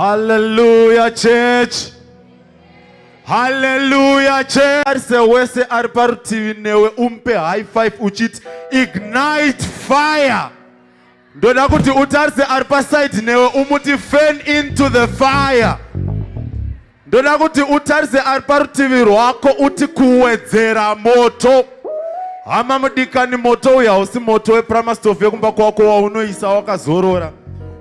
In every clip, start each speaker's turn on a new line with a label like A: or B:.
A: Hallelujah, church. Hallelujah, church. Sewese ari parutivi newe umpe high five uchiti ignite fire. Ndoda kuti utarise ari paside newe umuti fan into the fire. Ndoda kuti utarise ari parutivi rwako uti kuwedzera moto. Hama mudikani, moto uya hausi moto wePramastove yekumba kwako waunoisa wakazorora.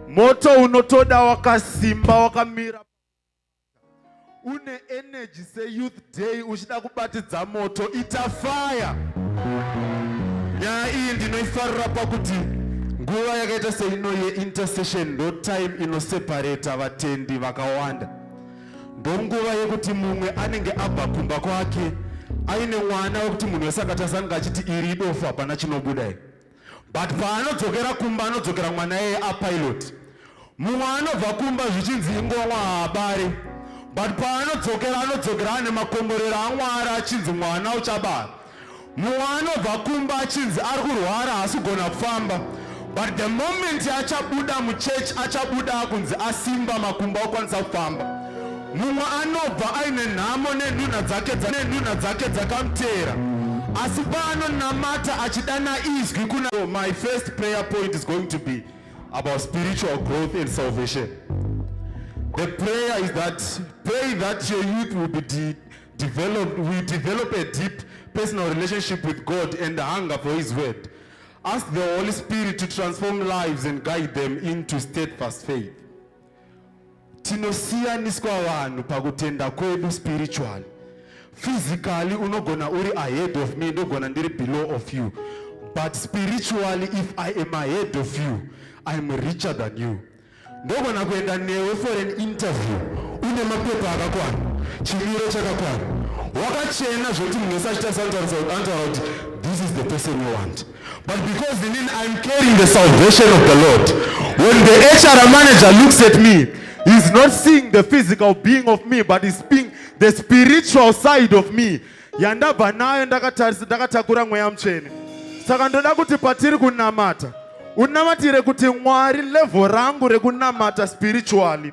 A: Moto unotoda wakasimba wakamira. Une energy se youth day uchida kubatidza moto ita fire. Nyaya iyi ndinoifarira pakuti nguva yakaita seino ye-intercession ndo time inoseparata vatendi vakawanda. Ndonguva yekuti mumwe anenge abva kumba kwake aine mwana wekuti munhu wese akatasanga achiti iri bofu hapana chinobudai. But paanodzokera kumba anodzokera mwana yeye apilot. Mumwe anobva kumba zvichinzi ingomwa habari. But paanodzokera anodzokera ane makomborero aMwari achinzi mwana uchabara. Mumwe anobva kumba achinzi ari kurwara haasi kugona kufamba. But the moment achabuda muchechi achabuda kunzi asimba makumbo okwanisa kufamba. Mumwe anobva aine nhamo nenhuna dzake dzakamutera. Asi paanonamata achidana izwi kuna. So my first prayer point is going to be about spiritual growth and salvation. The prayer is that pray that your youth will develop a deep personal relationship with God and a hunger for His word. Ask the Holy Spirit to transform lives and guide them into steadfast faith. Tinosiyaniswa vanhu pakutenda kwedu spiritually. Physically unogona uri ahead of me, ndogona ndiri below of you. But spiritually, if I am ahead of you, I am richer than you. Ndogona kuenda newe for an interview. Une mapepa akakwana, chimiro chakakwana. Wakachena zvoti munhu wese achita santaura kuti this is the person you want. But because I'm carrying the salvation of the Lord, when the HR manager looks at me, he's not seeing the physical being of me, but he's seeing the spiritual side of me. Yandabva nayo ndakatakura mweya mutsvene. Saka ndoda kuti patiri kunamata, unamatire kuti Mwari level rangu rekunamata spiritually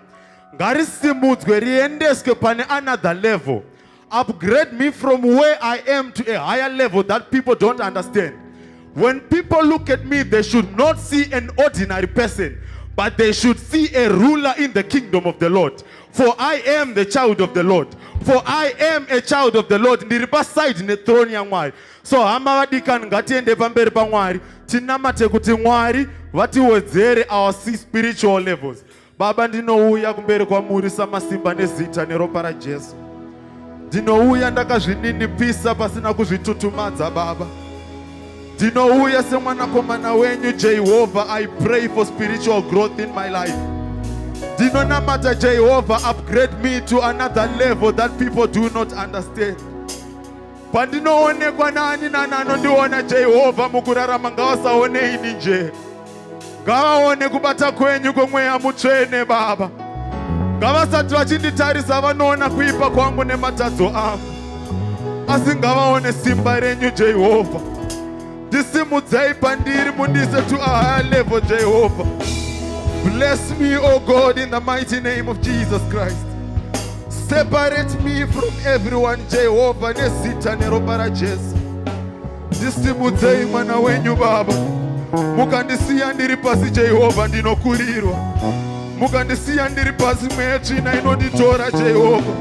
A: ngarisimudzwe riendeswe pane another level. Upgrade me from where I am to a higher level that people don't understand. When people look at me, they should not see an ordinary person, but they should see a ruler in the kingdom of the Lord. For I am the child of the Lord. For I am a child of the Lord. Ndiri paside nethrone ya Mwari. So hama vadikani ngatiende pamberi paMwari tinamate kuti Mwari vatiwedzere our spiritual levels. Baba, ndinouya kumberi kwamuri samasimba nezita neropa raJesu. Ndinouya ndakazvininipisa pasina kuzvitutumadza Baba. Ndinouya semwanakomana wenyu Jehovah. I pray for spiritual growth in my life. Ndinonamata Jehovah, upgrade me to another level that people do not understand. Pandinoonekwa nani nanondiona Jehovah mukurarama ngavasaone ini nje. Ngavaone kubata kwenyu kwemweya mutsvene Baba. Ngavasati vachinditarisa vanoona kuipa kwangu nematadzo angu, asi ngavaone simba renyu Jehovah. Ndisimudzei pandiri mundise to a higher level Jehovah. Bless me, O God, in the mighty name of Jesus Christ. Separate me from everyone Jehovah nezita neropa raJesu. Ndisimudzei mwana wenyu Baba. Mukandisiya ndiri pasi Jehovah ndinokurirwa. Mukandisiya ndiri pasi mweya tsvina inonditora Jehovah.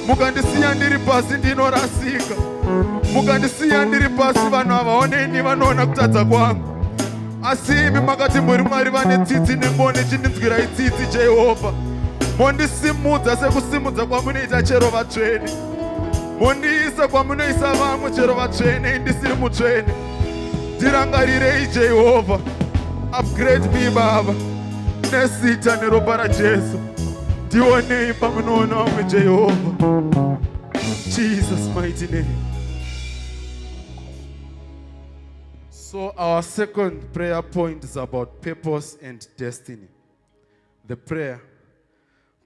A: Mukandisiya ndiri pasi ndinorasika. Mukandisiya ndiri pasi vanhu havaone ini vanoona kutadza kwangu. Asi imi makati muri Mwari vane tsitsi nengoni chindinzwirai tsitsi Jehovah. Mondisimudza sekusimudza kwamunoita chero vatsvene. Mondiisa kwamunoisa vamwe chero vatsvene indisiri mutsvene. Ndirangarirei Jehovah. Upgrade me Baba nezita neropa raJesu. Ndionei pamunoona vamwe Jehovah. Jesus' mighty name. So our second prayer point is about purpose and destiny. The prayer.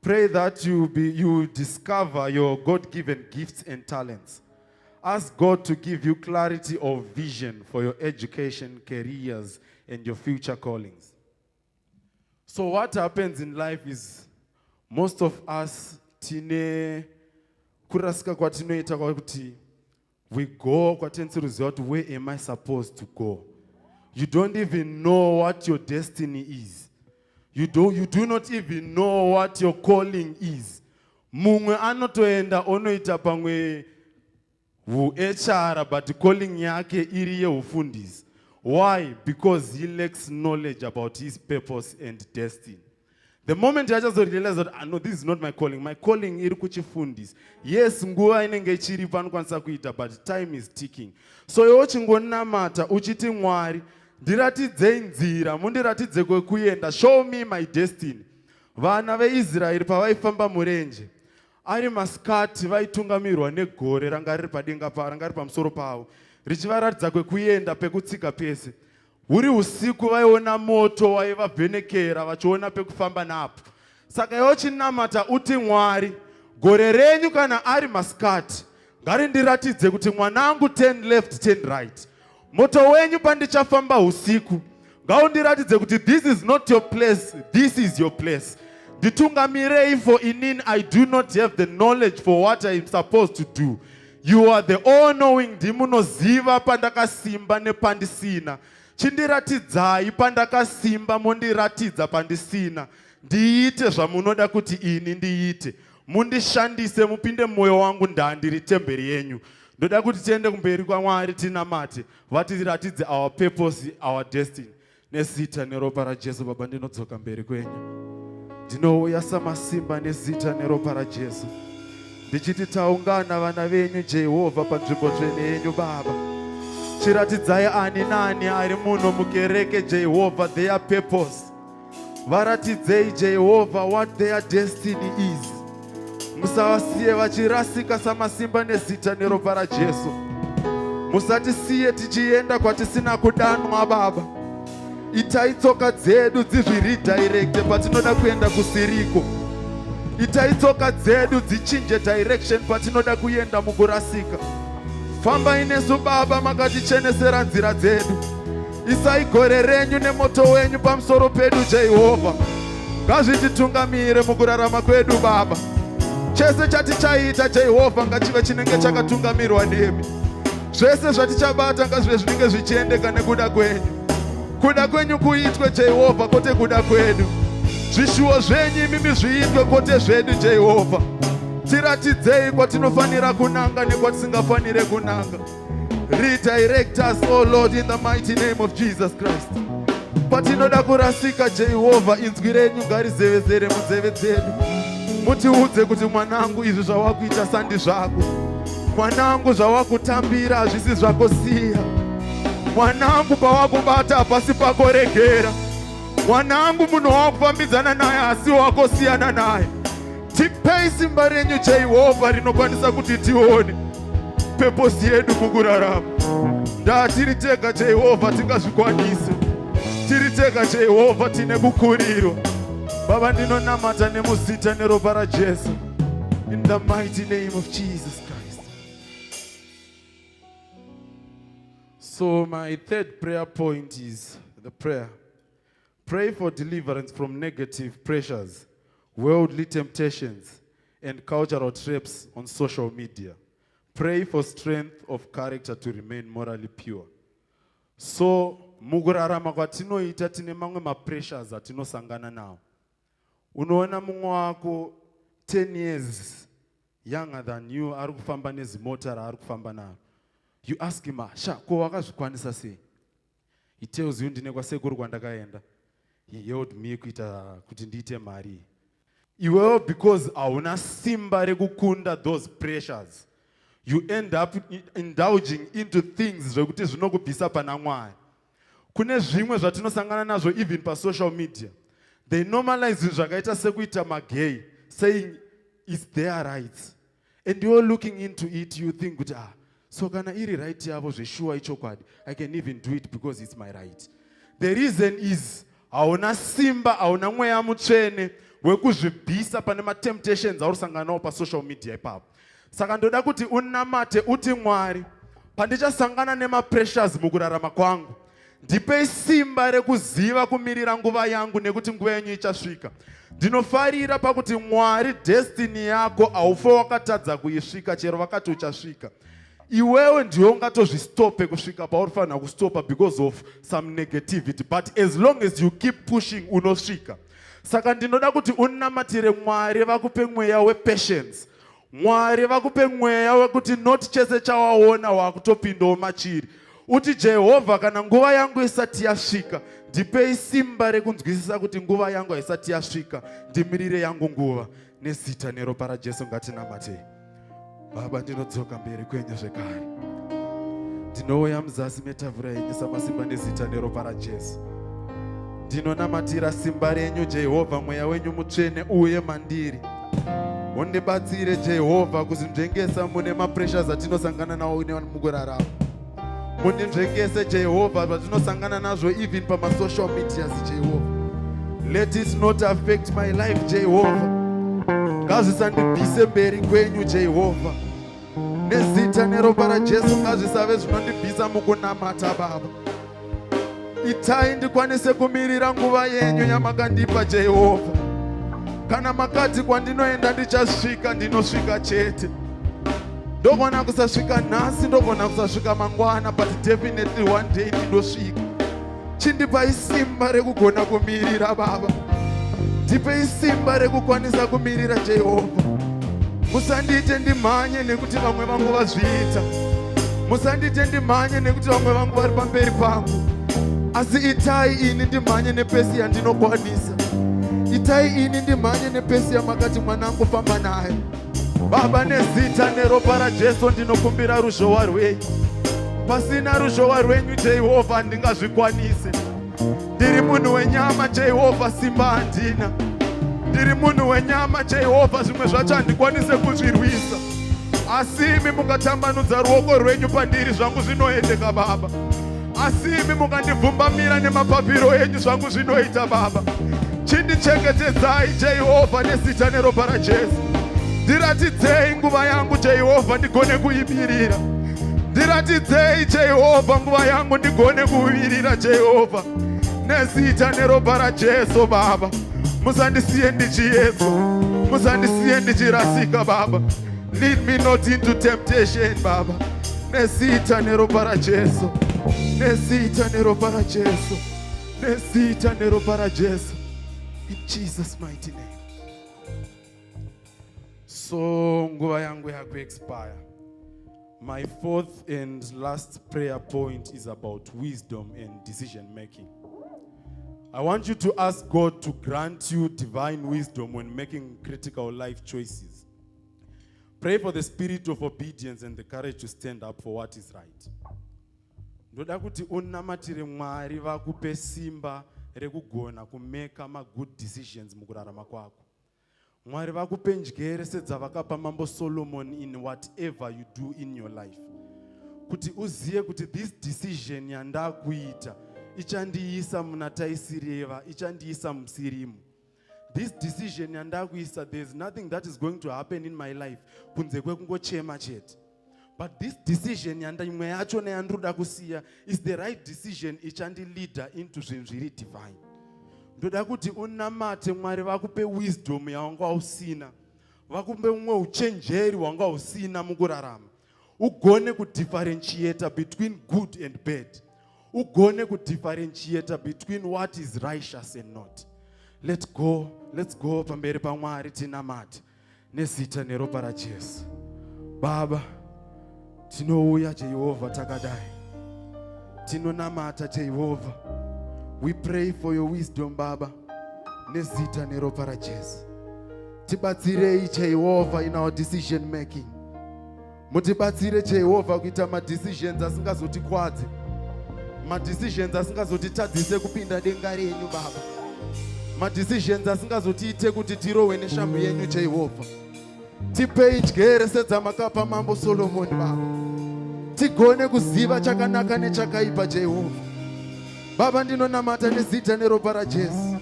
A: Pray that you discover your God-given gifts and talents. Ask God to give you clarity of vision for your education, careers, and your future callings. So what happens in life is Most of us tine kurasika kwatinoita kwakuti we go kwatinoziva kuti where am I supposed to go? You don't even know what your destiny is. You do not even know what your calling is. Mumwe anotoenda onoita pamwe HR but calling yake iri yeufundisi. Why? Because he lacks knowledge about his purpose and destiny. The moment I just realized that, no, this is not my calling. My calling iri kuchifundisi. Yes, nguva inenge ichiri panokwanisa kuita, but time is ticking. So yochingonamata uchiti Mwari, ndiratidze nzira, mundiratidze kwekuenda. Show me my destiny. Vana veIsraeri pavaifamba murenje, ari masikati vaitungamirirwa negore ranga riri padenga pavo, ranga riri pamusoro pavo, richivaratidza kwekuenda pekutsika pese. Uri usiku vaiona moto waivavhenekera vachiona pekufamba napo. Saka yochinamata uti Mwari, gore renyu kana ari masikati, ngarindiratidze kuti mwanangu 10 left 10 right. Moto wenyu pandichafamba usiku, ngaundiratidze kuti this is not your place, this is your place. Nditungamirei, for inini I do not have the knowledge for what I am supposed to do. You are the all-knowing, ndimunoziva pandakasimba nepandisina. Chindiratidzai pandakasimba, mondiratidza pandisina. Ndiite zvamunoda kuti ini ndiite. Mundishandise mupinde moyo wangu ndandiri temberi yenyu. Ndoda kuti tiende kumberi kwaMwari tinamate, vatiratidze our purpose, our destiny. Nezita neropa raJesu Baba ndinodzoka mberi kwenyu. Ndinouya samasimba nezita neropa raJesu. Ndichiti taungana vana venyu Jehovha panzvimbo tsvene yenyu Baba. Chiratidzai ani nani ari muno mukereke Jehovha their purpose. Varatidzei Jehovha what their destiny is. Musavasiye vachirasika samasimba nezita neropa raJesu. Musatisiye tichienda kwatisina kudanwa Baba. Itai tsoka dzedu dzizviredirect patinoda kuenda kusiriko. Itai tsoka dzedu dzichinje direction patinoda kuenda mukurasika. Famba inesu Baba makatichenesera nzira dzedu. Isai gore renyu nemoto wenyu pamusoro pedu Jehovha. Ngazvititungamire mukurarama kwedu Baba. Chese chatichaita Jehovha ngachive chinenge chakatungamirwa nemi. Zvese zvatichabata ngazvive zvinenge zvichiendeka nekuda kwenyu. Kuda kwenyu kuitwe Jehovha kwete kuda kwedu. Zvishuwo zvenyu imimi zviitwe kwete zvedu Jehovha. Tiratidzei kwatinofanira kunanga nekwatisingafanire kunanga. Redirect us, oh Lord, in the mighty name of Jesus Christ. Patinoda kurasika Jehovha, inzwi renyu ngarizevezere munzeve dzedu. Mutiudze kuti mwanangu izvi zvawakuita sandi zvako. Mwanangu zvawakutambira hazvisi zvako siya. Mwanangu pawakubata hapasi pako regera. Mwanangu munhu wakufambidzana naye asi wakosiyana naye. Tipei simba renyu Jehovha rinokwanisa kuti tione purpose yedu mukurarama. Ndatiri tega Jehovha tingazvikwanise. Tiri tega Jehovha tine bukuriro. Baba ndinonamata nemuzita neropa raJesu. In the mighty name of Jesus Christ. So my third prayer point is the prayer. Pray for deliverance from negative pressures, worldly temptations, and cultural traps on social media. Pray for strength of character to remain morally pure. So mukurarama kwatinoita tine mamwe ma-pressures atinosangana nawo. Unoona mumwe wako 10 years younger than you ari kufamba nezimota raari kufamba nayo. You ask him, "Sha, ko wakazvikwanisa sei?" He tells you, "Ndine kwasekuru kwandakaenda. He helped me kuita kuti ndiite mari." Iwewe because hauna simba rekukunda those pressures, you end up indulging into things zvekuti zvinokubvisa pana Mwari. Kune zvimwe zvatinosangana nazvo even pa social media. They normalize zvakaita sekuita magay, saying it's their rights. And you're looking into it, you think, so kana iri right yavo zveshuwa ichokwadi, I can even do it because it's my right. The reason is, hauna simba, hauna mweya mutsvene wekuzvibvisa pane ma-temptations aurusangana nawo pa social media ipapo. Saka ndoda kuti unamate uti Mwari, pandichasangana nema-pressures mukurarama kwangu, ndipei simba rekuziva kumirira nguva yangu nekuti nguva yenyu ichasvika. Ndinofarira pakuti Mwari destiny yako haufe wakatadza kuisvika chero vakati uchasvika. Iwewe ndiwe ungatozvistope kusvika paurifanira kustopa because of some negativity, but as long as you keep pushing unosvika. Saka ndinoda kuti unamatire Mwari vakupe mweya wepatience. Mwari vakupe mweya wekuti not chese chawaona wakutopindawo machiri. Uti Jehovha, kana nguva yangu isati yasvika, ndipei simba rekunzwisisa kuti nguva yangu haisati yasvika, ndimirire yangu nguva. Nezita neropa raJesu ngatinamatei. Baba, ndinodzoka mberi kwenyu zvekare. Ndinouya muzasi metafura yenyu samasimba nezita neropa raJesu. Ndinonamatira simba renyu Jehovha, mweya wenyu mutsvene uye mandiri. Undibatsire Jehovha kuzvinzvengesa mune mapressures atinosangana nawo mukurarama. Mundinzvengese Jehovha patinosangana nazvo even pamasocial medias Jehovha. Let it not affect my life Jehovah. Ngazvisandibvise mberi kwenyu Jehovha. Nezita neropa raJesu ngazvisave zvinondibvisa mukunamata Baba. Itai ndikwanise kumirira nguva yenyu yamakandipa Jehovha. Kana makati kwandinoenda ndichasvika, ndinosvika chete. Ndogona kusasvika nhasi, ndogona kusasvika mangwana, but definitely one day ndindosvika. Chindipai simba rekugona kumirira Baba. Ndipei simba rekukwanisa kumirira Jehovha. Musandiite ndimhanye nekuti vamwe vangu vazviita. Musandiite ndimhanye nekuti vamwe vangu vari pamberi pangu. Asi itai ini ndimhanye nepesi yandinokwanisa. Itai ini ndimhanye nepesi yamakati mwanangu famba naye. Baba, nezita neropa raJesu ndinokumbira ruzhowa rwenyu. Pasina ruzhowa rwenyu Jehovha handingazvikwanise. Ndiri munhu wenyama Jehovha, simba handina. Ndiri munhu wenyama Jehovha, zvimwe zvacho handikwanise kuzvirwisa. Asi imi mungatambanudza ruoko rwenyu pandiri, zvangu zvinoendeka Baba. Asi imi mungandibvumbamira nemapapiro enyu, zvangu zvinoita Baba. Chindichengetedzai Jehovha nezita neropa raJesu. Ndiratidzei nguva yangu Jehovha ndigone kuimirira. Ndiratidzei Jehovha nguva yangu ndigone kuimirira Jehovha. Nezita neropa raJesu Baba. Musandisiye ndichiyeso. Musandisiye ndichirasika Baba. Lead me not into temptation Baba. Nezita neropa raJesu. Nezita neropa raJesu. Nezita neropa raJesu. In Jesus' mighty name. So, nguva yangu yaku expire. My fourth and last prayer point is about wisdom and decision making. I want you to ask God to grant you divine wisdom when making critical life choices. Pray for the spirit of obedience and the courage to stand up for what is right. Ndoda kuti unamatire Mwari vakupe simba rekugona kumeka ma good decisions mukurarama kwako. Mwari vakupe njere sedzavakapa mambo Solomon in whatever you do in your life. Kuti uziye kuti this decision yandakuita ichandiisa muna taisireva, ichandiisa musirimu. This decision yandakuisa, there's nothing that is going to happen in my life kunze kwekungochema chete. But this decision imwe yacho neyandoda kusiya is the right decision, ichandilida into zvinhu zviri divine. Ndoda kuti unamate Mwari vakupe wisdom yawanga usina. Vakupe umwe uchenjeri wanga usina mukurarama. Ugone kudifferentiate between good and bad. Ugone kudifferentiate between what is righteous and not. Let's go pamberi pa Mwari tinamate. Nezita neropa raJesu. Baba, tinouya Jehovah takadai. Tinonamata Jehovah. We pray for your wisdom Baba. Nezita neropa raJesu. Tibatsirei Jehovah in our decision making. Mutibatsire Jehovah kuita ma decisions asingazotikwadze. Ma decisions asingazotitadzise kupinda denga renyu Baba. Ma decisions asingazotiite kuti tirowe neshamhu yenyu Jehovah. Tipei njere sedzamakapa mambo Solomon Baba. Tigone kuziva chakanaka nechakaipa Jehovah. Baba, ndinonamata nezita neropa raJesu.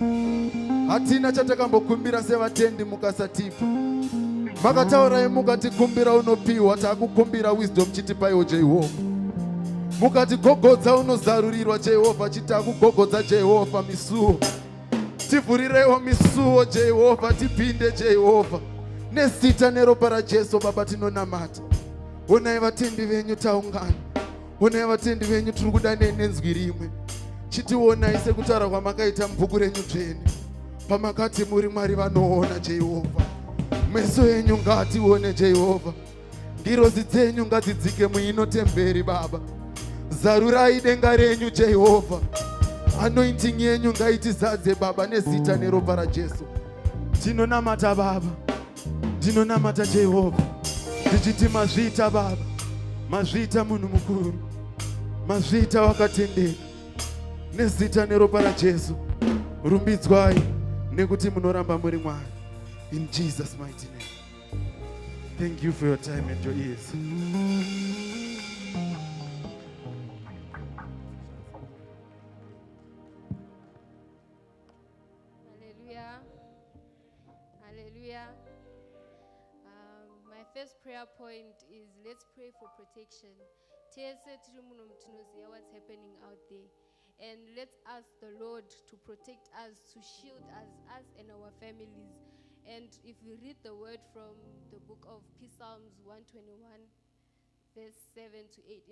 A: Hatina chatakambokumbira sevatendi mukasatipa. Makataura mukatikumbira unopiwa, takukumbira wisdom chitipaiwo Jehovah.
B: mukati gogodza unozarurirwa Jehovha, chitakugogodza Jehovha misuwo. Tivhurirewo misuwo Jehovha, tipinde Jehovha nezita neropa raJesu. Baba tinonamata, onai vatendi venyu taungana, onai vatendi venyu tiri kuda nenzwi rimwe. Chitionai sekutaura kwamakaita mubhuku renyu dzvene pamakati muri Mwari vanoona Jehovha. Meso enyu ngatione Jehovha, ndirozi dzenyu ngadzidzike muino temberi Baba. Zarurai denga renyu Jehovha, anointing yenyu ngaitizadze Baba nezita neropa raJesu. Tinonamata Baba, tinonamata Jehovha, tichiti mazvita Baba, mazvita munhu mukuru, mazvita wakatendeka nezita neropa raJesu. Rumbidzwai nekuti munoramba muri Mwari. In Jesus' mighty name. Thank you for your time and your ears.
C: Hallelujah. Hallelujah. My first prayer point is let's pray for protection. What's happening out there. And let's ask the Lord to protect us, to shield us and our families. And if we read the word from the book of Psalms 121, verse 7 to 8,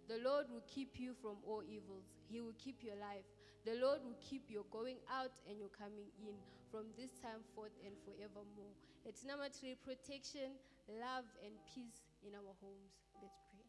C: the Lord will keep you from all evils. He will keep your life. The Lord will keep your going out and your coming in from this time forth and forevermore. It's number 3, protection, love, and peace in our homes. Let's pray.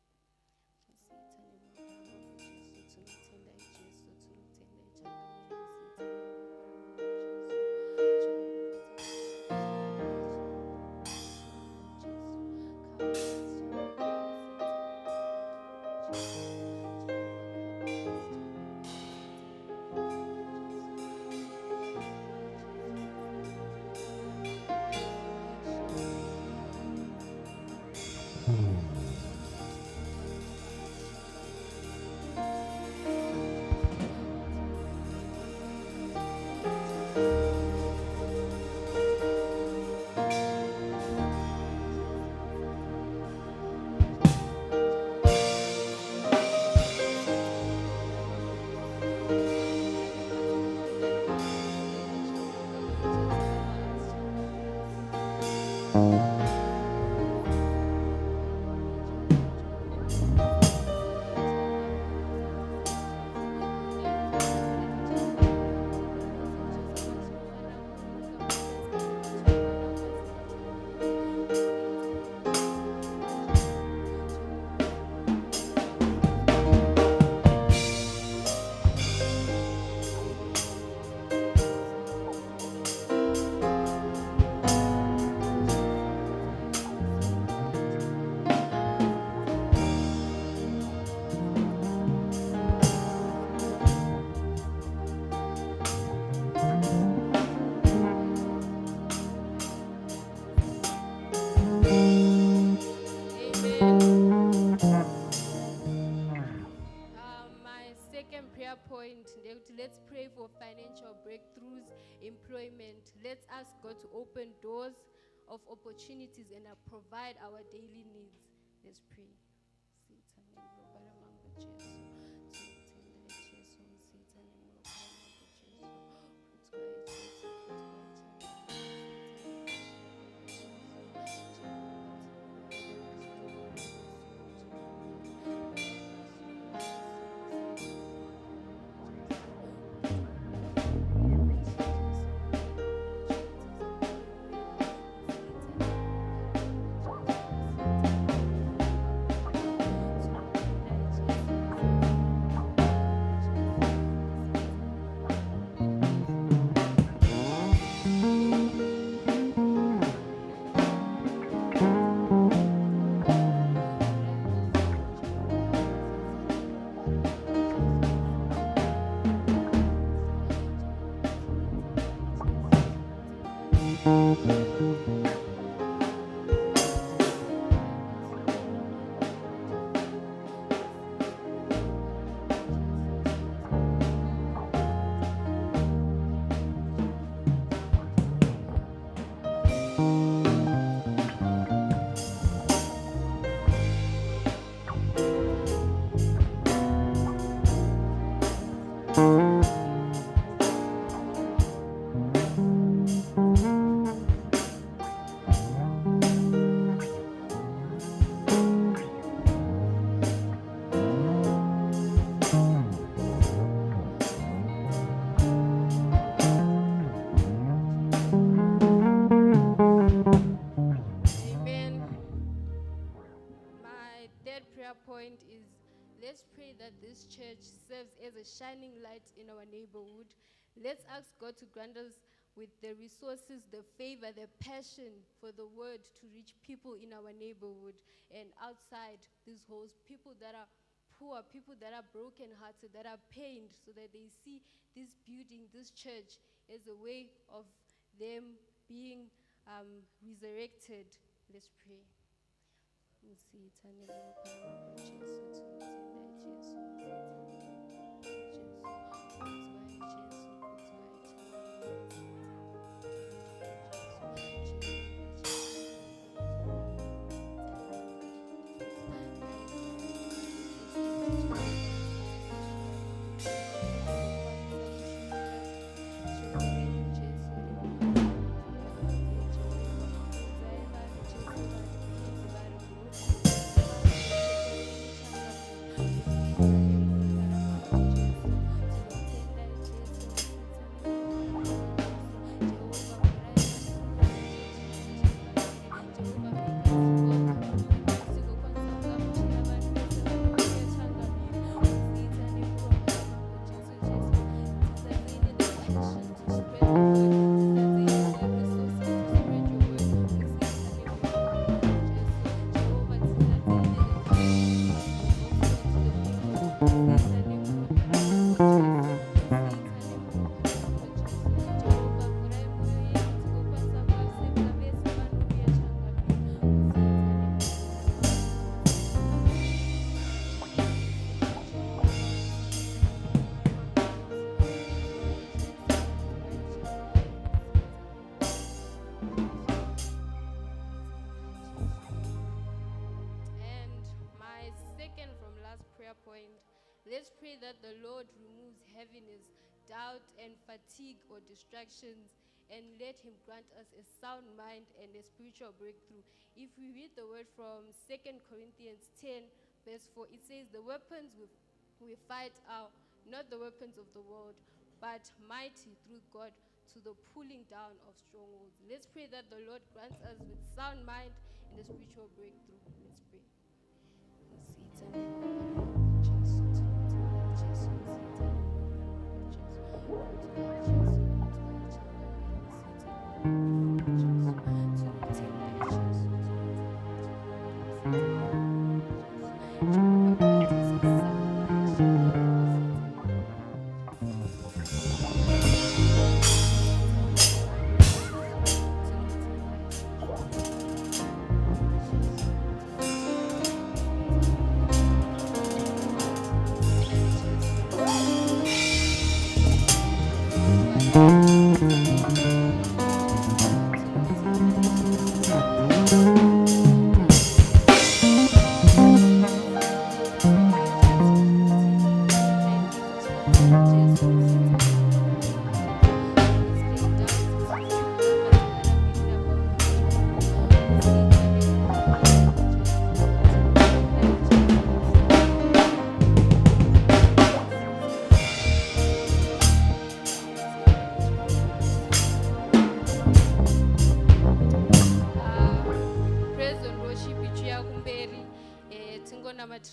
C: Let's pray for financial breakthroughs, employment. Let's ask God to open doors of opportunities and provide our daily needs. Let's pray. prayer point is, let's pray that this church serves as a shining light in our neighborhood. Let's ask God to grant us with the resources, the favor, the passion for the word to reach people in our neighborhood and outside these halls, people that are poor, people that are brokenhearted, that are pained, so that they see this building, this church, as a way of them being resurrected. Let's pray. Let's pray that the Lord removes heaviness, doubt, and fatigue or distractions, and let him grant us a sound mind and a spiritual breakthrough. If we read the word from 2 Corinthians 10, verse 4, it says, the weapons we fight are not the weapons of the world, but mighty through God to the pulling down of strongholds. Let's pray that the Lord grants us with sound mind and a spiritual breakthrough. Let's pray.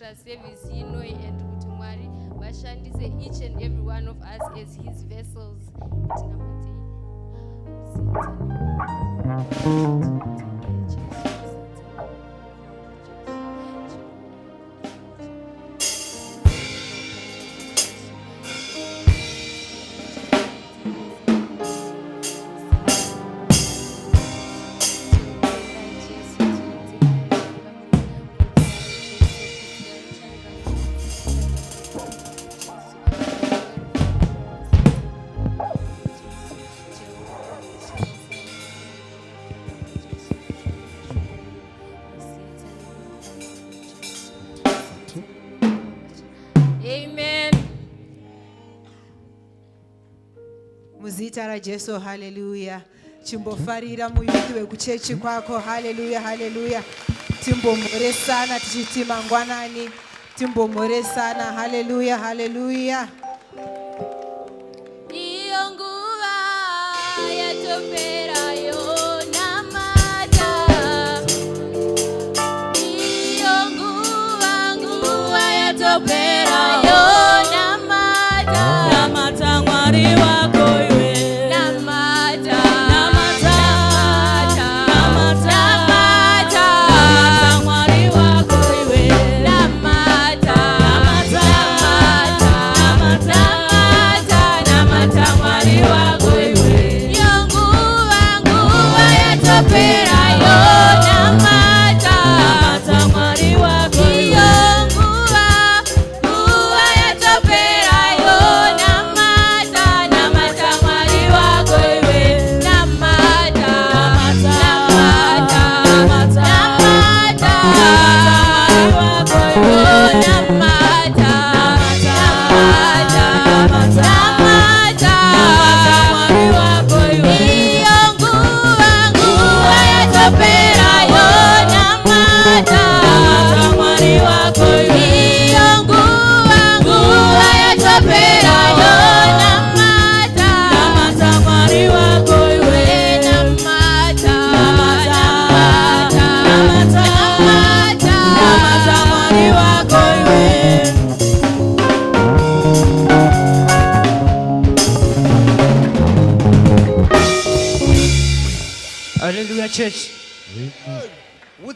C: Service inoi and kuti Mwari vashandise each and every one of us as his vessels.
D: Muzita ra Jesu, hallelujah. Chimbofarira muyuthi wekuchechi kwako, hallelujah, hallelujah. Timbomore sana tichiti mangwanani, timbomore sana, hallelujah, hallelujah.
C: Iyo nguva yatopera yo. Iyo nguva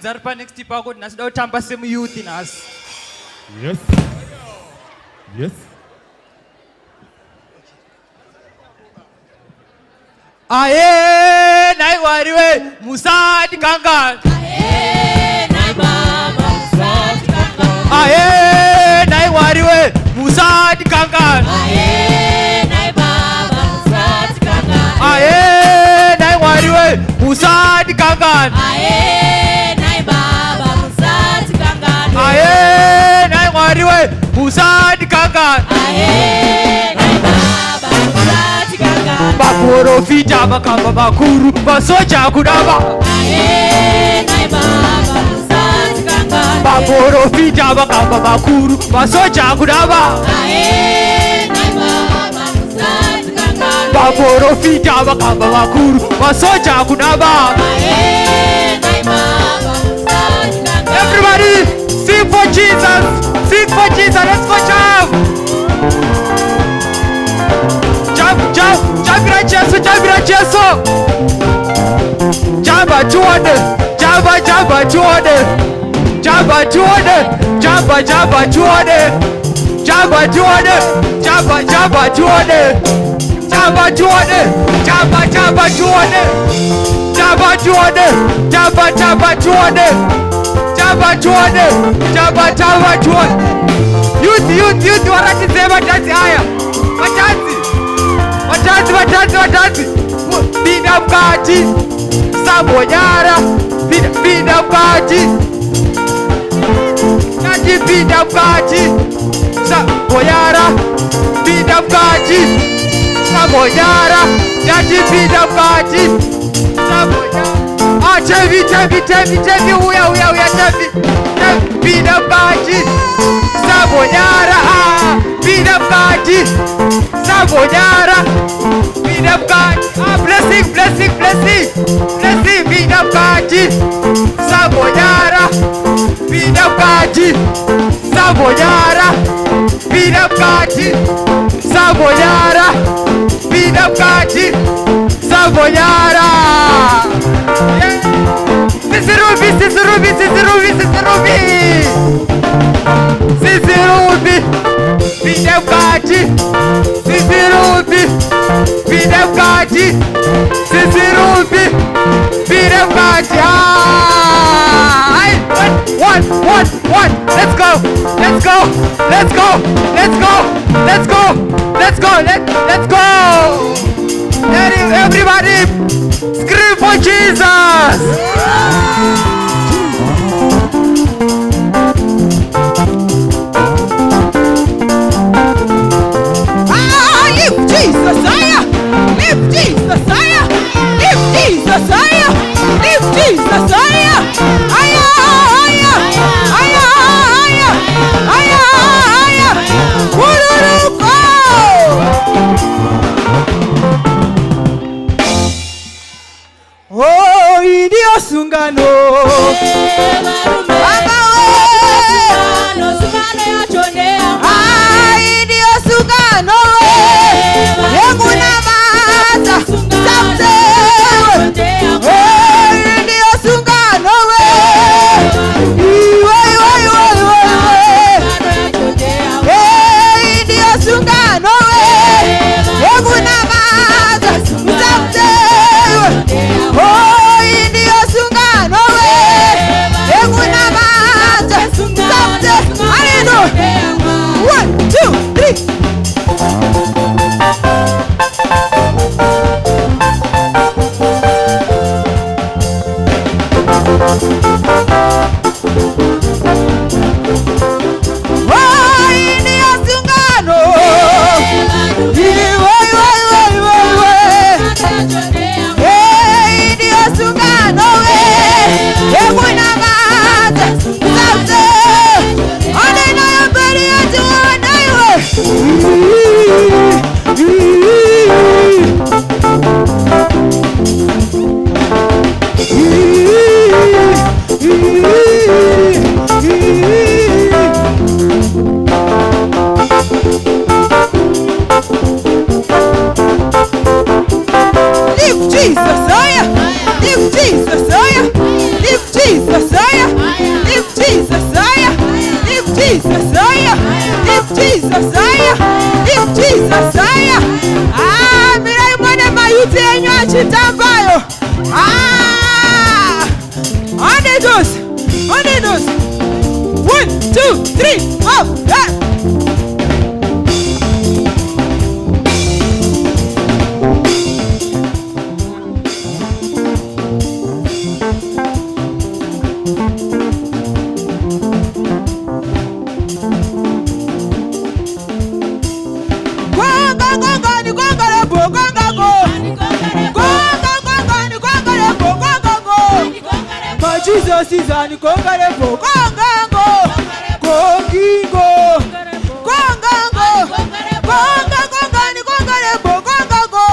E: kids ari panext pako tinasida kutamba semuyouth nhasi.
A: Yes. Yes.
E: Aye, nai wariwe musati kangan.
F: Aye, nai baba musati kangan.
E: Aye, nai wariwe musati kangan.
F: Aye, nai baba musati kangan.
E: Aye, nai wariwe musati kangan.
F: Aye, nai baba musati kangan.
E: Aye, nai wariwe musati kangan.
F: Aye, nai baba musati kangan.
E: Baprofita bakamba bakuru basoja kudaba.
F: Aye, nai baba musati kangan.
E: Baprofita bakamba bakuru basoja kudaba.
F: Aye, nai baba musati kangan.
E: Baprofita bakamba bakuru basoja kudaba.
F: Aye, nai baba musati kangan.
E: Everybody, sing for Jesus. Sing for Jesus. Let's go jump. Jump, jump, jump ira Jesu, jump ira Jesu. Jump tuone, jump, jump tuone. Jump tuone, jump, jump tuone. Jump tuone, jump, jump tuone. Jump tuone, jump, jump tuone. Jump tuone, jump, jump tuone. Jump tuone, jump, jump tuone. Youth waratizema tanzi haya. Watanzi. Pinda mkati. Sabonyara. Pinda mkati. Nati pinda mkati. Sabonyara. Pinda mkati. Sabonyara. Nati pinda mkati. Sabonyara. Tevi, uya, tevi. Pinda mkati. Sabonyara. Pinda mkati. Sabonyara. Pinda mkati. Blessing. Pinda mkati. Sabonyara. Pinda mkati. Sabonyara. Pinda mkati. Sabonyara. Pinda mkati. Sabonyara. Sisirubi. Pinda mkati. Sisirubi. Pinda mkati. Sisirubi. Pinda mkati. One. Let's go. Everybody scream for Jesus.
D: Lift Jesus higher. Lift Jesus higher. Lift Jesus higher. Lift Jesus higher. Higher. Kururuko. Oh, ndio sungano. Eguna Jesus higher. Lift Jesus higher. Ah, mirai mwana mayuti enyo achitambayo. Ah, on the dose. 1, 2, 3, 4, yeah. Jesus is an conquerable. Congango, Congingo, Congango, Congangani, Congarebo, Congango,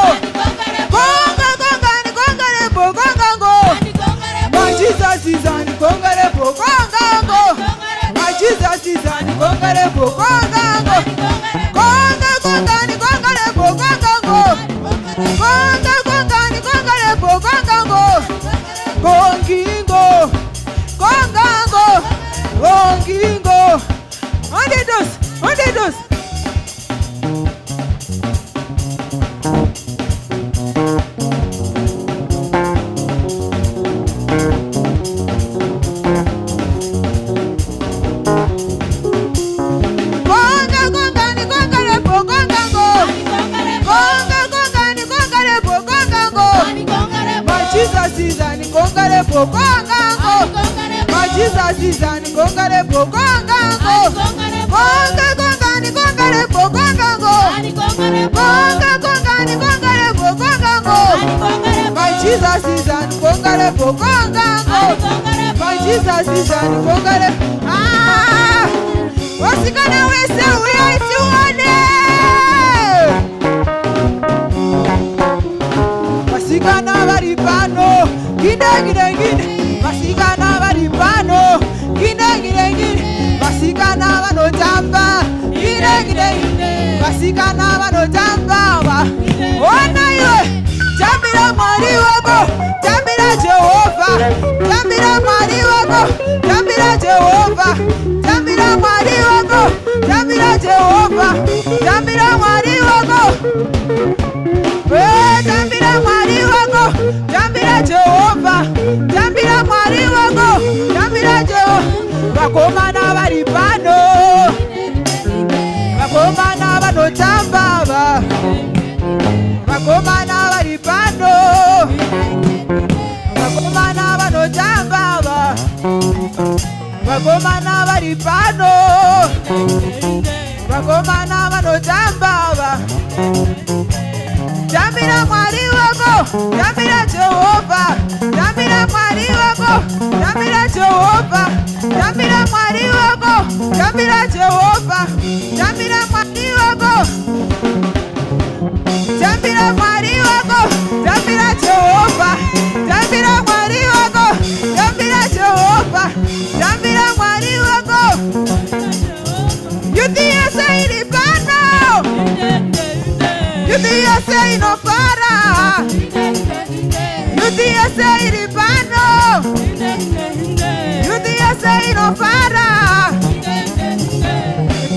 D: Congangani, Congarebo, Congango. My Jesus is an conquerable. Congango, my Jesus is an conquerable. Congango, Congangani, Congarebo, Congango, Congangani, Congarebo, Congango. Congingo, Congango, Congingo. On the dose. Congangani, Congarebo, Congango. Congangani, Congarebo, Congango. My Jesus is an conquerable. Congango. My Jesus is an conquerable. Congango. Congangani, Congarebo, Congango. Congangani, Congarebo, Congango. My Jesus is an conquerable. Congango. My Jesus is an conquerable. Ah, what's it gonna we say we are to one? Masikana baripano, gine. Masikana baripano, gine. Masikana banotamba, gine. Masikana banotamba. Ona yo, jambira mari wako, jambira Jehovah, jambira mari wako, jambira Jehovah, jambira mari wako, jambira Jehovah, jambira mari wako. Jambira mari wako, jambira Jehovah, jambira mari wako, jambira Jehovah. Bakomana baripano, bakomana banotamba, bakomana baripano, bakomana banotamba, bakomana baripano, bakomana banotamba. Jambira mari wako, jambira Jehovah, jambira mari wako, jambira Jehovah, jambira mari wako, jambira Jehovah, jambira mari wako, jambira mari wako, jambira Jehovah, jambira mari wako, jambira Jehovah, jambira mari wako. You think I say it bano? You think I say no para? You think I say it bano? You think I say no para?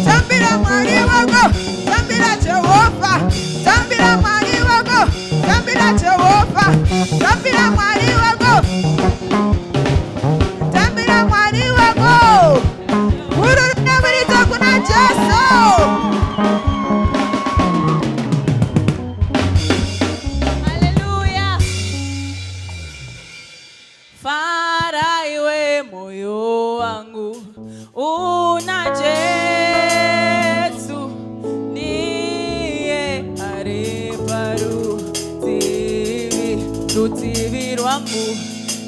D: Jambira mari wako, jambira Jehovah, jambira mari wako, jambira Jehovah, jambira mari wako, jambira mari wako. Uru neverita kuna Jesu.
F: Faraiwe moyo wangu una Jesu niye areparu tivi rwangu.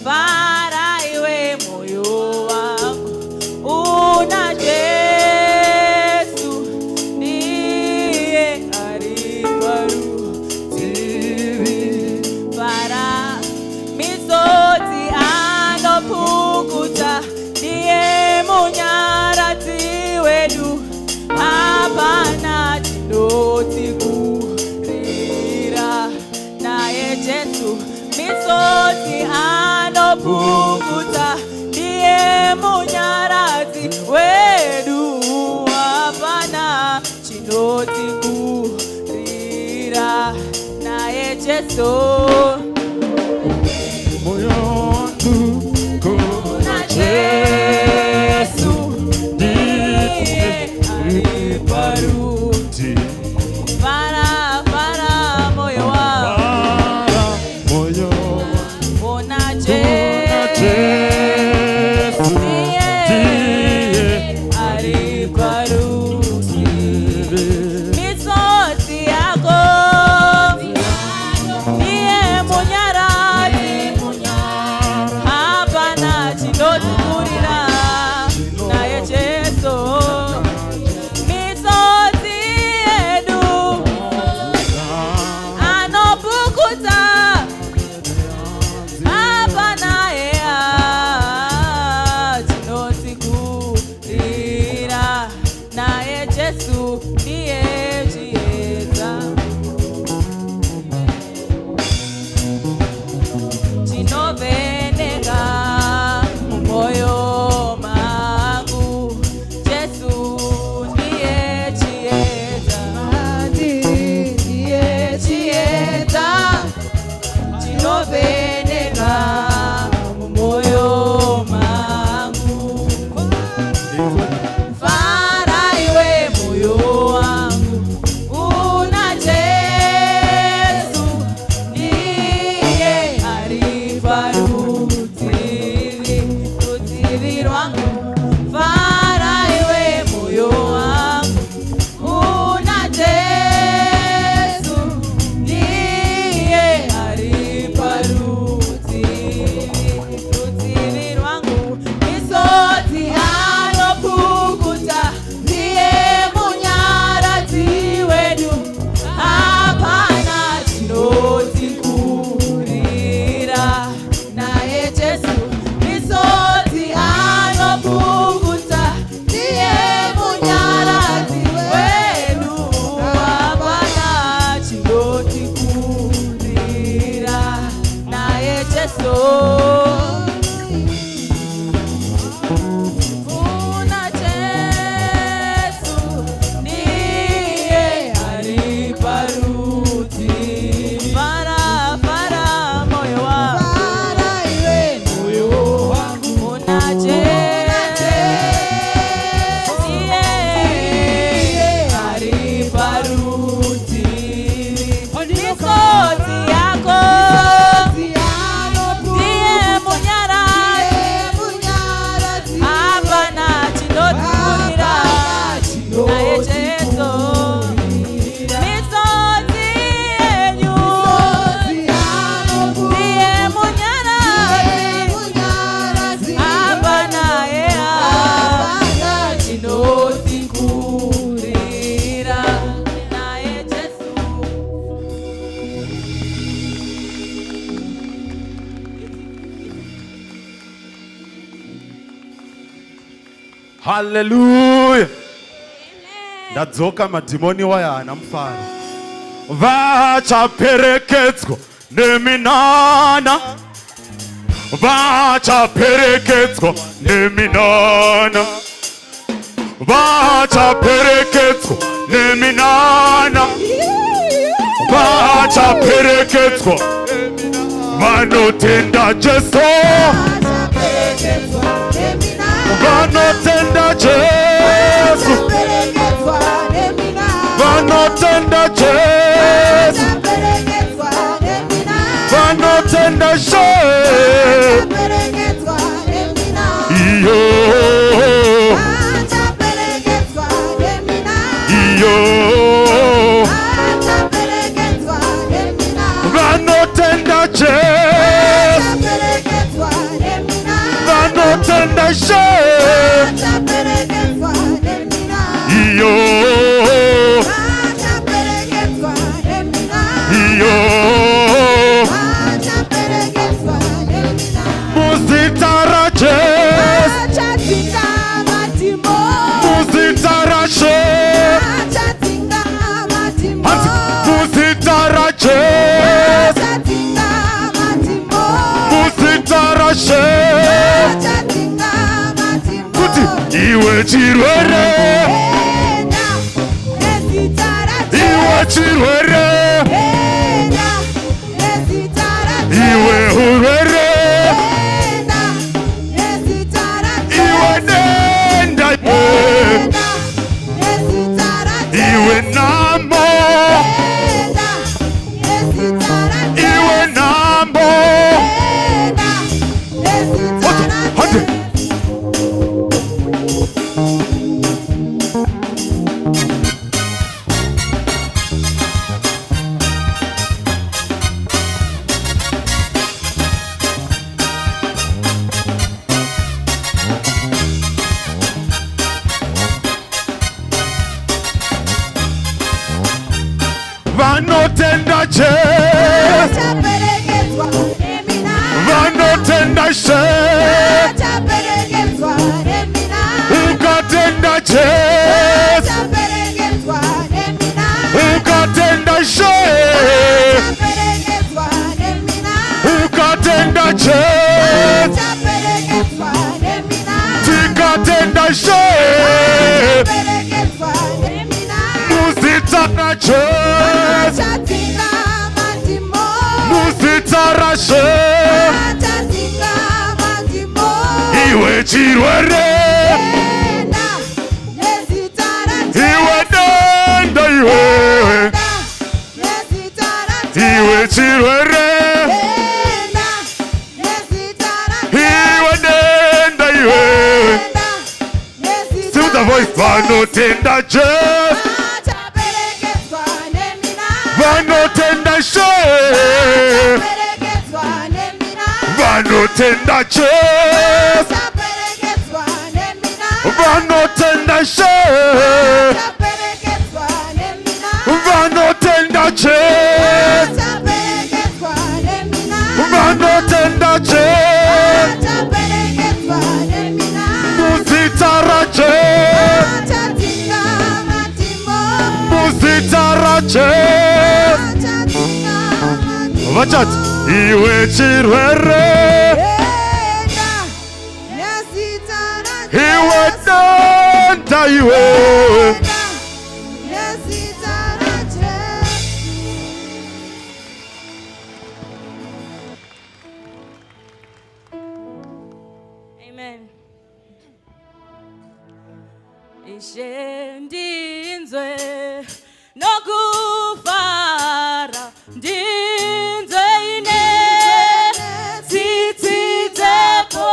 F: Faraiwe moyo wangu una Jesu niye areparu tivi para misoti anopukuta niye munyarati wedu hapana chinoti kurira naye Jesu misoti anopukuta Jesu
B: moyo wangu
F: kuna Jesu ndiye aliparuti para moyo wangu
B: moyo
F: kuna Jesu ndiye aliparuti misoti yako niye munyarati hapana chinotukurira naye Jesu misoti yedu anopukuta hapana ea chinotikurira naye Jesu ndiye chiedza chinoveneka mumoyo mangu Jesu ndiye chiedza ndiye chiedza chinoveneka mumoyo mangu fara iwe moyo wangu una Jesu ndiye rutivi rwangu fara iwe moyo wangu una Jesu ndiye rutivi rwangu misoti anopukuta ndiye munyarati wedu hapana chinotikurira naye Jesu misoti anopukuta ndiye munyarati wedu hapana chinotikurira naye Jesu kuna Jesu ndiye aliparuti para moyo wangu moyo wangu kuna Jesu ndiye aliparuti misoti yako ndiye munyarati hapana chinotukurira naye Jesu misoti yenyu ndiye munyarati hapana ea chinotikurira naye Jesu.
A: Hallelujah. Ndadzoka madhimoni waya hana mufaro. Vachaperekedzwa neminana. Vachaperekedzwa neminana. Vachaperekedzwa neminana. Vachaperekedzwa vanotenda Jesu. Vanotenda Jesu. Vanotenda Jesu. Vanotenda Jesu. Iyo. Iyo. Vanotenda Jesu. Vanotenda Jesu. Iyo. Iyo. Muzitara Jesu. Muzitara Jesu. Muzitara Jesu. Muzitara Jesu. Kuti iwe chirwere. Iwe chirwere. Jesu
D: Achaperekedzwa neminamo.
A: vanotenda Jesu
D: Achaperekedzwa neminamo.
A: ukatenda Jesu
D: Achaperekedzwa neminamo.
A: ukatenda Jesu
D: Achaperekedzwa neminamo.
A: ukatenda Jesu
D: Achaperekedzwa neminamo.
A: tikatenda Jesu
D: Achaperekedzwa neminamo.
A: muzita ra Jesu
D: Achatinga mandimo.
A: muzita ra Jesu
D: Achatinga mandimo.
A: iwe chirwere
D: Enda nezita ra
A: iwe
D: Jesu.
A: denda iwe
D: Enda nezita ra
A: iwe
D: Jesu.
A: chirwere
D: Enda nezita ra
A: iwe denda iwe
D: Enda nezita
A: Sing the voice vanotenda Jesu
D: Achaperekedzwa neminamo.
A: vanotenda Jesu
D: Achaperekedzwa neminamo.
A: vanotenda Jesu
D: Achaperekedzwa neminamo.
A: vanotenda Jesu
D: Achaperekedzwa neminamo.
A: vanotenda Jesu
D: Achaperekedzwa neminamo.
A: vanotenda Jesu
D: Achaperekedzwa neminamo.
A: muzita ra Jesu
D: Achatinga mandimo.
A: muzita ra Jesu
D: Achatinga mandimo.
A: vachati iwe chirwere
D: Enda nezita ra
A: iwe
D: Jesu.
A: denda iwe
D: Enda nezita ra Jesu.
F: Amen. Ishendinzwe nokufara ndinzwe ine tsitsitsepo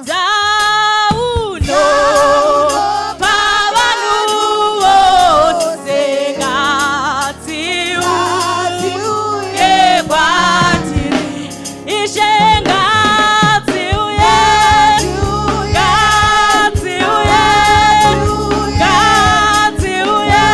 F: dzauno pavanuwo sengatsiuye kwatiri ishengatsiuye ngatsiuye ngatsiuye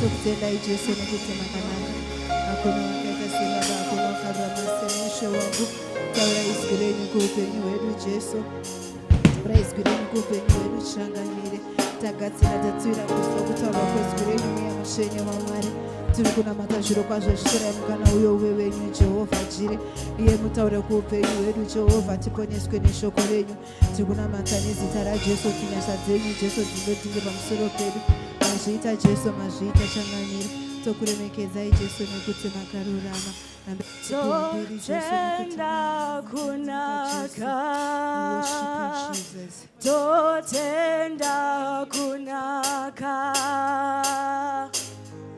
D: tokutenda Jesu nekuti makanaka. Hakuna wakaita sebaba, hakuna wakavamasenesho wangu. Taura izwi renyu kuupenyu hwedu Jesu. Taura izwi renyu kuupenyu hwedu changanire. Tagatsira tatsvira kufa kutaura kwezwi renyu muya mushenye waMwari. Tiri kunamata zviro kwazvo zvishora mukana uyo uwe wenyu Jehovha jire. Iye mutaure kuupenyu hwedu Jehovha, tiponeswe neshoko renyu. Tiri kunamata nezita raJesu, kuti nyasha dzenyu Jesu dzinodzinge pamusoro pedu. Mazviita Jesu, mazviita changanire. Tokuremekedzai Jesu nekuti makarurama.
F: Totenda kunaka, totenda kunaka,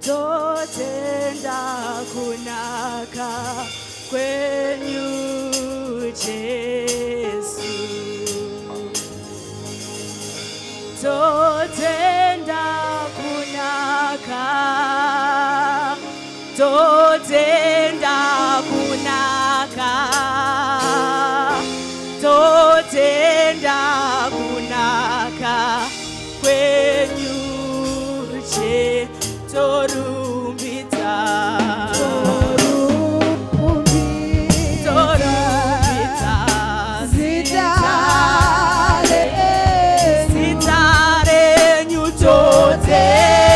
F: totenda kunaka kwenyu Jesu. Totenda kunaka, totenda kunaka, totenda kunaka kwenyu Jesu. Torumbidza, torumbidza zita renyu, totenda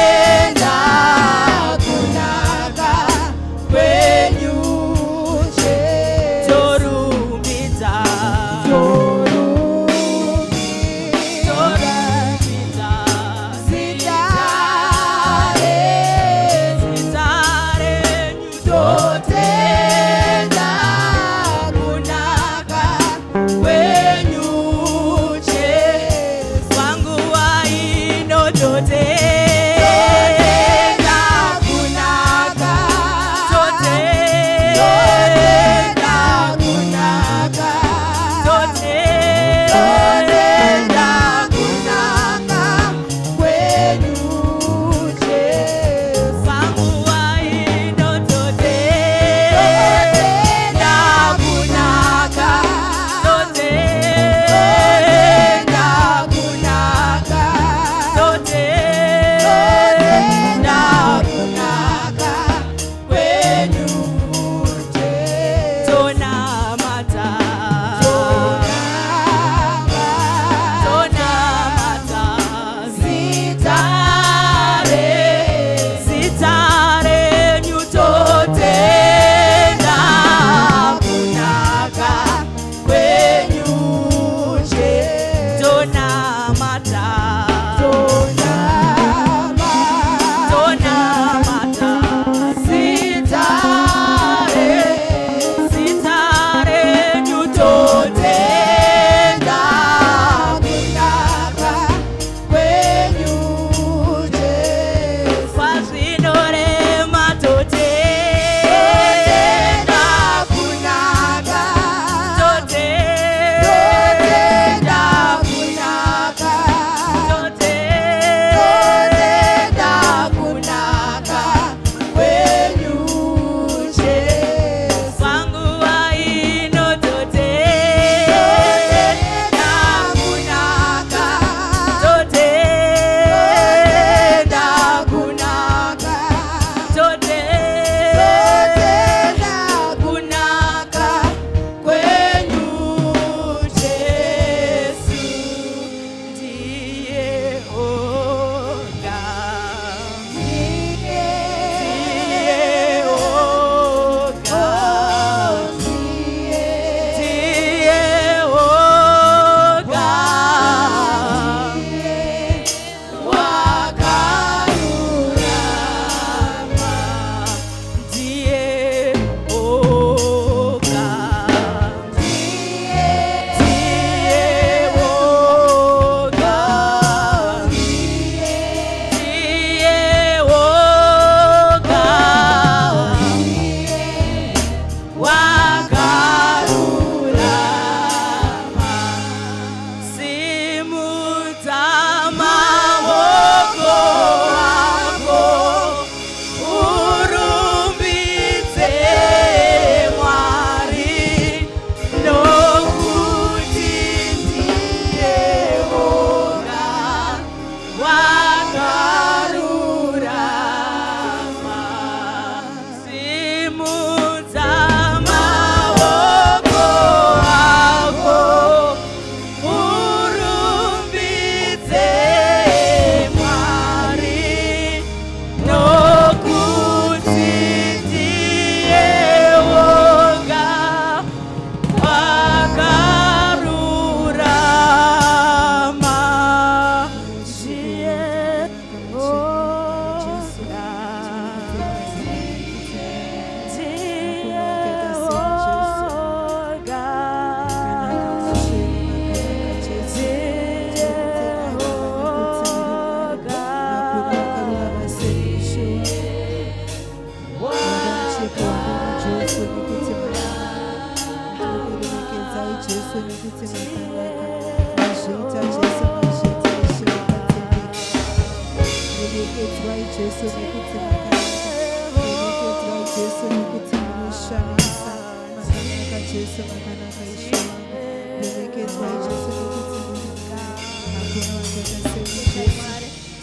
F: kunaka kwenyu Jesu. Torumbidza, torumbidza zita renyu.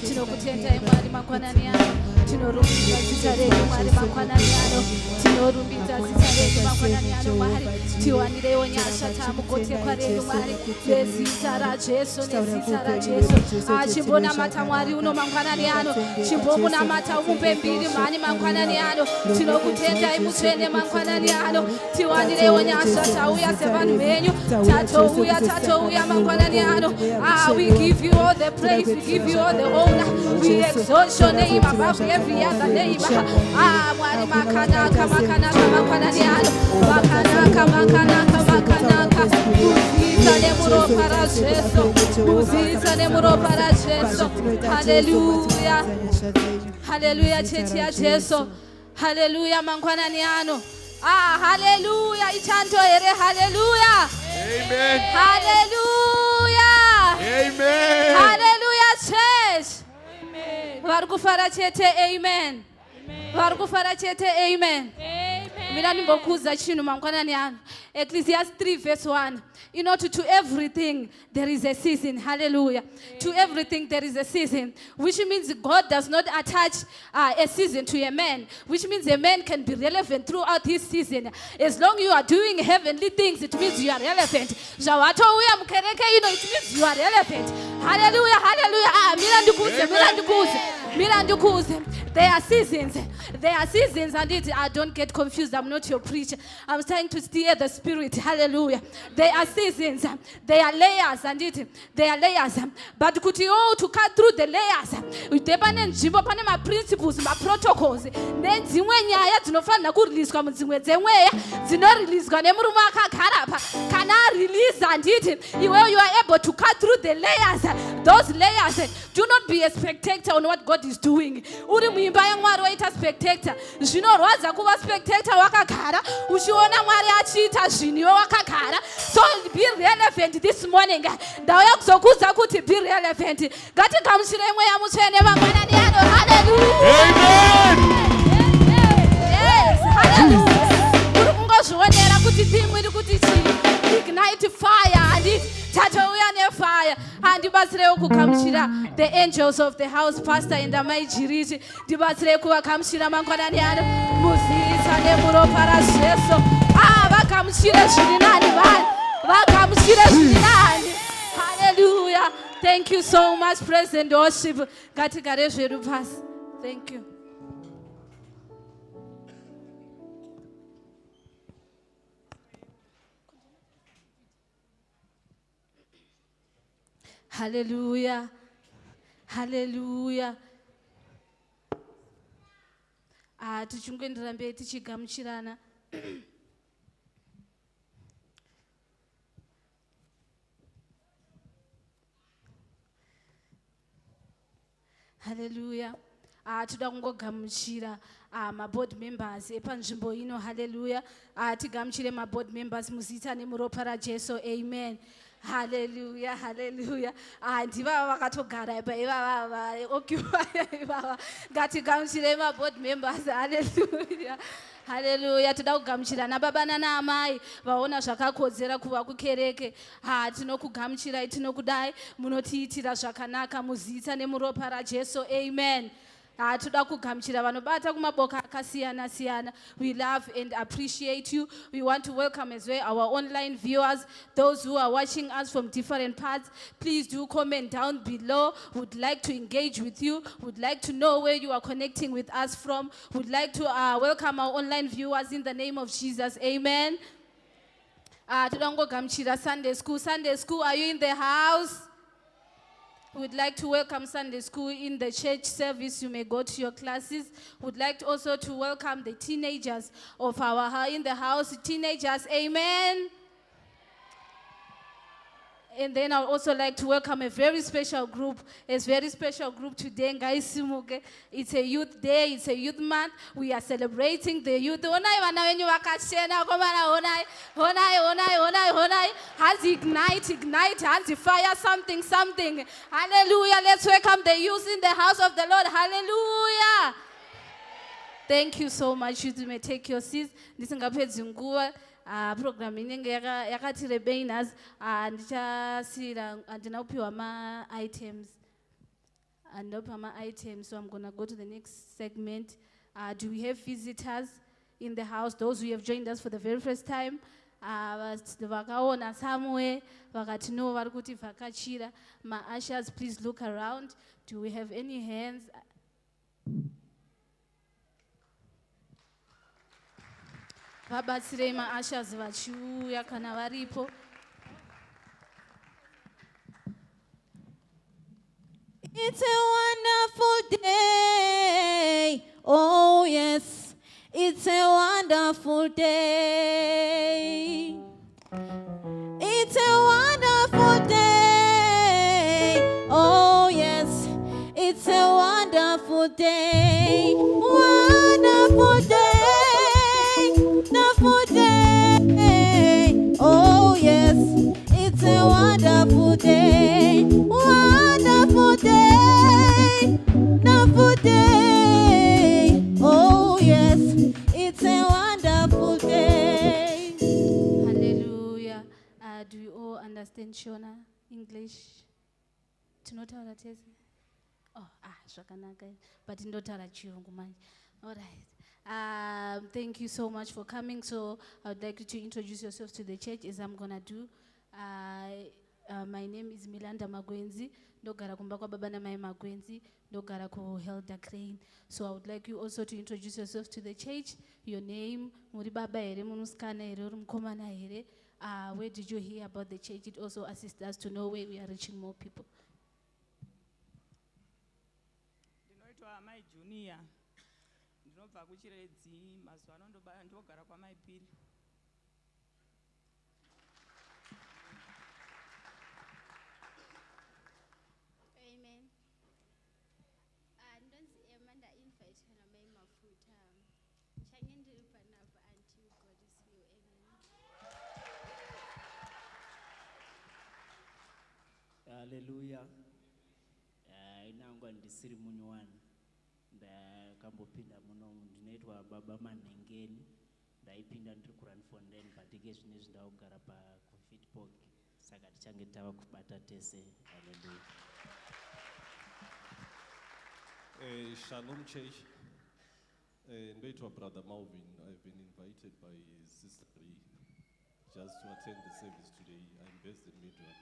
G: tinokutendai Mwari mangwanani ano, tinorumbidza zita renyu Mwari mangwanani ano, tinorumbidza zita renyu mangwanani ano Mwari, tiwanireiwo nyasha tamugotekwa renyu Mwari, nezita raJesu, nezita raJesu. Chimbonamata Mwari uno mangwanani ano, chimbomunamata umupe mbiri mani mangwanani ano, tinokutendai mutsvene mangwanani ano, tiwanireiwo nyasha tauya sevanhu venyu, tatouya mangwanani ano. We give you all the praise, we give you all the honor, we exalt your name above every other name. Mwari makanaka mangwanani ano, makanaka muzita nemuropa raJesu, muzita nemuropa raJesu. Hallelujah, hallelujah chechi yaJesu, hallelujah mangwanani ano. Hallelujah, ichando here, hallelujah.
A: Amen.
G: Hallelujah.
A: Amen.
G: Hallelujah, church. Amen. Varikufara chete, amen. Varikufara chete, amen. Mina nimbokuza chinu mangwanani ano. Ecclesiastes 3 verse 1. You know, to everything there is a season. Hallelujah. To everything there is a season. Which means God does not attach a season to a man. Which means a man can be relevant throughout his season. As long as you are doing heavenly things, it means you are relevant. It means you are relevant. Hallelujah, hallelujah. Mirandukuze. There are seasons. There are seasons, and I don't get confused. I'm not your preacher. I'm trying to steer the spirit. Hallelujah. There are seasons. There are layers, and there are layers. But to cut through the layers, pane ma principles, ma protocols. Then nyaya dzinofana kureleaswa mudzimwe dzemweya dzinoreleaswa nemurume akagarapa. Kana release anditi iwewe you are able to cut through the layers. Those layers. Do not be a spectator on what God is doing. Uri muimba yaMwari waita spectator. Zvinorwadza kuva spectator wakagara uchiona Mwari achiita zvinhu iwe wakagara. So be relevant this morning. Ndauya kuzokuudza kuti be relevant. Ngatigamuchirei mweya mutsvene mangwanani ano. Hallelujah.
A: Amen.
G: Yes, hallelujah. Uri kungozvionera kuti theme iri kuti chii? Ignite fire. Handiti tatouya nefire. Handibatsirewo kugamuchira the angels of the house, pastor and amaijiriti. Ndibatsirei kuvagamuchira mangwanani ano muzita nemuropa raJesu. Vagamuchire zviri nani vanhu. Vagamuchire zviri nani. Hallelujah. Thank you so much, praise and worship. Ngatigare zvedu pasi. Thank you. Hallelujah. Hallelujah. Tichingwendera mberi tichigamuchirana. Hallelujah. Toda kungogamuchira maboard members epanzvimbo ino. Hallelujah. Tigamuchire maboard members muzita nemuropa raJesu. Amen. Hallelujah, hallelujah. Ndivava vakatogara ipa ivava occupy ivava. Ngatigamuchirei maboard members. Hallelujah. Hallelujah. Toda kugamuchirana baba nana amai vaona zvakakodzera kuva kukereke. Tinokugamuchirai, tinokudai, munotiitira zvakanaka muzita nemuropa raJesu. Amen. Toda kugamuchira vanobata kumaboka akasiyana siyana. We love and appreciate you. We want to welcome as well our online viewers, those who are watching us from different parts. Please do comment down below. Would like to engage with you. Would like to know where you are connecting with us from. Would like to welcome our online viewers in the name of Jesus. Amen. Toda kungogamuchira Sunday school. Sunday school, are you in the house? We'd like to welcome Sunday school in the church service. You may go to your classes. We'd like also to welcome the teenagers of in the house. Teenagers, amen. And then I would also like to welcome a very special group. It's a very special group today. It's a youth day. It's a youth month. We are celebrating the youth. Has ignite, has fire, something. Hallelujah. Let's welcome the youth in the house of the Lord. Hallelujah. Thank you so much. You may take your seats. Program inenge yakati rebainas ndichasira ndinaupiwa ma items so I'm going to go to the next segment. Do we have visitors in the house, those who have joined us for the very first time? Vakaona somewhere vakati no vari kuti vhakachira. Ma ushers, please look around. Do we have any hands? Vabatsirei ma-ushers vachiuya kana varipo.
F: It's a wonderful day. Oh yes, it's a wonderful day. It's a wonderful day. Oh yes, it's a wonderful day. Wonderful day. Wonderful day. Oh yes, it's a wonderful day. Wonderful day. Wonderful day. Oh yes, it's a wonderful day.
G: Hallelujah. Do you all understand Shona English? Tinotaura tese? Oh, zvakanaka. But ndotaura chirungu manje. All right. Thank you so much for coming. So I would like you to introduce yourself to the church as I'm going to do. My name is Milanda Magwenzi. Ndogara kumba kwa baba na mai Magwenzi. Ndogara ku Helder Crane. So I would like you also to introduce yourself to the church. Your name, muri baba here, munuskana here, mkomana here. Where did you hear about the church? It also assists us to know where we are reaching more people.
H: Ndinoitwa mai Junior. Ndinobva kuchiredzi mazuva ano ndogara kwamaipiri.
C: Amen. Ndonzi Amanda invite kana mai mafuta. Change ndiri panapa until God is here. Amen.
I: Hallelujah. Inangwa ndisiri munyuwani. Ndakambopinda muno ndinoitwa baba Manengeni. Ndaipinda ndiri kuRandfontein but ike zvinezvi ndakugara paFitburg. Saka tichange tava kubata tese. Hallelujah.
J: Shalom Church. Ndoitwa Brother Malvin. I've been invited by Sister Lee just to attend the service today. I'm based in Midrand.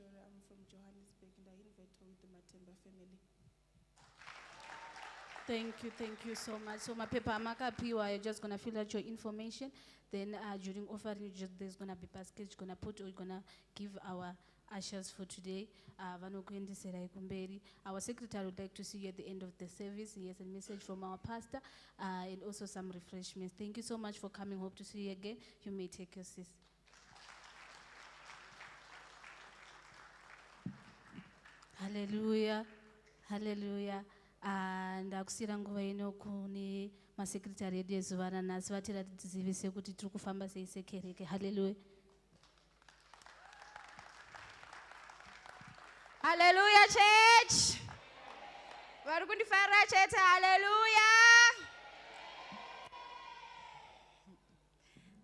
K: I'm from Johannesburg and I invite with the Matemba family.
G: Thank you so much. So my paper amakapiwa, you're just gonna fill out your information. Then during offering, there's gonna be baskets you're gonna put or you're gonna give our ushers for today. Our secretary would like to see you at the end of the service. He has a message from our pastor and also some refreshments. Thank you so much for coming. Hope to see you again. You may take your seats. Hallelujah. Hallelujah. And akusira nguva ino kune masekretari edu ezuva ranhasi vatiratidzivise kuti tiri kufamba sei sekereke. Hallelujah.
D: Hallelujah, church. Vari kundifarira chete. Hallelujah.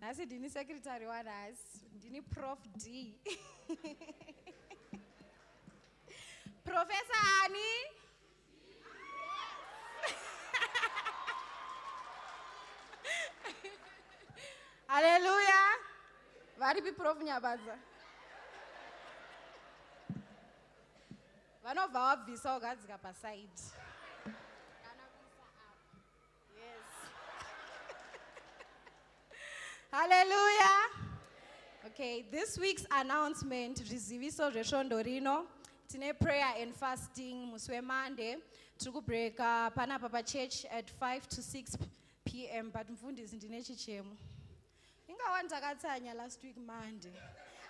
D: Nhasi ndini secretary wanhasi. Ndini Prof D. Professor Ani. Hallelujah. Varipi Prof Nyabaza. Vanobva wabvisa wagadzika paside. Yes. Hallelujah. Okay, this week's announcement, riziviso reshondo rino. Tine prayer and fasting muswe Monday. Tiri kubreka panapa pa church at 5 to 6 p.m.
L: p.m. but mfundisi ndine chichemo. Ingawa ndakatsanya last week Monday.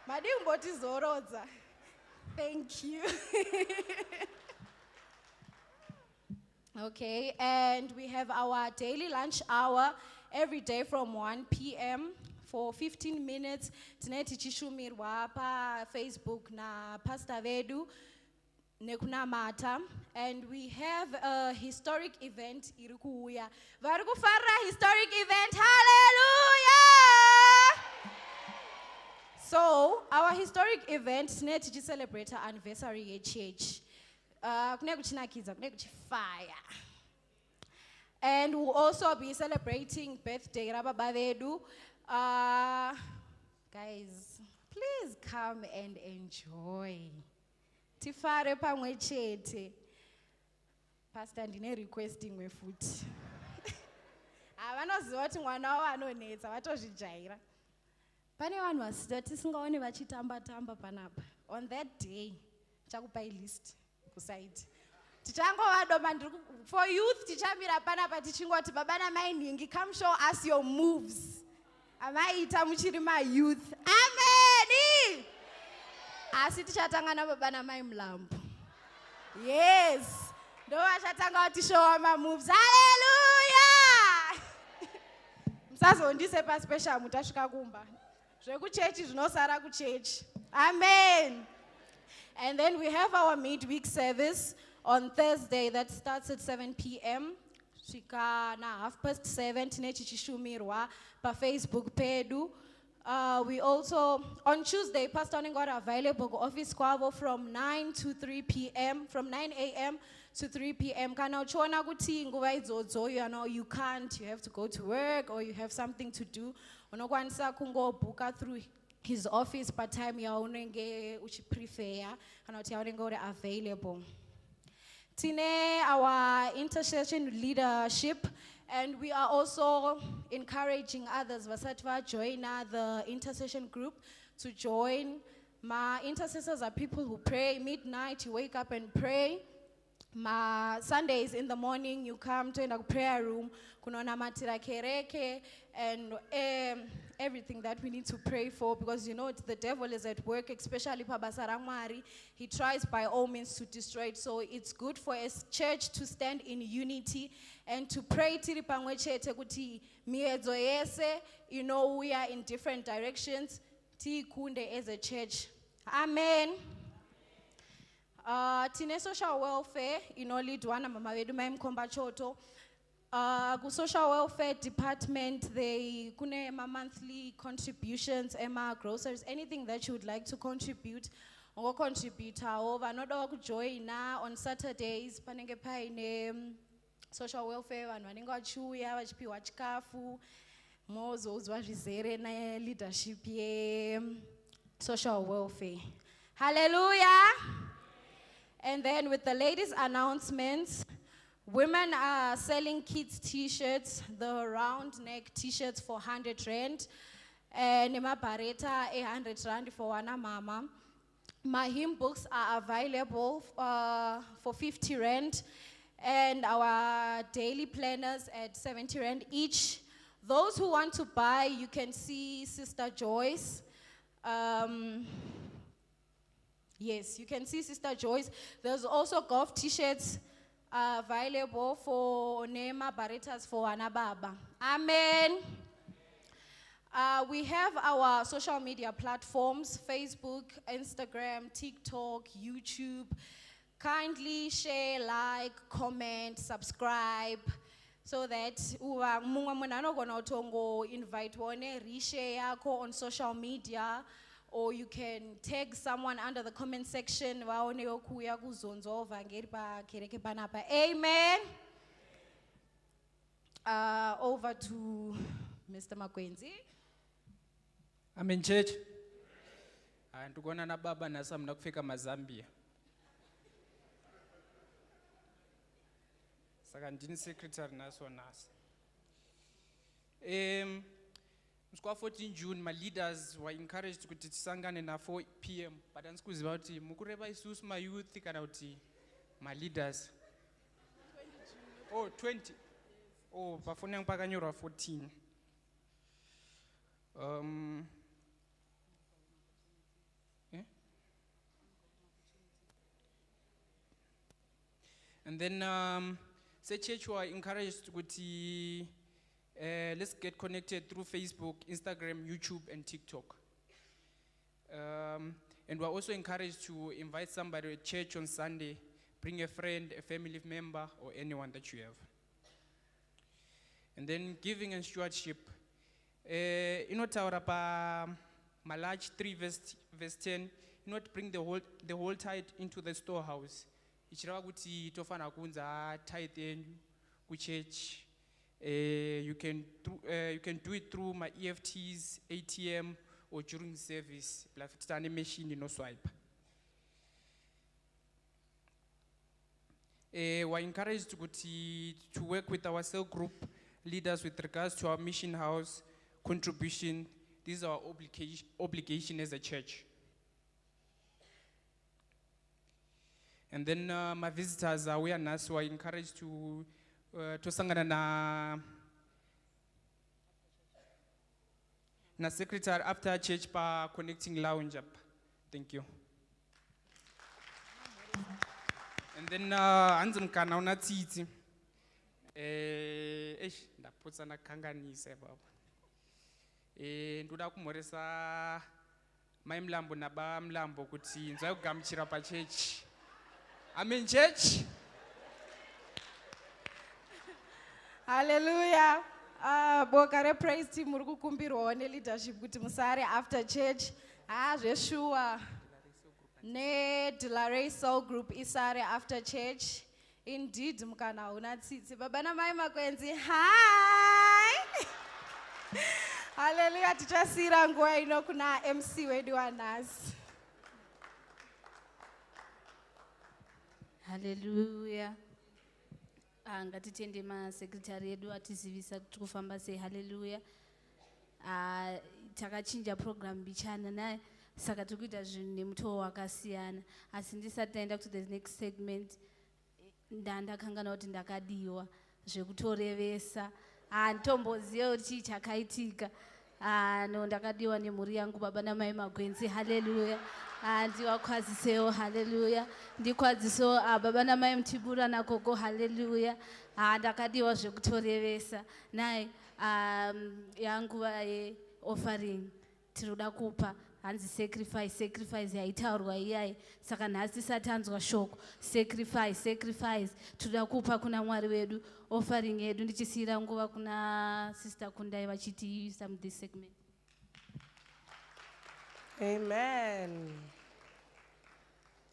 L: Madimboti zorodza. Thank you. Okay, and we have our daily lunch hour every day from 1 p.m. for 15 minutes. Tonight tichishumirwa pa Facebook na Pastor Vedu nekuna mata, and we have a historic event iri kuuya. Vari kufarira historic event. Hallelujah! So, our historic event tonight tichi celebrate our anniversary ye church. Kune kuchinakidza, kune kuchifire. And we'll also be celebrating birthday rababa vedu. Guys, please come and enjoy. Tifare pamwe chete. Pastor ndine requesting we futhi. Avanoziva kuti mwana wavo anonetsa vatozvijaira. Pane vanhu vasita tisingaoni vachitamba tamba panapa. On that day, chakupai list kuside. Tichangovadoma for youth tichamira panapa tichingoti baba namai ningi, come show us your moves. Amaita muchiri ma youth. Amen. Asi tichatangana baba namai mulambo. Yes. Ndo vachatanga kuti show ma moves. Hallelujah. Musazondise pa special mutasvika kumba. Zvekuchechi zvinosara kuchechi. Amen. And then we have our midweek service on Thursday that starts at 7 p.m. Svika na 7:30 tine chichishumirwa pa Facebook pedu. We also, on Tuesday, Pastor Ningora available office kwavo from 9 to 3 p.m., from 9 a.m. to 3 p.m. Kana uchona kuti nguva idzodzo, you know, you can't, you have to go to work or you have something to do. Unokwanisa kungobuka through his office part time yaunenge uchiprefer kana kuti yaunenge uri available. Tine our intercession leadership, and we are also encouraging others vasati join the intercession group to join. My intercessors are people who pray midnight, you wake up and pray. My Sundays in the morning, you come to a prayer room, kunona matira kereke, and everything that we need to pray for, because you know the devil is at work, especially pabasaramari. He tries by all means to destroy it. So it's good for a church to stand in unity and to pray tiri pamwe chete kuti miedzo yese, you know, we are in different directions. Ti kunde as a church. Amen. Tine social welfare, inolidwana mama vedu maimkomba choto. Ku social welfare department, they kune ma monthly contributions, ema groceries, anything that you would like to contribute, or contribute over. Vanoda kujoin on Saturdays, panenge paine social welfare, vanhu vanenge vachiuya vachipiwa chikafu, mozoudzwa zvizere na leadership ye social welfare. Hallelujah. And then with the ladies' announcements, women are selling kids' t-shirts, the round neck t-shirts for 100 rand, and Nema Bareta 100 rand for Wana Mama. My hymn books are available for 50 rand, and our daily planners at 70 rand each. Those who want to buy, you can see Sister Joyce. Yes, you can see Sister Joyce. There's also golf t-shirts available for Nema Baretas for Anababa. Amen. We have our social media platforms, Facebook, Instagram, TikTok, YouTube. Kindly share, like, comment, subscribe, so that invite one, reshare on social media, or you can tag someone under the comment section. Amen. Over to Mr. Makwenzi.
E: Amen, church. Ndikuona na baba nasa mna kufika Mazambia. Saka ndini secretary naso nasa. Msikuwa 14 June, my leaders were encouraged kuti tisangane na 4 p.m. But ansikuziva kuti mukureva isusu ma youth kana kuti my leaders. 20 June. Oh, 20. Oh, pafoni yangu pakanyorwa 14. Eh? And then say church were encouraged to let's get connected through Facebook, Instagram, YouTube, and TikTok. And we're also encouraged to invite somebody to church on Sunday, bring a friend, a family member, or anyone that you have. And then giving and stewardship. Taura pa Malachi 3 verse 10, bring the whole tithe into the storehouse. Ichirava kuti tofana kunza tithe yenyu kuchurch. You can do it through my EFTs, ATM, or during service. Like it's a machine, no swipe. We're encouraged to work with our cell group leaders with regards to our mission house contribution. This is our obligation as a church. And then my visitors are awareness were encouraged to sangana na secretary after church pa connecting lounge up. Thank you. And then anzim kana una tsitsi ndapotsa na kanganise baba ndoda kumhoresa mai mlambo naba mlambo kuti nzai kugamuchira pa church. I'm in church.
L: Hallelujah. Bokare praise team muri kukumbirwawo leadership kuti musare after church. Zveshuwa. Ne Delare Soul Group isare after church. Indeed, mukana una tsitsi. Baba na mai makwenzi. Hi. Hallelujah. Tichasira nguwa ino kuna MC wedu waNasi.
G: Hallelujah. Ngatitende masekretari edu atizivisa kuti kufamba sei. Hallelujah. Takachinja program bichana naye saka tikuita zvinhu nemutoo wakasiyana. Asi ndisati taenda to the next segment ndakangana kuti ndakadiwa zvekutorevesa. Nditomboziva kuti chii chakaitika. No, ndakadiwa nemhuri yangu baba namai magwenzi. Hallelujah. Ndiwakwazisewo. Hallelujah. Ndikwazisewo baba namai Mtibura nagogo. Hallelujah. Ndakadiwa zvekutorevesa. Naye yanguva yeoffering tinoda kupa hanzi sacrifice yaitaurwa iyai. Saka nhasi tisati tanzwa shoko sacrifice tinoda kupa kuna Mwari wedu offering yedu. Ndichisiyira nguva kuna Sister Kundai vachiti some this segment.
M: Amen.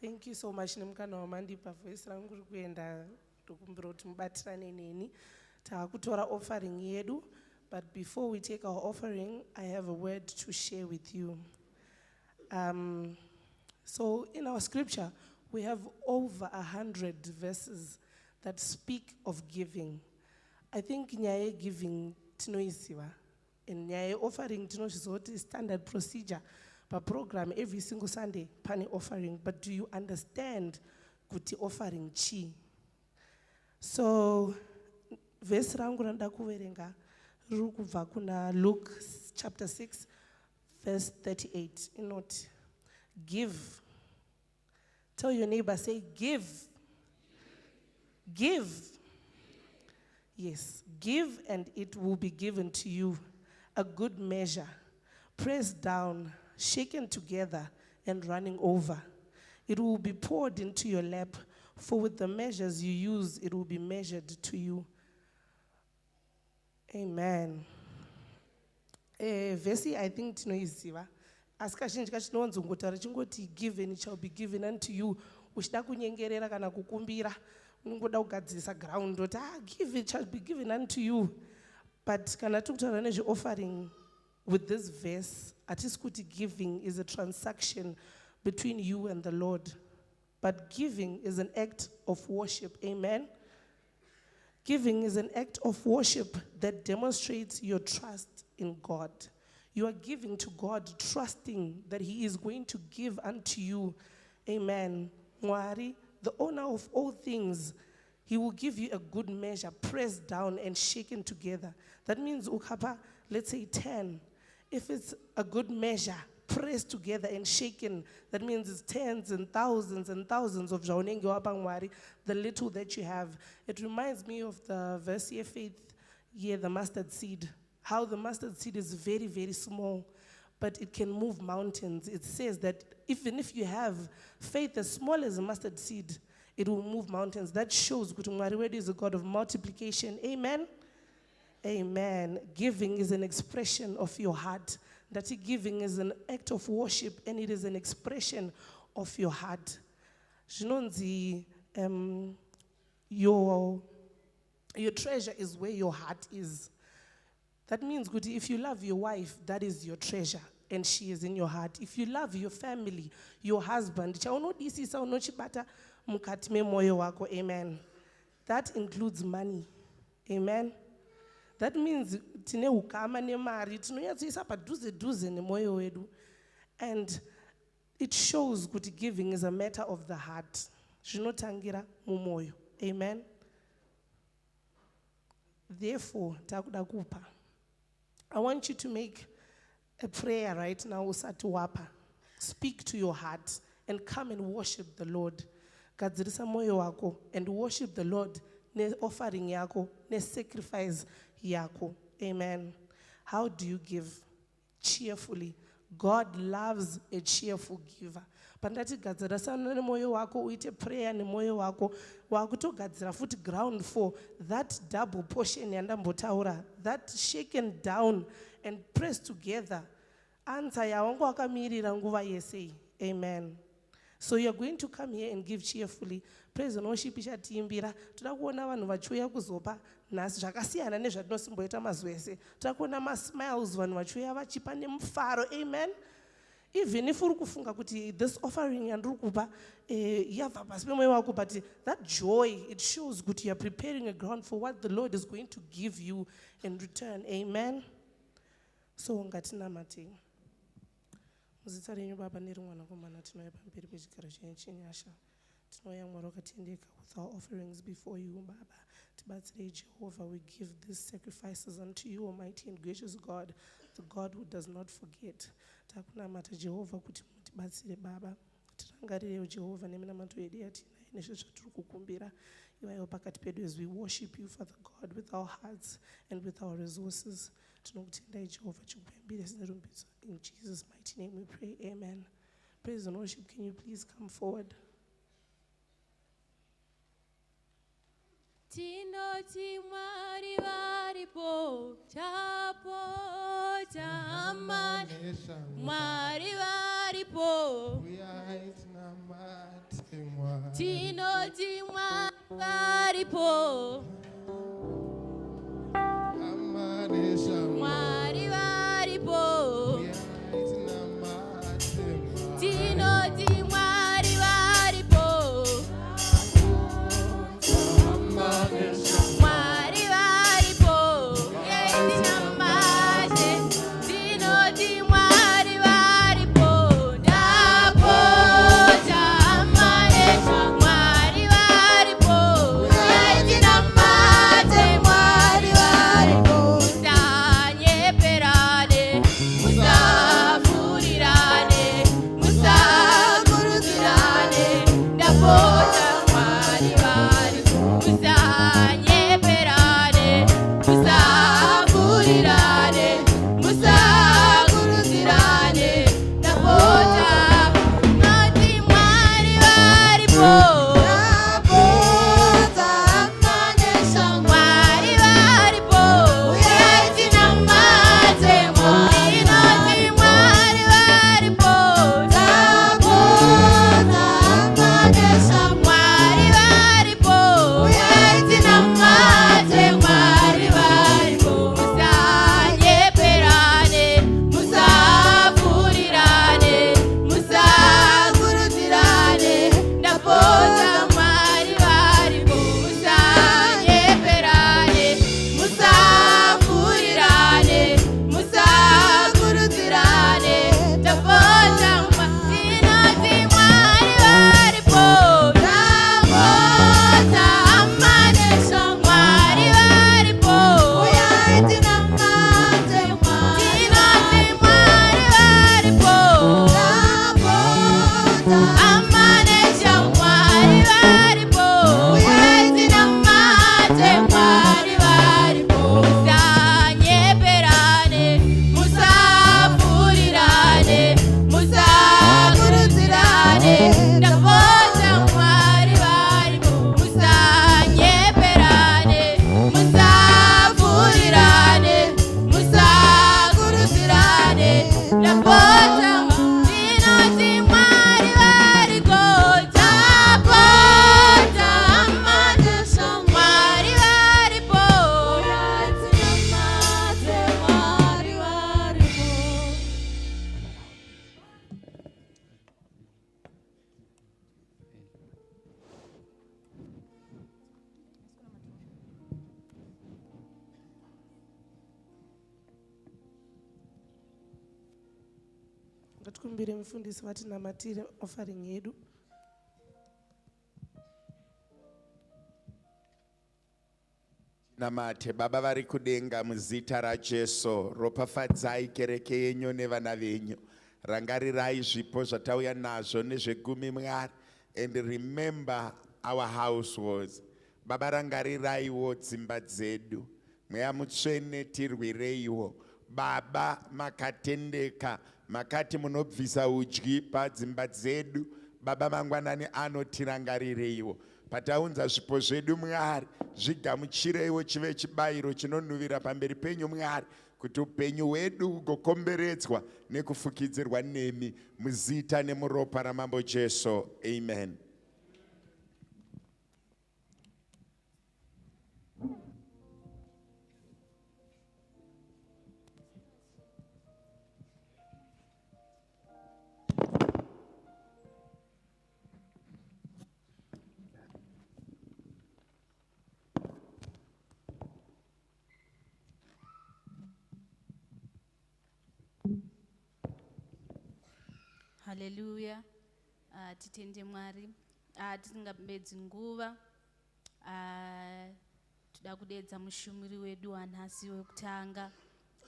M: Thank you so much. Nemukana wamandipa voice rangu riri kuenda tokumbira kuti mubatirane neni. Takutora offering yedu. But before we take our offering, I have a word to share with you. So in our scripture, we have over 100 verses that speak of giving. I think nyaye giving tinoisiva. And nyaye offering tinoshizoti standard procedure. Per program every single Sunday, pani offering. But do you understand kuti offering chi? So, verse rangu randa kuverenga rukubva kuna Luke chapter 6, verse 38. You know, give. Tell your neighbor, say, give. Give. Yes, give and it will be given to you. A good measure, pressed down, shaken together and running over. It will be poured into your lap, for with the measures you use, it will be measured to you. Amen. Vesi, I think tinoiziva. Asikazhinji kachinonzongotara chingoti given it shall be given unto you. Uchida kunyengerera kana kukumbira. Unongoda kugadzirisa ground oti give it shall be given unto you. But kana tikutaura nezve offering with this verse, atisi kuti giving is a transaction between you and the Lord. But giving is an act of worship. Amen. Giving is an act of worship that demonstrates your trust in God. You are giving to God, trusting that He is going to give unto you. Amen. Mwari, the owner of all things, He will give you a good measure, pressed down and shaken together. That means ukapa, let's say 10. If it's a good measure, pressed together and shaken, that means it's tens and thousands of jaunenge wapangwari, the little that you have. It reminds me of the verse here, faith, the mustard seed. How the mustard seed is very, very small, but it can move mountains. It says that even if you have faith as small as a mustard seed, it will move mountains. That shows that Mwari is a God of multiplication. Amen? Amen. Giving is an expression of your heart. That giving is an act of worship, and it is an expression of your heart. Your treasure is where your heart is. That means if you love your wife, that is your treasure, and she is in your heart. If you love your family, your husband, amen. That includes money. Amen. That means and it shows that giving is a matter of the heart. Amen. Therefore, I want you to make a prayer right now. Speak to your heart and come and worship the Lord. And worship the Lord, ne offering yako, ne sacrifice yako. Amen. How do you give? Cheerfully. God loves a cheerful giver. Pandati gadzira sana ne moyo wako uite prayer ne moyo wako wakuto gadzira futi ground for that double portion yandambotaura, that shaken down and pressed together. Answer yawangu akamirira nguva yese. Amen. So you're going to come here and give cheerfully. Praise and worship ichatiimbira. Tutakuona vanhu vachiuya kuzopa nhasi zvakasiyana nezvatinosimboita mazwese. Tutakuona masmiles vanhu vachiuya vachipa nemufaro. Amen. Even if uri kufunga kuti this offering yandiri kupa yabva pasi pemoyo wako, but that joy, it shows that you are preparing a ground for what the Lord is going to give you in return. Amen. So ngatinamate. Muzita renyu Baba nerimwanakomana tinouya pamberi pechigaro chenyu chenyasha. Tinouya Mwari wakatendeka with our offerings before you, Baba. Tibatsirei Jehovah, we give these sacrifices unto you, Almighty and gracious God, the God who does not forget. Takunamata Jehovah kuti mutibatsire Baba. Tirangarirei Jehovah neminamato yedu yatinayo nezvo zvatiri kukumbira. Iwayo pakati pedu as we worship you, Father God, with our hearts and with our resources. Tinokutendai Jehovah chikupembere sinerumbidzo. In Jesus' mighty name we pray. Amen. Praise and worship. Can you please come forward?
N: Tinoti Mwari varipo chapo chama Mwari varipo Tinoti Mwari varipo Mwari varipo Tinoti Mwari varipo Mwari varipo yetinamate Tinoti Mwari varipo ndapota amanesha Mwari varipo yetinamate Mwari varipo tanyeperane musafurirane musaguruzirane ndapota Mwari varipo musanyeperane musafurirane musaguruzirane ndapota noti Mwari varipo ndapota amanesha Mwari varipo yetinamate Mwari noti Mwari varipo ndapota amanesha Mwari varipo yetinamate Mwari varipo musanyeperane musafurirane musaguruzirane ndapota
M: Ngatikumbire mufundisi vatinamatire offering yedu.
O: Namate Baba vari kudenga muzita raJesu, ropafadzai kereke yenyu nevana venyu, rangarirai zvipo zvatauya nazvo nezvegumi Mwari, and remember our households. Baba rangariraiwo dzimba dzedu, Mweya Mutsvene tirwireiwo. Baba makatendeka, makati munobvisa udyi padzimba dzedu. Baba mangwanani ano tirangarireiwo. Pataunza zvipo zvedu Mwari, zvigamuchireiwo chive chibayiro chinonhuhwira pamberi penyu Mwari, kuti upenyu hwedu hugokomberedzwa nekufukidzirwa nemi, muzita nemuropa ramambo Jesu. Amen.
G: Hallelujah. Titende Mwari. Tisingapedzi nguva. Toda kudedza mushumiri wedu wanhasi wekutanga.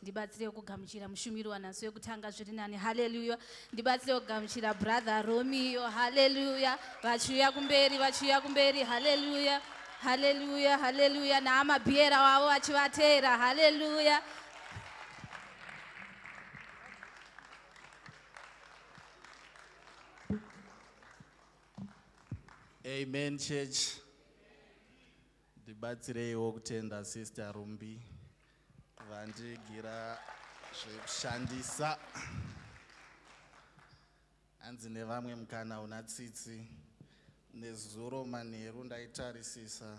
G: Ndibatsire kugamuchira mushumiri wanhasi wekutanga zviri nani. Hallelujah. Ndibatsire kugamuchira brother Romeo. Hallelujah. Vachiuya kumberi. Hallelujah. Hallelujah. Hallelujah. Naamabhiera wavo vachivatera. Hallelujah.
P: Amen, church. Ndibatsireiwo kutenda Sister Rumbi vandigira zvekushandisa. Hanzi nevamwe mukana una tsitsi. Nezuro manheru ndaitarisisa.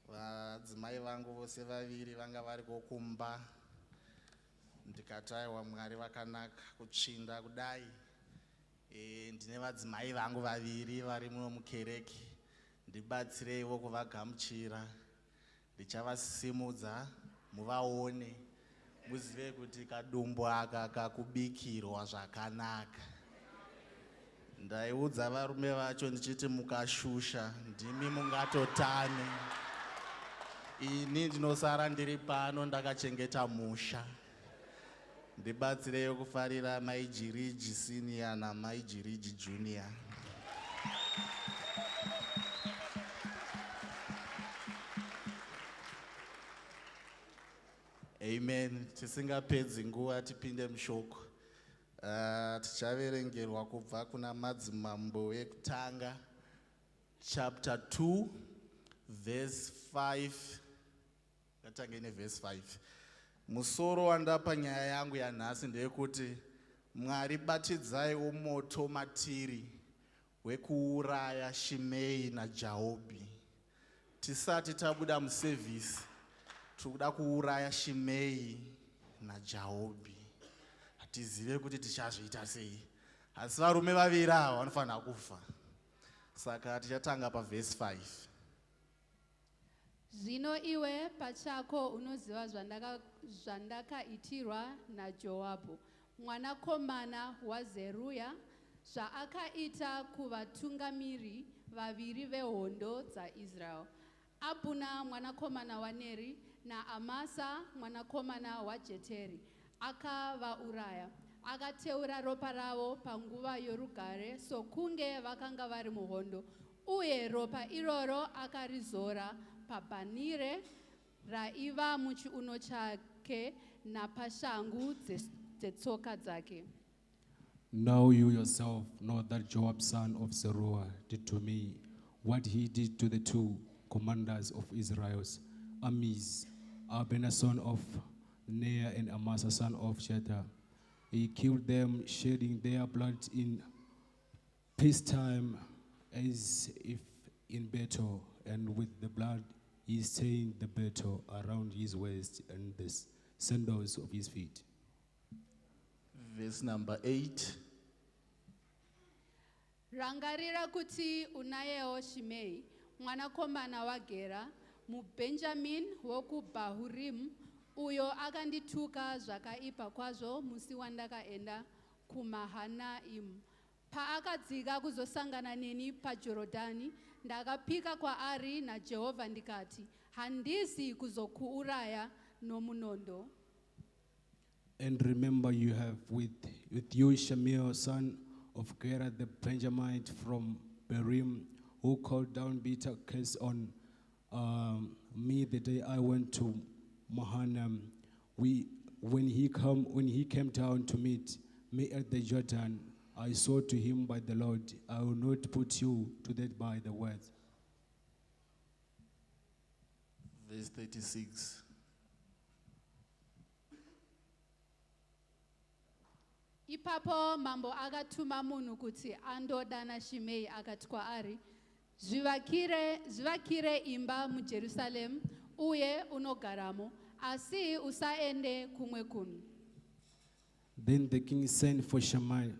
P: Vadzimai vangu vose vaviri vanga variko kumba. Ndikati aiwa Mwari vakanaka kutsvinda kudai. Ndine vadzimai vangu vaviri vari muno mukereke. Ndibatsireiwo kuvagamuchira. Ndichavasimudza muvaone, muzive kuti kadumbu aka kakubikirwa zvakanaka. Ndaiudza varume vacho ndichiti mukashusha ndimi mungatotane. Ini ndinosara ndiri pano ndakachengeta musha. Ndibatsireiwo kufarira Maijiriji Senior na Maijiriji Junior. Amen. Tisingapedzi nguva tipinde mushoko. Tichaverengerwa kubva kuna madzimambo ekutanga chapter 2 verse 5. Ngatange neverse 5. Musoro wandapa nyaya yangu yanhasi ndeyekuti Mwari batidzai moto matiri wekuuraya Shimei naJaobhi. Tisati tabuda muservice tikuda kuuraya Shimei naJaobhi. Hatizive kuti tichazviita sei. Asi varume vaviri ava vanofanira kufa. Saka tichatanga paverse 5.
C: Zvino iwe pachako unoziva zvandakaitirwa naJoabhu mwanakomana waZeruya, zvaakaita kuvatungamiri vaviri vehondo dzaIsraeri, Abhuna mwanakomana waNeri naAmasa mwanakomana waJeteri. Akavauraya, akateura ropa ravo panguva yorugare sokunge vakanga vari muhondo, uye ropa iroro akarizora pabhanire raiva muchiuno chake napashangu dzetsoka dzake.
Q: Now you yourself know that Joab son of Zeruiah did to me what he did to the two commanders of Israel's armies, Abner son of Ner and Amasa son of Jether. He killed them, shedding their blood in peacetime as if in battle, and with the blood he stained the battle around his waist and the sandals of his feet.
P: Verse number 8.
C: Rangarira kuti unayewo Shimei mwanakomana waGera muBenjamin wokuBhahurimu, uyo akandituka zvakaipa kwazvo musi wandakaenda
R: kuMahanaim. Paakadzika kuzosangana neni paJorodhani, ndakapika kwaari naJehovha ndikati, handisi kuzokuuraya nomunondo.
Q: And remember you have with you Shemuel, son of Gera the Benjamite from Berim, who called down bitter curse on me the day I went to Mahanaim. When he came down to meet me at the Jordan, I swore to him by the Lord, I will not put you to death by the word.
P: Verse 36.
R: Ipapo mambo akatuma munhu kuti andodana Shimei akati kwaari, zvivakire imba muJerusarema uye unogaramo, asi usaende kumwe kunhu.
Q: Then the king sent for Shimei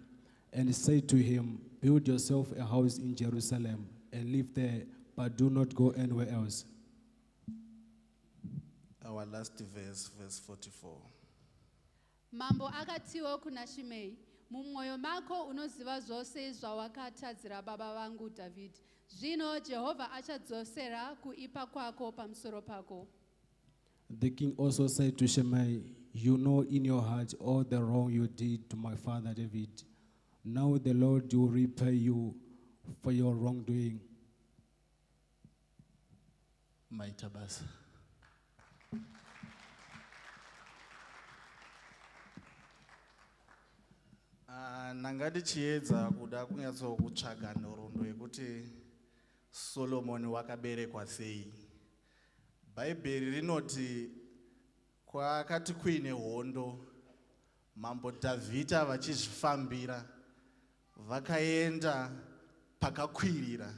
Q: and said to him, build yourself a house in Jerusalem and live there, but do not go anywhere else.
P: Our last verse, verse 44.
R: Mambo akatiwo kuna Shimei, mumwoyo mako unoziva zvose zvawakatadzira baba vangu Dhavhidhi. Zvino Jehovha achadzosera kuipa kwako pamusoro pako.
Q: The king also said to Shimei, you know in your heart all the wrong you did to my father David. Now the Lord will repay you for your wrongdoing.
P: Maitabas. Ndanga ndichiedza kuda kunyatsokutsvaga nhoroondo yekuti Solomoni wakaberekwa sei. Bhaibheri rinoti kwakati kuine hondo, mambo Dhavhidhi vachizvifambira vakaenda pakakwirira.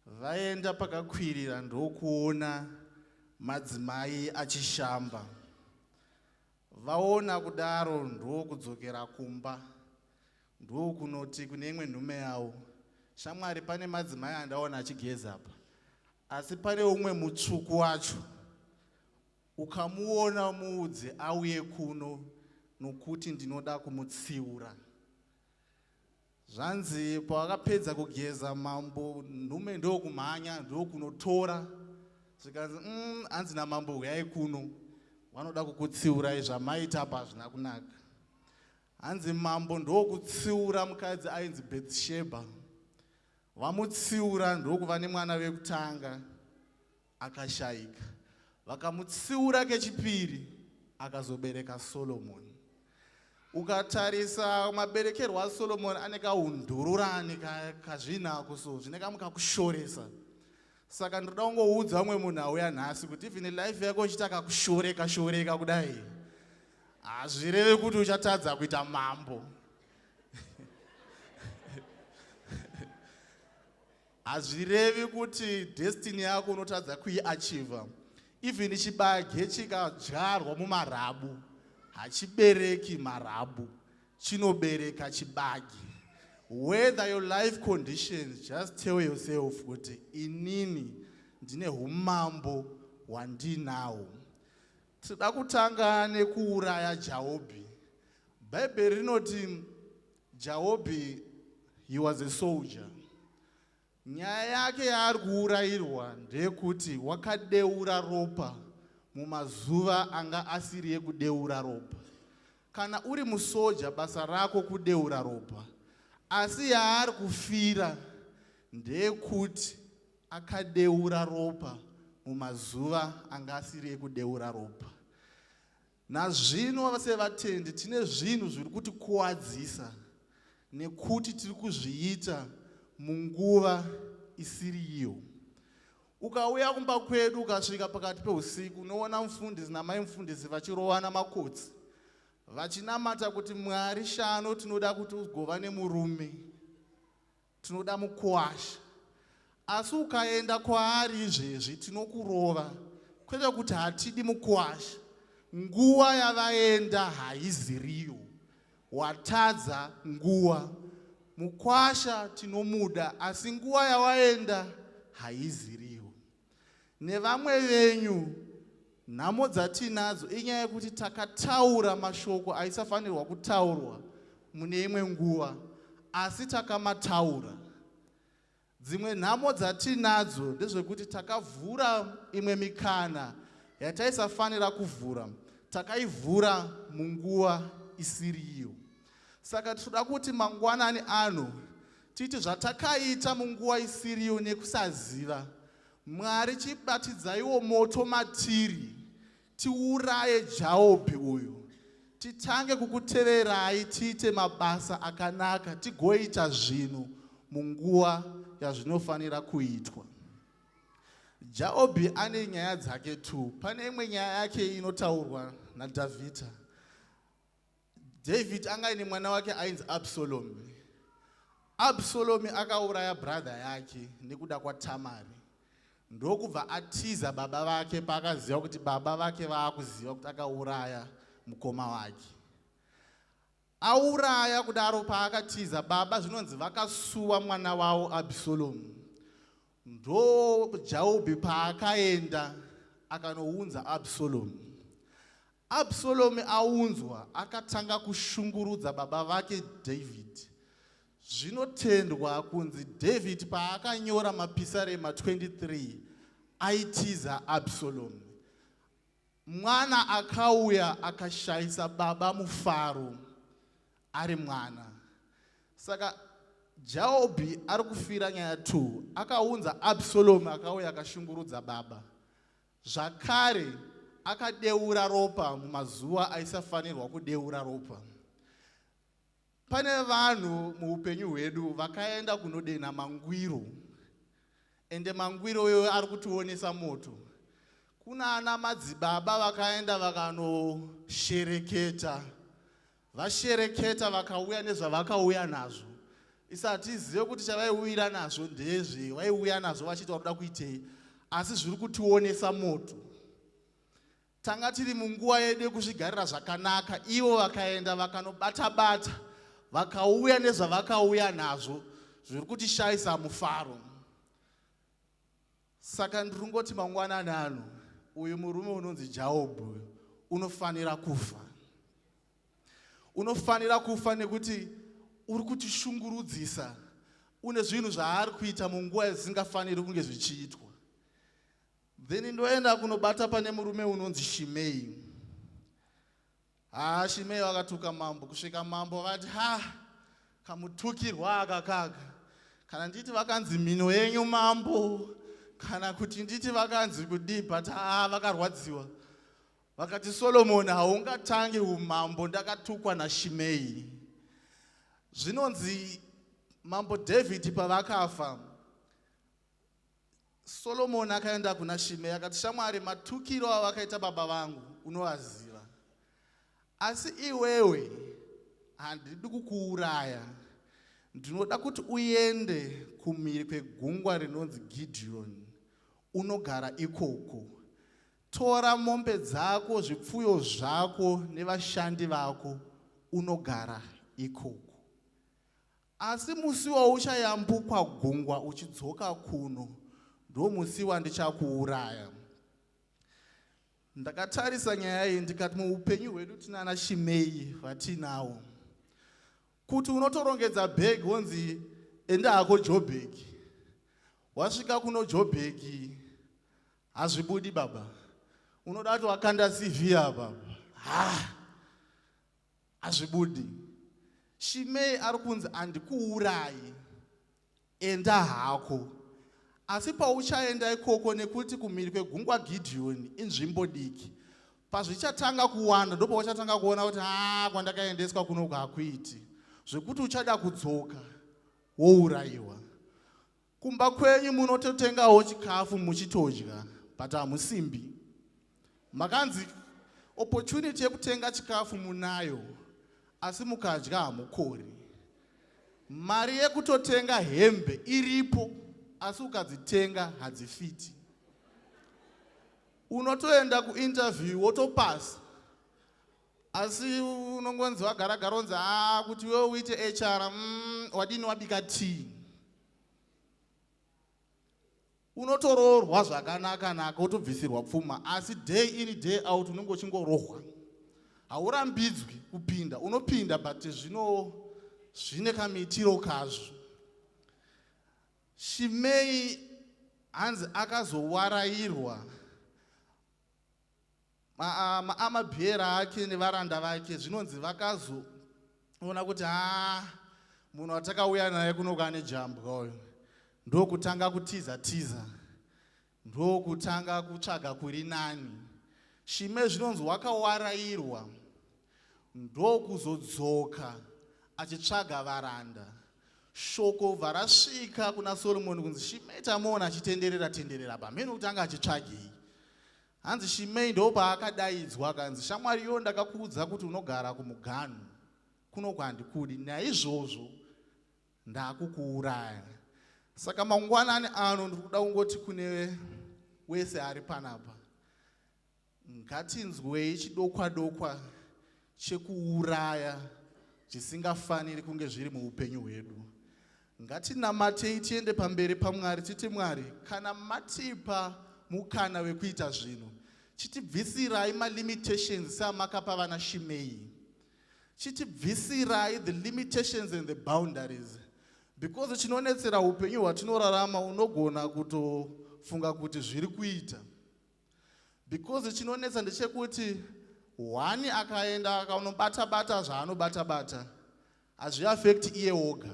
P: Vaenda pakakwirira ndokuona madzimai achishamba. Vaona kudaro ndokudzokera kumba. Ndokunoti kune imwe nhume yavo, shamwari, pane madzimai andaona achigeza apa, asi pane umwe mutsvuku wacho. Ukamuona muudze auye kuno nokuti ndinoda kumutsiura. Zvanzi pavakapedza kugeza mambo, nhume ndokumhanya ndokunotora. Zvikanzi hanzi namambo uyai kuno, vanoda kukutsiurai, zvamaita apa hazvina kunaka. Hanzi mambo ndokutsiura mukadzi ainzi Bethsheba. Vamutsiura ndokuva nemwana wekutanga akashayika. Vakamutsiura kechipiri akazobereka Solomoni. Ukatarisa maberekerwo aSolomoni ane kaundururani kazvinako so zvine kamukakushoresa. Saka ndoda kungoudza umwe munhu auya nhasi kuti even life yako ichita kakushoreka kudai, hazvireve kuti uchatadza kuita mambo. Hazvirevi kuti destiny yako unotadza kuiachieva. Even chibage chikadyarwa mumarabu hachibereki marabu, chinobereka chibage. Whether your life conditions, just tell yourself kuti inini ndine umambo wandinawo. Tida kutanga nekuuraya Jahobhi. Bhaibheri rinoti Jahobhi, he was a soldier. Nyaya yake yaari kuurayirwa ndeyekuti wakadeura ropa mumazuva anga asiri ekudeura ropa. Kana uri musoja, basa rako kudeura ropa. Asi yaari kufira ndeyekuti akadeura ropa mumazuva anga asiri ekudeura ropa. Nazvino sevatendi tine zvinhu zviri kutikuwadzisa nekuti tiri kuzviita munguva isiri iyo. Ukauya kumba kwedu ukasvika pakati peusiku, unoona mufundisi namai mufundisi vachirovana makotsi, vachinamata kuti Mwari shano tinoda kuti ugova nemurume, tinoda mukuwasha. Asi ukaenda kwaari izvezvi tinokurova, kwete kuti hatidi mukuwasha. Nguva yavaenda haiziriyo, watadza nguva. Mukwasha tinomuda, asi nguva yawaenda haiziriyo. Nevamwe venyu nhamo dzatinadzo inyaya yekuti takataura mashoko aisafanirwa kutaurwa mune imwe nguva, asi takamataura. Dzimwe nhamo dzatinadzo ndezvekuti takavhura imwe mikana yataisafanira kuvhura, takaivhura munguva isiriyo. Saka tinoda kuti mangwanani ano titi zvatakaita munguva isiriyo nekusaziva, Mwari chibatidzaiwo moto matiri tiuraye Jobhi uyu, titange kukuteverai tiite mabasa akanaka, tigoita zvinhu munguva yazvinofanira kuitwa. Jobhi ane nyaya dzake tu. Pane imwe nyaya yake inotaurwa naDhavhidha. David anga ine mwana wake ainzi Absalomu. Absalomu akauraya brother yake nekuda kwaTamari. Ndokubva atiza baba vake paakaziva kuti baba vake vaakuziva kuti akauraya mukoma wake. Auraya kudaro paakatiza baba, zvinonzi vakasuwa mwana wavo Absalomu. Ndo Jobhi paakaenda akanounza Absalomu. Absalomu aunzwa akatanga kushungurudza baba vake David. Zvinotendwa kunzi David paakanyora mapisarema 23 aitiza Absalomu. Mwana akauya akashayisa baba mufaro ari mwana. Saka Jobhi ari kufira nyaya 2, akaunza Absalomu akauya akashungurudza baba. Zvakare akadeura ropa mumazuva aisafanirwa kudeura ropa. Pane vanhu muupenyu hwedu vakaenda kunodena mangwiro, ende mangwiro yo ari kutionesa moto. Kuna ana madzibaba vakaenda vakanoshereketa, vashereketa vakauya nezvavakauya nazvo. Isatizive kuti chavaiuyira nazvo ndezve, vaiuya nazvo vachiti vakuda kuitei, asi zviri kutionesa moto. Tanga tiri munguva yedu yekuzvigarira zvakanaka, ivo vakaenda vakanobata-bata, vakauya nezvavakauya nazvo, zviri kutishayisa mufaro. Saka ndingoti mangwanani ano, uyu murume unonzi Jobhi unofanira kufa. Unofanira kufa nekuti uri kutishungurudzisa, une zvinhu zvaari kuita munguva zvisingafaniri kunge zvichiitwa. Then ndoenda kunobata pane murume unonzi Shimei. Shimei vakatuka mambo, kusvika mambo vati kamutukirwa akakaka. Kana nditi vakanzi mhino yenyu mambo, kana kuti nditi vakanzi kudii, but vakarwadziwa. Vakati Solomoni haungatangi umambo ndakatukwa naShimei. Zvinonzi mambo David pavakafa, Solomoni akaenda kuna Shimei akati, shamwari, matukiro avakaita baba vangu unovaziva. Asi iwewe handidi kukuuraya. Ndinoda kuti uende kumhiri kwegungwa rinonzi Gidheoni, unogara ikoko. Tora mombe dzako, zvipfuyo zvako nevashandi vako, unogara ikoko. Asi musi wauchayambukwa gungwa uchidzoka kuno, ndo musi wandichakuuraya. Ndakatarisa nyaya iyi ndikati muupenyu hwedu tinana Shimei vatinawo. Kuti unotorongedza bhegi wonzi enda hako Jobheki. Wasvika kuno Jobheki hazvibudi baba. Unoda kuti wakanda CV apa. Hazvibudi. Shimei ari kunzi handikuurayi, enda hako. Asi pauchaenda ikoko nekuti kumhiri kwegungwa Gidheoni inzvimbo diki, pazvichatanga kuwanda ndipo pauchatanga kuona kuti kwandakaendeswa kuno hakuiti, zvekuti uchada kudzoka wourayiwa. Kumba kwenyu munototengawo chikafu muchitodya, but hamusimbi. Makanzi opportunity yekutenga chikafu munayo, asi mukadya hamukori. Mari yekutotenga hembe iripo, asi ukadzitenga hadzifiti. Unotoenda kuinterview wotopasa, asi unongonzi wagara-gara unzi kuti wewe uite HR, wadini wabika tea. Unotoroorwa zvakanaka-naka, wotobvisirwa pfuma, asi day in day out unongo uchingorohwa. haurambidzwi kupinda, unopinda but zvine kamitiro kazvo. Shimei hanzi akazowarairwa amabhiera ake nevaranda vake, zvinonzi vakazoona kuti munhu watakauya naye kunoka nejambwa uyu ndokutanga kutiza, ndokutanga kutsvaga kuri nani. Shimei zvinonzi wakawarairwa ndokuzodzoka achitsvaga varanda. Shoko varasvika kuna Solomoni kunzi Shimei tamuona achitenderera pamene kutanga achitsvagei. Hanzi Shimei ndopaakadaidzwa akanzi shamwari yo ndakakuudza kuti unogara kumuganhu kuno kwandikudi, naizvozvo ndakukuuraya. Saka mangwanani ano ndiri kuda kungoti kune wese ari panapa, ngatinzwei chidokwa chekuuraya zvisingafaniri kunge zviri muupenyu hwedu. Ngatinamatei tiende pamberi paMwari titi Mwari, kana matipa mukana wekuita zvinhu, chitibvisirai malimitations seamakapa vana Shimei. Chitibvisirai the limitations and the boundaries. Because chinonetsera upenyu hwatinorarama unogona kutofunga kuti zviri kuita. Because chinonetsa ndechekuti wani akaenda akaunobata zvaanobata hazviafekti iye oga,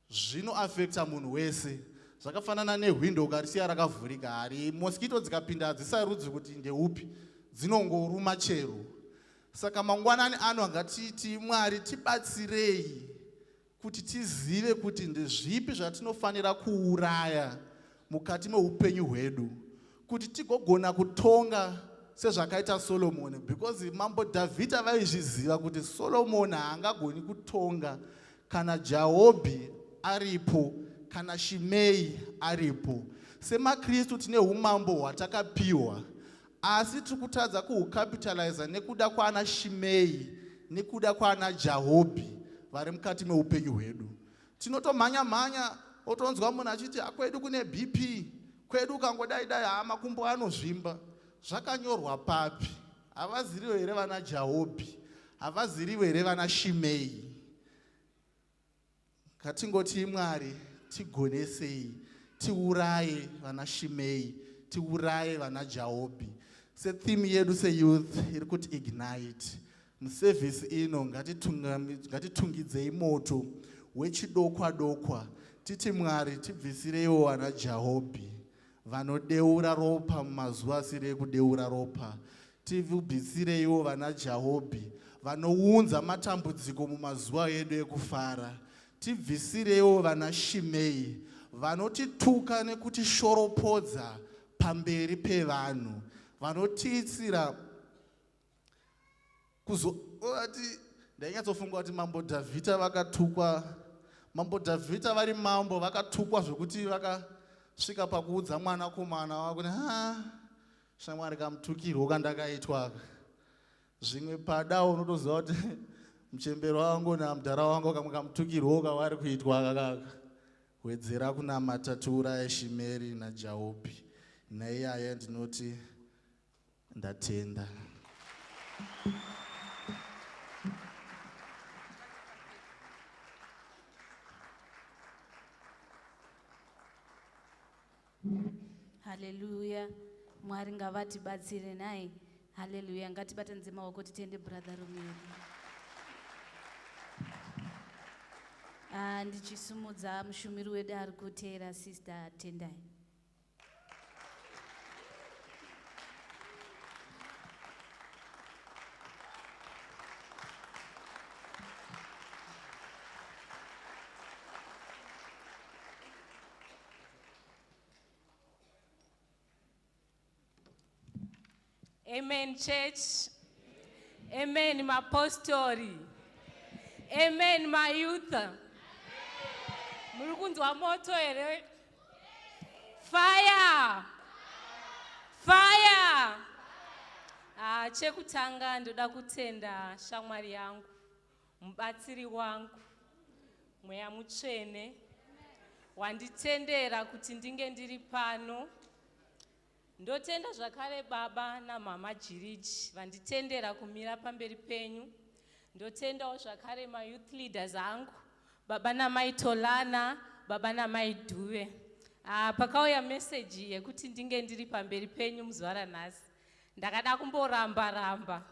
P: zvinoafekta munhu wese. Zvakafanana nehwindo ukarisiya rakavhurika, hari mosquito dzikapinda hadzisarudzwi kuti ndeupi, dzinongoruma chero. Saka mangwanani ano ngatiti Mwari tibatsirei kuti tizive kuti ndezvipi zvatinofanira kuuraya mukati meupenyu hwedu, kuti tigogona kutonga sezvakaita Solomoni. Because mambo Dhavhidha vaizviziva kuti Solomoni haangagoni kutonga kana Jahobhi aripo, kana Shimei aripo. SemaKristu tine umambo hwatakapiwa, asi tikutadza kuhukapitaliza nekuda kwaana Shimei nekuda kwaana Jahobhi vari mukati meupenyu hwedu. Tinotomhanya otonzwa munhu achiti kwedu kune BP, kwedu ukangodai makumbo anozvimba. Zvakanyorwa papi? Havaziriwo here vana Jahobhi? Havaziriwo here vana Shimei? Ngatingoti Mwari tigonesei, tiuraye vana Shimei, tiuraye vana Jahobhi. Setheme yedu seyouth iri kuti ignite. Muservice ino ngatitungidzei moto wechidokwa. Titi Mwari tibvisireiwo vana Jahobhi vanodeura ropa mumazuva asiri ekudeura ropa. Tibvisireiwo vana Jahobhi vanounza matambudziko mumazuva edu ekufara. Tibvisireiwo vana Shimei vanotituka nekutishoropodza pamberi pevanhu, vanotiitsira kuzoti ndainyatsofunga kuti mambo Dhavhidha vakatukwa. Mambo Dhavhidha vari mambo vakatukwa zvokuti vakasvika pakuudza mwanakomana wako shamwari kamutukirwo kandakaitwa. Zvimwe padawo unotoziva kuti muchembero wangu namudhara wangu kamwe kamutukirwo kavari kuitwa kakaka. Wedzera kunamata tiuraye Shimei naJahobhi. Naiyaya ndinoti ndatenda.
G: Hallelujah. Mwari ngavatibatsire naye. Hallelujah. Ngatibatanidze maoko titende brother Romero. Ndichisumudza mushumiri wedu ari kuteera sister Tendai.
S: Amen, church. Amen, my apostori. Amen, my youth. Muri kunzwa moto here? Fire! Fire! Chekutanga ndoda kutenda shamwari yangu, mubatsiri wangu, mweya mutsvene wanditendera kuti ndinge ndiri pano. Ndotenda zvakare baba namama Jiriji vanditendera kumira pamberi penyu. Ndotendawo zvakare youth leaders angu, baba namai Tolana, baba namai Dhuve. Pakauya message yekuti ndinge ndiri pamberi penyu muzuva ranhasi. Ndakada kumboramba.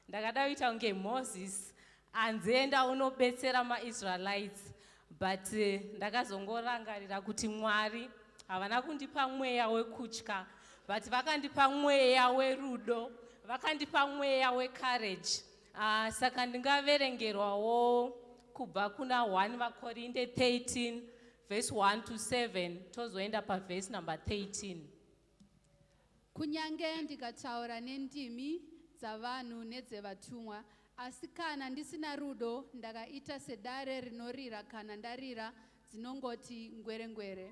S: Ndakada kuita kunge Moses anzenda unobetsera maIsraelites, but ndakazongorangarira kuti Mwari havana kundipa mweya wekutya, but vakandipa mweya werudo, vakandipa mweya wecourage. Saka ndingaverengerwawo kubva kuna 1 vaKorinde 13 verse 1 to 7 tozoenda paverse number 13.
R: Kunyange ndikataura nendimi dzavanhu nedzevatumwa, asi kana ndisina rudo ndakaita sedare rinorira kana ndarira dzinongoti ngwerengwere.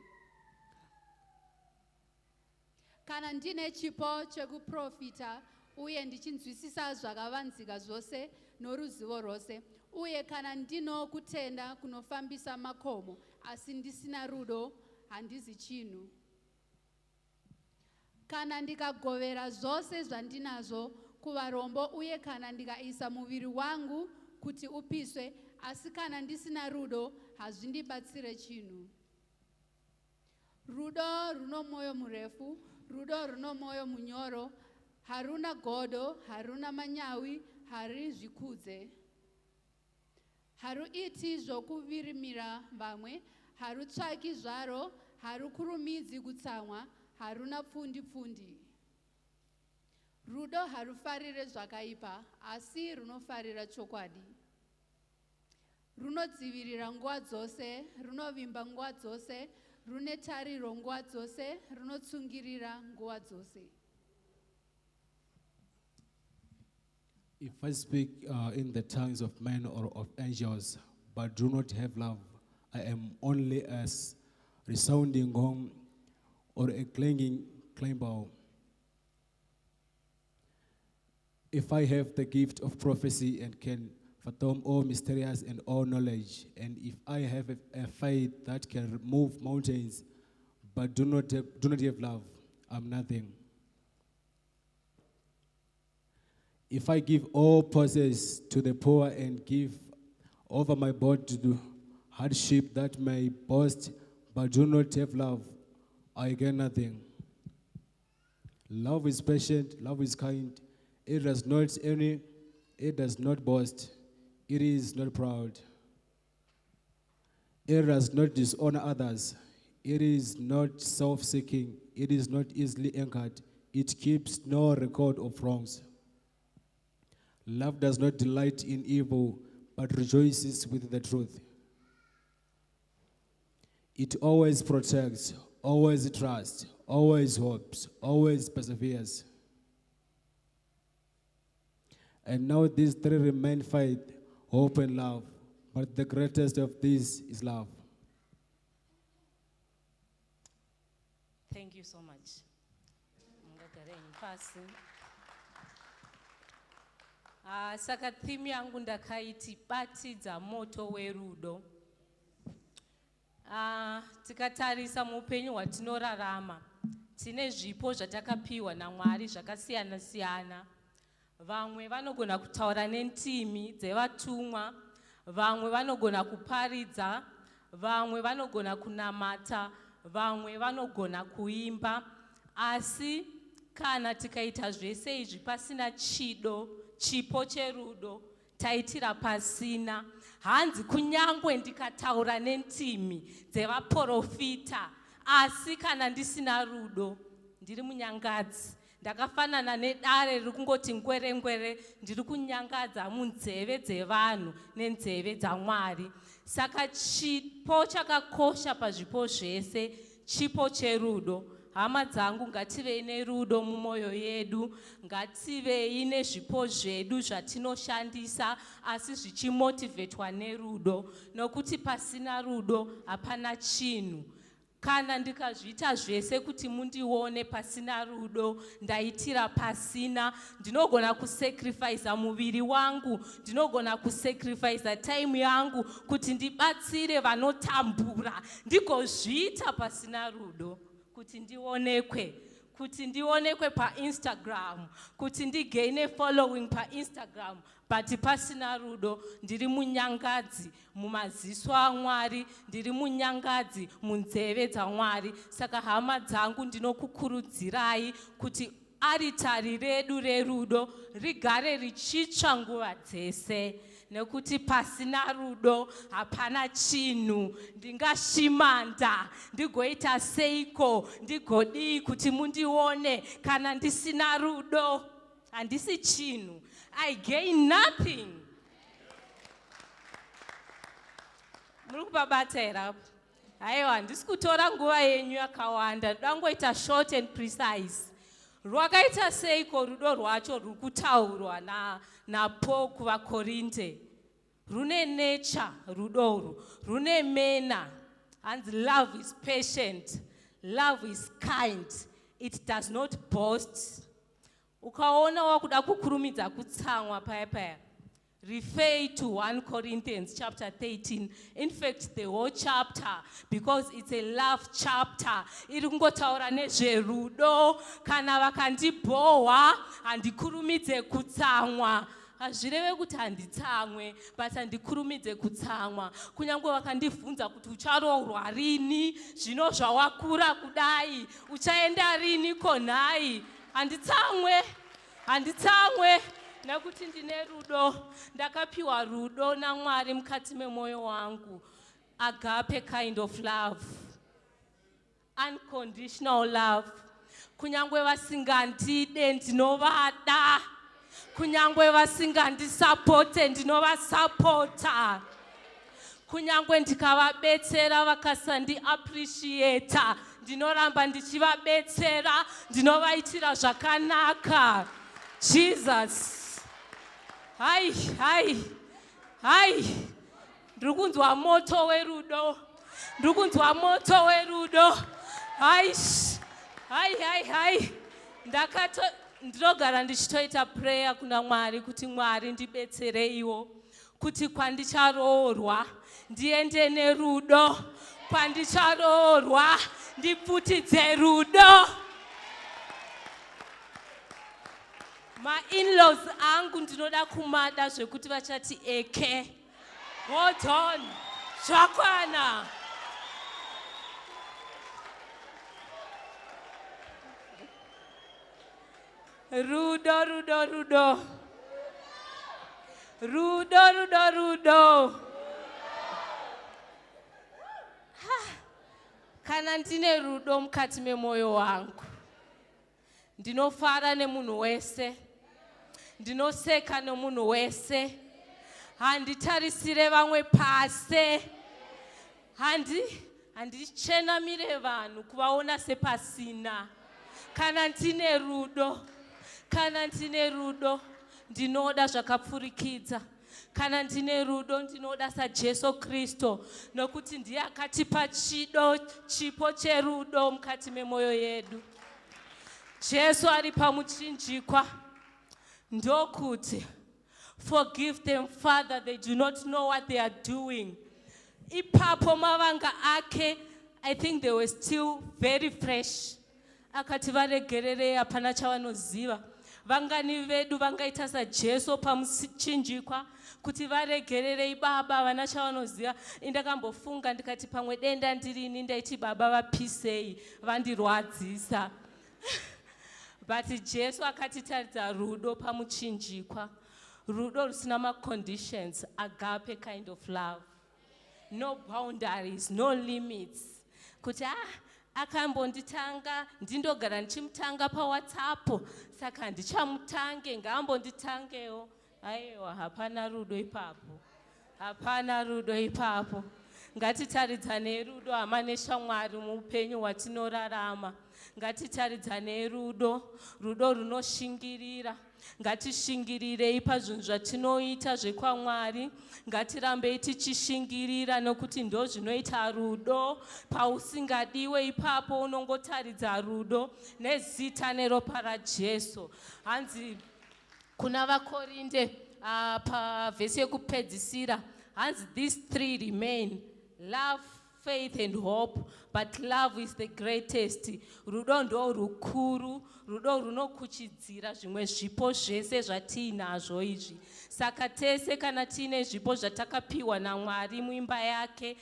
R: Kana ndine chipo chekuprofita uye ndichinzwisisa zvakavanzika zvose noruzivo rwose, uye kana ndino kutenda kunofambisa makomo, asi ndisina rudo handizi chinhu. Kana ndikagovera zvose zvandinazvo kuvarombo, uye kana ndikaisa muviri wangu kuti upiswe, asi kana ndisina rudo hazvindibatsire chinhu. Rudo runo mwoyo murefu, rudo runo mwoyo munyoro, haruna godo, haruna manyawi, harizvikudze. Haruiti zvokuvirimira vamwe, harutsvaki zvaro, harukurumidzi kutsamwa, haruna pfundi. Rudo harufarire zvakaipa, asi runofarira chokwadi. Runodzivirira nguva dzose, runovimba nguva dzose, rune tariro nguva dzose, runotsungirira nguva dzose.
Q: If I speak in the tongues of men or of angels, but do not have love, I am only as resounding gong or a clanging cymbal. If I have the gift of prophecy and can fathom all mysterious and all knowledge, and if I have a faith that can remove mountains, but do not have love, I'm nothing. If I give all possess to the poor and give over my body to hardship that may boast, but do not have love, I get nothing. Love is patient, love is kind. It does not boast. It is not proud. It does not dishonor others. It is not self-seeking. It is not easily angered. It keeps no record of wrongs. Love does not delight in evil, but rejoices with the truth. It always protects, always trusts, always hopes, always perseveres. And now these three remain: faith, hope, and love. But the greatest of these is love.
S: Thank you so much. Saka theme yangu ndakaiti batidza moto werudo. Tikatarisa muupenyu hwatinorarama, tine zvipo zvatakapiwa naMwari zvakasiyana siyana. Vamwe vanogona kutaura nendimi dzevatumwa, vamwe vanogona kuparidza, vamwe vanogona kunamata, vamwe vanogona kuimba. Asi kana tikaita zvese izvi pasina chipo cherudo, taitira pasina. Hanzi kunyangwe ndikataura nendimi dzevaprofita, asi kana ndisina rudo, ndiri munyangadzi. Ndakafanana nedare riri kungoti ngwerengwere, ndiri kunyangadza munzeve dzevanhu nenzeve dzaMwari. Saka chipo chakakosha pazvipo zvese, chipo cherudo. Hama dzangu, ngativei nerudo mumwoyo yedu, ngativei nezvipo zvedu zvatinoshandisa asi zvichimotivetwa nerudo, nokuti pasina rudo hapana chinhu. Kana ndikazviita zvese kuti mundione pasina rudo, ndaitira pasina. Ndinogona kusacrifice muviri wangu, ndinogona kusacrifice time yangu kuti ndibatsire vanotambura, ndigozviita pasina rudo kuti ndionekwe kuti ndionekwe paInstagram, kuti ndigaine following paInstagram, but pasina rudo. Ndiri munyangadzi mumaziso aMwari, ndiri munyangadzi munzeve dzaMwari. Saka hama dzangu ndinokukurudzirai kuti aritari redu rerudo rigare richitsva nguva dzese, nekuti pasina rudo hapana chinhu. Ndingashimanda ndigoita seiko, ndigodii kuti mundione kana ndisina rudo? Handisi chinhu. I gain nothing. Muri kubabata here apo? Haiwa, handisi kutora nguva yenyu yakawanda, ndangoita short and precise. Rwakaita seiko rudo rwacho ruri kutaurwa naPaul kuvaKorinde? Rune nature rudo urwu, rune mena. And love is patient, love is kind, it does not boast. Ukaona wakuda kukurumidza kutsamwa paya, refer to 1 Corinthians chapter 13. In fact, the whole chapter, because it's a love chapter. Iri kungotaura nezverudo. Kana vakandibhohwa handikurumidze kutsamwa. Hazvireve kuti handitsamwe, but handikurumidze kutsamwa. Kunyange vakandibvunza kuti ucharoorwa rini, zvino zvawakura kudai, uchaenda rini konhai, handitsamwe, handitsamwe. Nekuti ndine rudo, ndakapiwa rudo naMwari mukati memwoyo wangu. Agape kind of love, unconditional love. Kunyange vasingandide ndinovada, kunyange vasingandisupport ndinovasupporta, kunyange ndikavabetsera vakasandi-appreciate, ndinoramba ndichivabetsera, ndinovaitira zvakanaka. Jesus. Hai, hai, hai. Ndiri kunzwa moto werudo. Ndiri kunzwa moto werudo. Hai, hai, hai, hai. Ndinogara ndichitoita prayer kuna Mwari kuti Mwari ndibetsereiwo, kuti kwandicharoorwa ndiende nerudo, kwandicharoorwa ndipfutidze rudo. Ma-in-laws angu ndinoda kumada zvekuti vachati eke. Hold on. Zvakwana. Rudo, rudo, rudo. Rudo, rudo, rudo. Kana ndine rudo mukati memwoyo wangu, ndinofara nemunhu wese, ndinoseka nemunhu wese, handitarisire vamwe pasi, handichenamire vanhu kuvaona sepasina. Kana ndine rudo, kana ndine rudo, ndinoda zvakapfurikidza. Kana ndine rudo, ndinoda saJesu Kristu, nokuti ndiye akatipa chipo cherudo mukati memwoyo yedu. Jesu ari pamuchinjikwa ndokuti, forgive them, Father, they do not know what they are doing. Ipapo mavanga ake, I think they were still very fresh. Akati varegerere hapana chavanoziva. Vangani vedu vangaita saJesu pamuchinjikwa kuti varegerere Baba vana chavanoziva. Indakambofunga ndikati pamwe denda ndirini ndaiti Baba vapisei vandirwadzisa. But Jesu akatitaridza rudo pamuchinjikwa. Rudo rusina ma-conditions, agape kind of love. No boundaries, no limits. Kuti akambonditanga, ndindogara ndichimutanga paWhatsApp, saka ndichamutange, ngaambonditangewo. Aiwa, hapana rudo ipapo. Hapana rudo ipapo. Ngatitaridzane rudo hama neshamwari muupenyu hwatinorarama. Ngatitaridzane rudo, rudo runoshingirira. Ngatishingirirei pazvinhu zvatinoita zvekwaMwari. Ngatirambei tichishingirira nokuti ndo zvinoita rudo. Pausingadiwe ipapo unongotaridza rudo nezita neropa raJesu. Hanzi kuna vaKorinde pavhesi yekupedzisira, hanzi these 3 remain: love, faith and hope, but love is the greatest. Rudo ndo rukuru, rudo runokuchidzira zvimwe zvipo zvese zvatinazvo izvi. Saka tese kana tine zvipo zvatakapiwa naMwari muimba yake,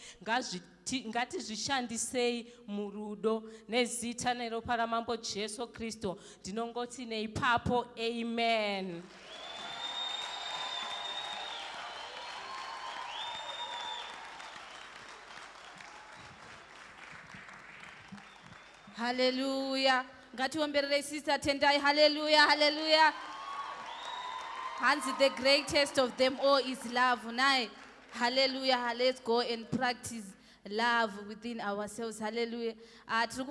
S: ngatizvishandisei murudo nezita neropa raMambo Jesu Kristu. Ndinongoti neipapo, amen.
G: Hallelujah. Ngatiomberere sister Tendai. Hallelujah. Hallelujah. Hansi, the greatest of them all is love. Nai. Hallelujah. Let's go and practice love within ourselves. Hallelujah. Tiri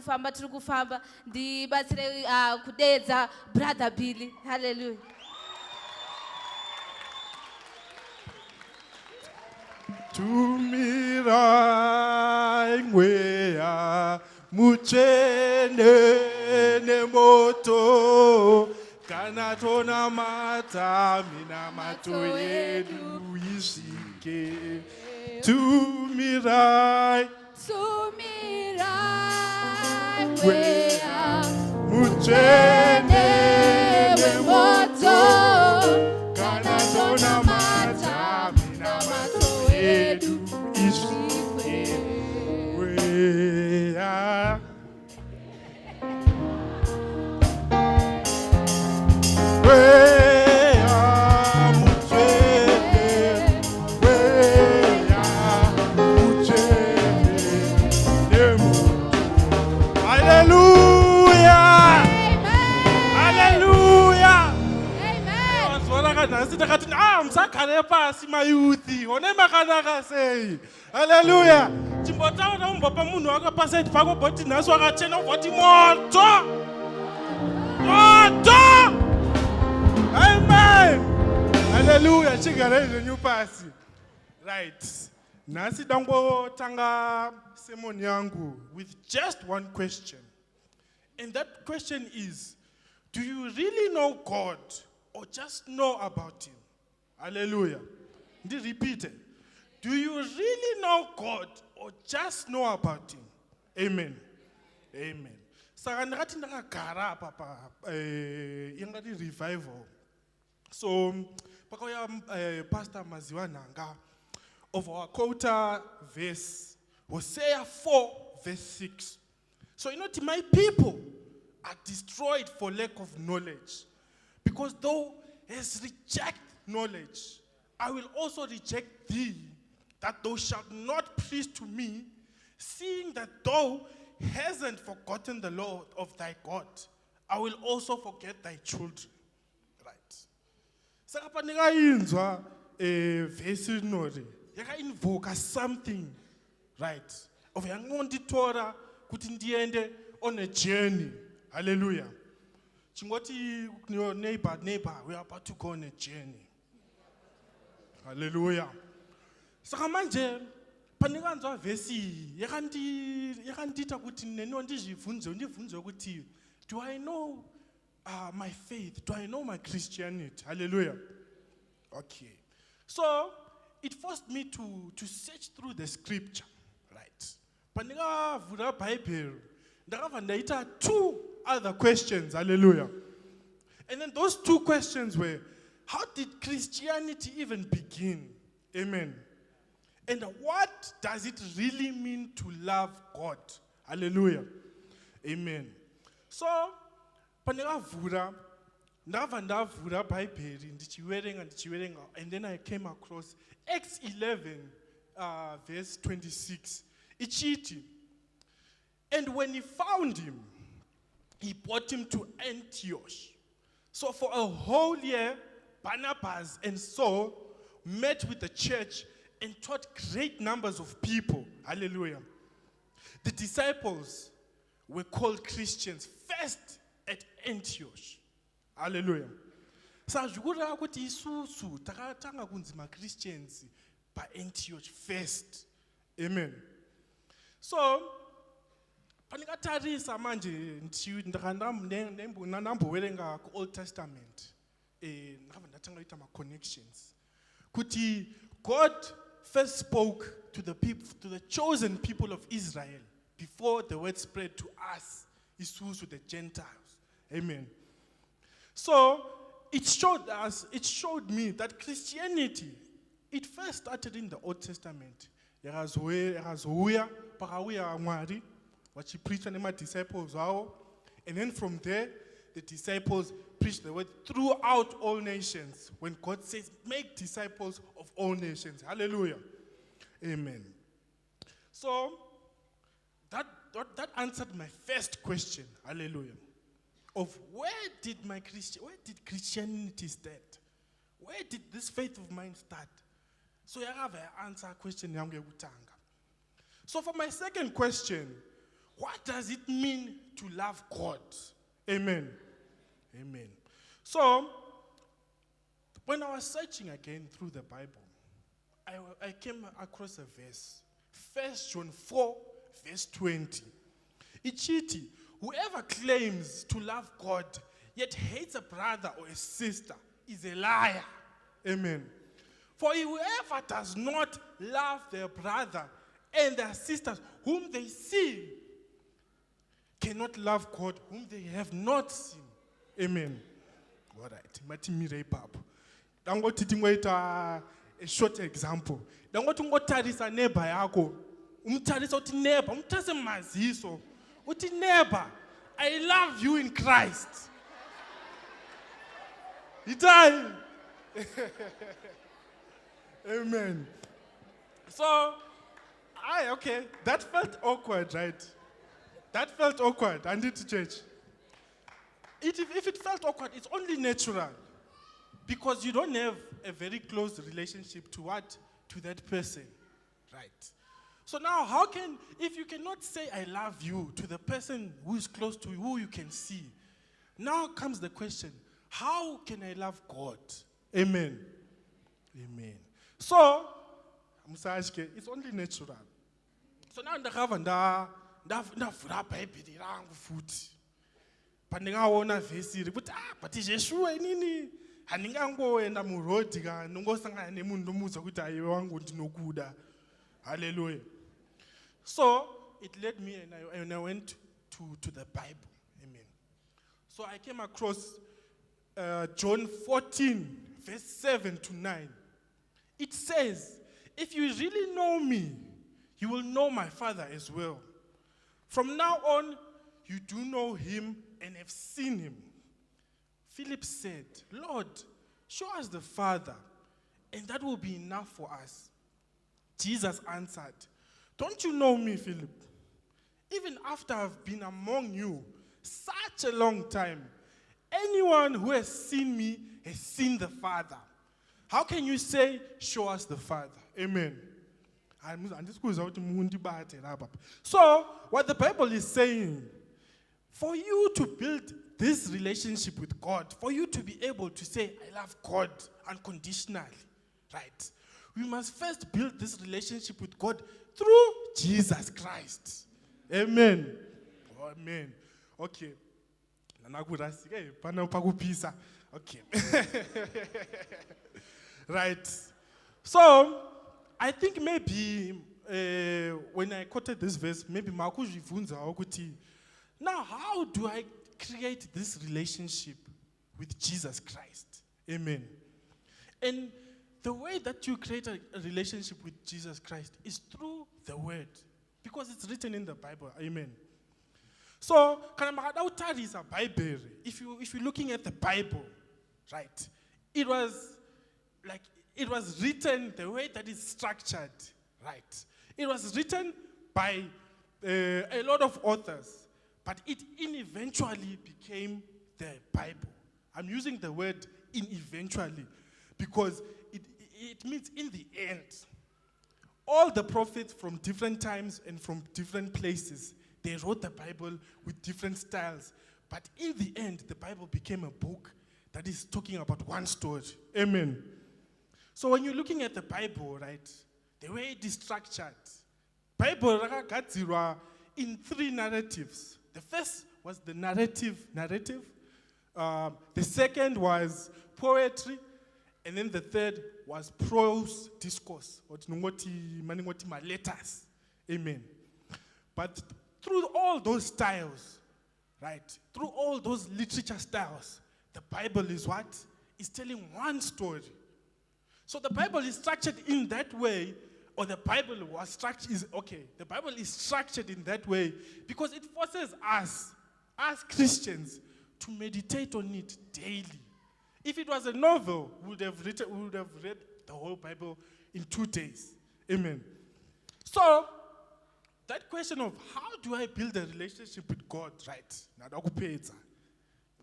G: kufamba. Ndibatsire kudedza brother Billy. Hallelujah.
B: Tumirai ngwea muchene nemoto kana tona mata mina mato yedu isike. Tumirai
N: ngwea
B: muchene
N: nemoto
B: kana tona mata mina mato yedu isike. Ngwea msakale pasi mayuthi one makanaka sei. Hallelujah. Chimbotaona umbopa munhu akapasa iti pako boti naso akachena voti moto. Amen. Hallelujah. Chigare zvenyu pasi. Right. Nasi dango tanga sermon yangu with just one question. And that question is, do you really know God or just know about him? Hallelujah. Repeat it. Do you really know God or just know about him? Amen. Amen. Saka ndakati ndakagara papa ingati revival. So pakauya Pastor Maziwa Nanga of our quota verse Hosea 4 verse 6. So you know, my people are destroyed for lack of knowledge, because thou hast rejected knowledge, I will also reject thee, that thou shalt not preach to me, seeing that thou hasn't forgotten the Lord of thy God. I will also forget thy children. Right. Saka panika inzwa verse nori yaka invoke something, right? Of yangonditora kuti ndiende on a journey. Hallelujah. Chingoti your neighbor, we are about to go on a journey. Hallelujah. Saka manje panikanzwa vesi yakandita kuti neno ndivunze kuti, do I know my faith? Do I know my Christianity? Hallelujah. Okay. So it forced me to search through the scripture, right? Panika vura Bible, ndakava ndaita two other questions. Hallelujah. And then those two questions were, how did Christianity even begin? Amen. And what does it really mean to love God? Hallelujah. Amen. So, panika vura, ndavura Bible, ndichiwerenga, and then I came across Acts 11, verse 26. Ichiti. And when he found him, he brought him to Antioch. So for a whole year, Barnabas and Saul met with the church and taught great numbers of people. Hallelujah. The disciples were called Christians first at Antioch. Hallelujah. So jukura kuti isusu takatanga kunzima Christians by Antioch first. Amen. So panikatarisha manje ndakandambowerenga ku Old Testament ndakava ndatanga kuita ma connections kuti God
T: first spoke to the people, to the chosen people of Israel, before the word spread to us, is through to the Gentiles. Amen. So it showed me that Christianity, it first started in the Old Testament. Yakazuya pakauya Mwari, what she preached and my disciples are. And then from there, the disciples preached the word throughout all nations. When God says, make disciples of all nations. Hallelujah. Amen. So that answered my first question. Hallelujah. Of where did Christianity start? Where did this faith of mine start? So I have an answer question. So for my second question, what does it mean to love God? Amen. Amen. So when I was searching again through the Bible, I came across a verse. 1 John 4, verse 20. Ichiti, whoever claims to love God yet hates a brother or a sister is a liar. Amen. For whoever does not love their brother and their sisters whom they see cannot love God whom they have not seen. Amen. All right. Matimire papa. Dangothi tingoita a short example. Dangothi ungotarisa neighbor yako. Umtarisa uthi neighbor, umtarisa maziso. Uthi neighbor, I love you in Christ. Itai. Amen. So, okay, that felt awkward, right? That felt awkward. I need to change. If it felt awkward, it's only natural. Because you don't have a very close relationship to that person, right? So now, if you cannot say I love you to the person who is close to you, who you can see, now comes the question, how can I love God? Amen. Amen. So, it's only natural. So now ndavula bhaibheri rangu futhi pandingaona vhesi iri kuti but Yeshua inini handingangoenda murodhi kana ndingosangana nemunhu ndomuudza kuti aiwe wangu ndinokuda. Hallelujah. So it led me and I went to the Bible. Amen. So I came across John 14 verse 7 to 9. It says, if you really know me, you will know my Father as well. From now on, you do know him and have seen him. Philip said, Lord, show us the Father, and that will be enough for us. Jesus answered, don't you know me, Philip? Even after I've been among you such a long time, anyone who has seen me has seen the Father. How can you say, show us the Father? Amen. So, what the Bible is saying, for you to build this relationship with God, for you to be able to say, I love God unconditionally, right? We must first build this relationship with God through Jesus Christ. Amen. Amen. Okay. Okay. Right. So, I think maybe when I quoted this verse, maybe now how do I create this relationship with Jesus Christ? Amen. And the way that you create a relationship with Jesus Christ is through the Word, because it's written in the Bible. Amen. So, if you're looking at the Bible, right, it was written the way that it's structured, right? It was written by a lot of authors, but it eventually became the Bible. I'm using the word in eventually because it means in the end. All the prophets from different times and from different places, they wrote the Bible with different styles. But in the end, the Bible became a book that is talking about one story. Amen. So when you're looking at the Bible, right, the way it is structured, Bible in 3 narratives. The first was the narrative. The second was poetry. And then the third was prose discourse, or my letters. Amen. But through all those styles, right, through all those literature styles, the Bible is what? Is telling one story. So the Bible is structured in that way, or the Bible was structured, the Bible is structured in that way because it forces us, as Christians, to meditate on it daily. If it was a novel, we would have read the whole Bible in 2 days. Amen. So, that question of how do I build a relationship with God, right?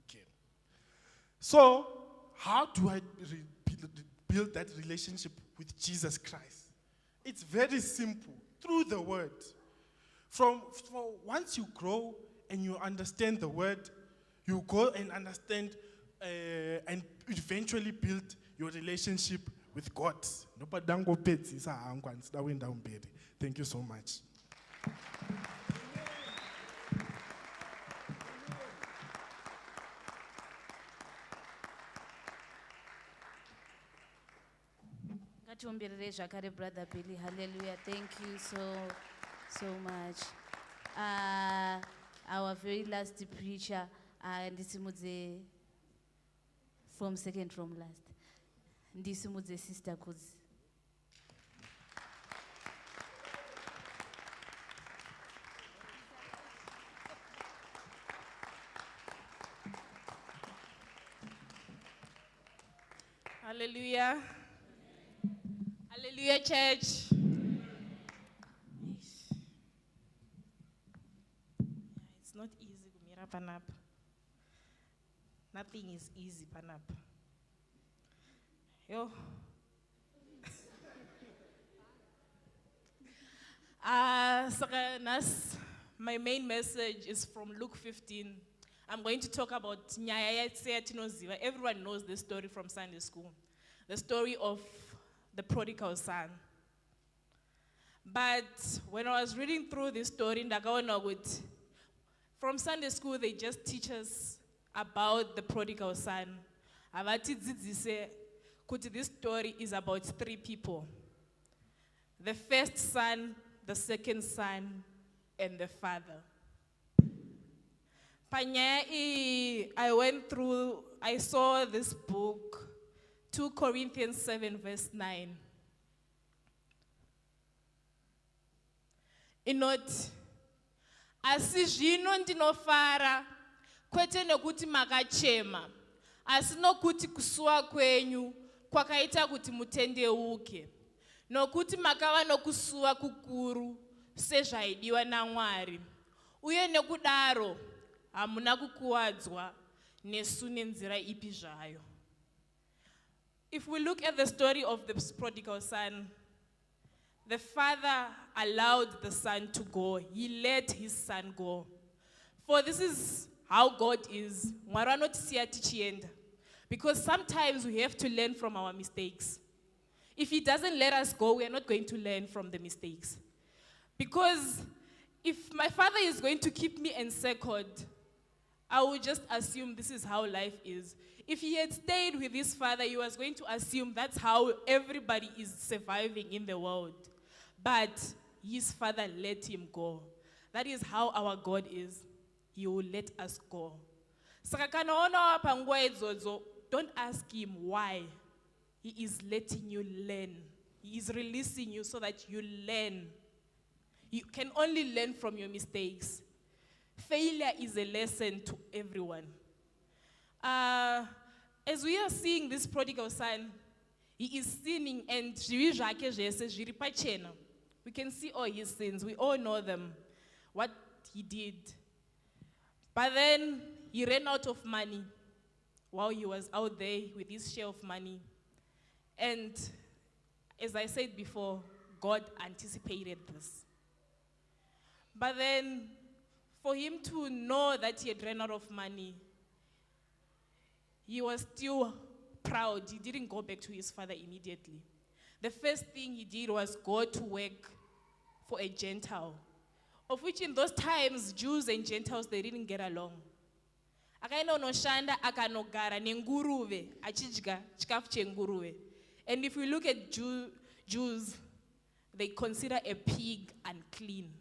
T: Okay. So, how do I build that relationship with Jesus Christ? It's very simple, through the word. Once you grow and you understand the word, you go and understand and eventually build your relationship with God. Thank you so much.
G: Ngatiomberere zvakare brother Billy. Hallelujah. Thank you so much. Our very last preacher, ndisimudze from second from last. Ndisimudze Sister Kuzi.
H: Hallelujah. Hallelujah, church. It's not easy kumira panapa. Nothing is easy panapa. Yo. My main message is from Luke 15. I'm going to talk about Nyaya Tinoziva. Everyone knows this story from Sunday school. The story of the prodigal son. But when I was reading through this story, from Sunday school, they just teach us about the prodigal son. This story is about 3 people. The first son, the second son, and the father. I saw this book, 2 Corinthians 7 verse 9. Inoti, asi zvino ndinofara, kwete nekuti makachema, asi nokuti kusuwa kwenyu kwakaita kuti mutendeuke, nokuti makava nokusuwa kukuru sezvaidiwa naMwari, uye nekudaro hamuna kukuwadzwa nesu nenzira ipi zvayo. If we look at the story of the prodigal son, the father allowed the son to go. He let his son go. For this is how God is. Because sometimes we have to learn from our mistakes. If he doesn't let us go, we are not going to learn from the mistakes. Because if my father is going to keep me encircled, I would just assume this is how life is. If he had stayed with his father, he was going to assume that's how everybody is surviving in the world. But his father let him go. That is how our God is. He will let us go. Don't ask him why. He is letting you learn. He is releasing you so that you learn. You can only learn from your mistakes. Failure is a lesson to everyone. As we are seeing this prodigal son, he is sinning and we can see all his sins. We all know them, what he did. But then he ran out of money while he was out there with his share of money. And as I said before, God anticipated this. But then for him to know that he had run out of money, he was still proud. He didn't go back to his father immediately. The first thing he did was go to work for a Gentile, of which in those times, Jews and Gentiles, they didn't get along. akaenda unoshanda akanogara nenguruve achidya chikafu chenguruve. And if we look at Jews, they consider a pig unclean.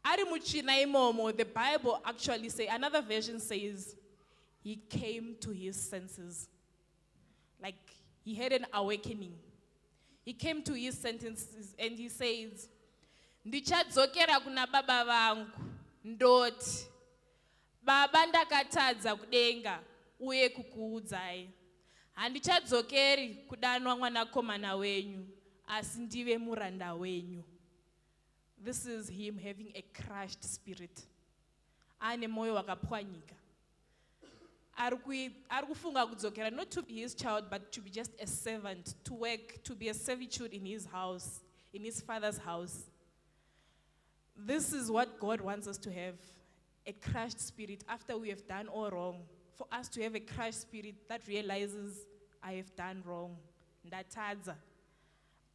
H: Ari muchina imomo, the Bible actually say, another version says, he came to his senses. Like he had an awakening. He came to his sentences and he says, ndichadzokera kuna baba vangu, ndoti, baba ndakatadza kudenga, uye kukuudzai. Handichadzokeri kudanwa mwanakomana wenyu, asi ndive muranda wenyu. This is him having a crushed spirit. Ane moyo wakapwanyika. Ari kufunga kudzokera, not to be his child, but to be just a servant, to work, to be a servitude in his house, in his father's house. This is what God wants us to have, a crushed spirit after we have done all wrong. For us to have a crushed spirit that realizes, I have done wrong, ndatadza,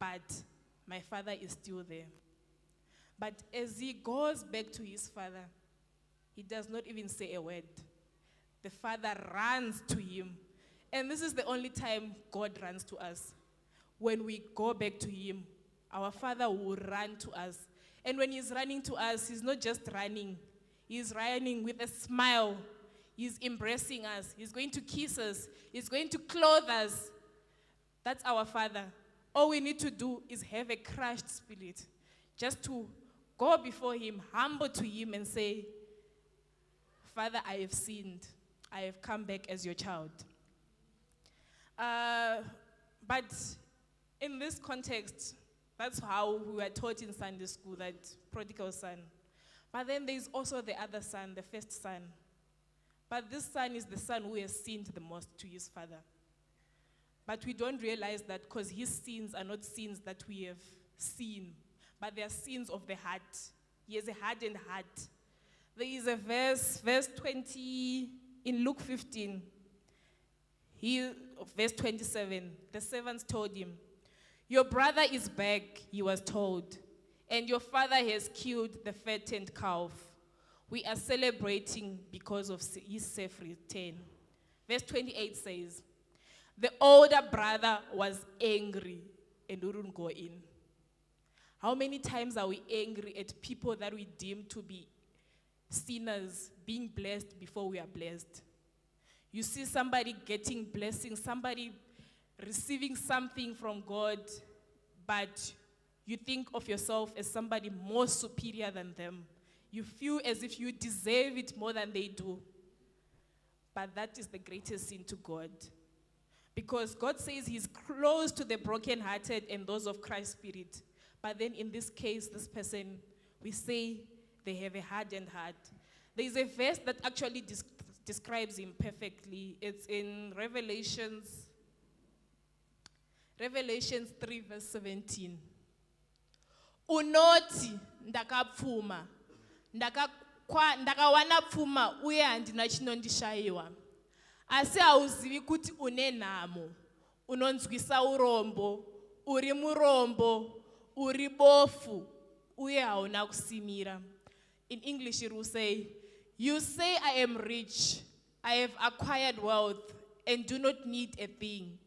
H: but my father is still there. But as he goes back to his father, he does not even say a word. The father runs to him. And this is the only time God runs to us. When we go back to him, our father will run to us. And when he's running to us, he's not just running. He's running with a smile. He's embracing us. He's going to kiss us. He's going to clothe us. That's our father. All we need to do is have a crushed spirit. Just to go before him, humble to him and say, Father, I have sinned. I have come back as your child. But in this context, that's how we were taught in Sunday school, that prodigal son. But then there's also the other son, the first son. But this son is the son who has sinned the most to his father. But we don't realize that because his sins are not sins that we have seen, but they are sins of the heart. He has a hardened heart. There is a verse 20 in Luke 15. Verse 27, the servants told him, your brother is back, he was told, and your father has killed the fattened calf. We are celebrating because of his safe return. Verse 28 says, the older brother was angry and wouldn't go in. How many times are we angry at people that we deem to be sinners being blessed before we are blessed? You see somebody getting blessing, somebody receiving something from God, but you think of yourself as somebody more superior than them. You feel as if you deserve it more than they do. But that is the greatest sin to God. Because God says he's close to the brokenhearted and those of Christ's spirit. But then in this case, this person, we say they have a hardened heart. There is a verse that actually describes him perfectly. It's in Revelations 3 verse 17. Unoti ndakapfuma, ndakawana pfuma uye handina chinondishayiwa. Asi hauzivi kuti une nhamo, unonzwisa urombo, uri murombo, uri bofu, uye hauna kusimira. In English it will say, you say I am rich, I have acquired wealth, and do not need a thing.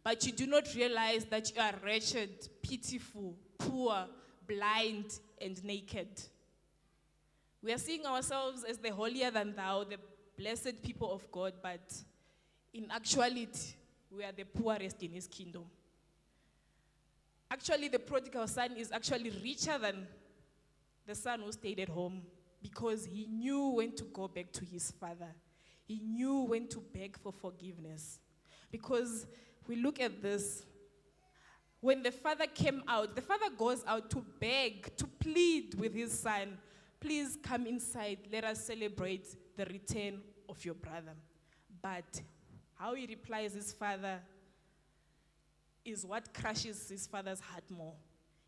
H: But you do not realize that you are wretched, pitiful, poor, blind, and naked. We are seeing ourselves as the holier than thou, the blessed people of God, but in actuality, we are the poorest in his kingdom. Actually, the prodigal son is actually richer than the son who stayed at home because he knew when to go back to his father. He knew when to beg for forgiveness. Because we look at this, when the father came out, the father goes out to beg, to plead with his son, please come inside, let us celebrate the return of your brother. But how he replies his father is what crushes his father's heart more.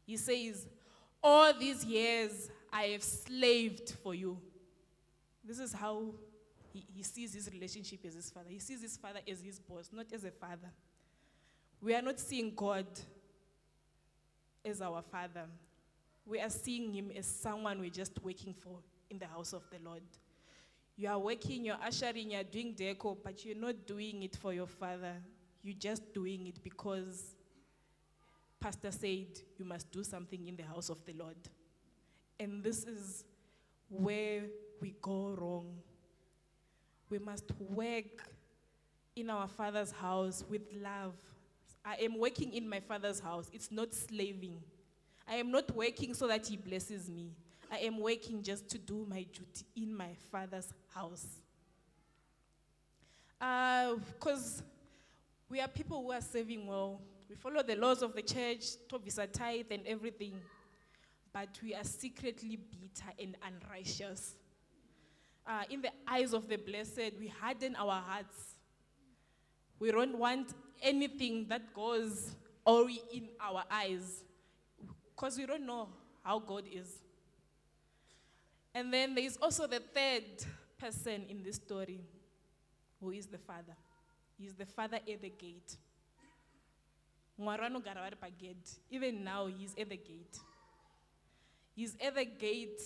H: He says, all these years I have slaved for you. This is how he sees his relationship as his father. He sees his father as his boss, not as a father. We are not seeing God as our father. We are seeing him as someone we're just working for in the house of the Lord. You are working, you're ushering, you're doing deco, but you're not doing it for your father. You're just doing it because Pastor said you must do something in the house of the Lord. And this is where we go wrong. We must work in our Father's house with love. I am working in my Father's house. It's not slaving. I am not working so that He blesses me. I am working just to do my duty in my Father's house. Because we are people who are serving well. We follow the laws of the church, Tobisa tithe and everything. But we are secretly bitter and unrighteous. In the eyes of the blessed, we harden our hearts. We don't want anything that goes or in our eyes, because we don't know how God is. And then there is also the third person in this story, who is the father. He is the father at the gate. Even now, he is at the gate. He is at the gate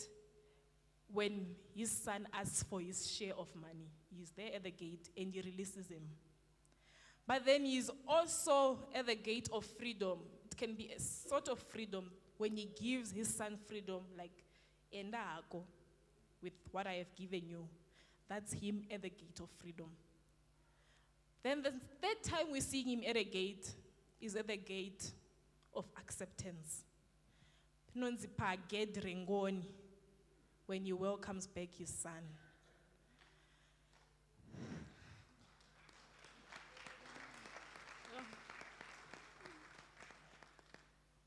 H: when his son asks for his share of money. He is there at the gate and he releases him. But then he is also at the gate of freedom. It can be a sort of freedom when he gives his son freedom, like, enda ako, with what I have given you. That's him at the gate of freedom. Then the third time we see him at a gate is at the gate of acceptance. Nonzipa ged rengoni, when he welcomes back his son.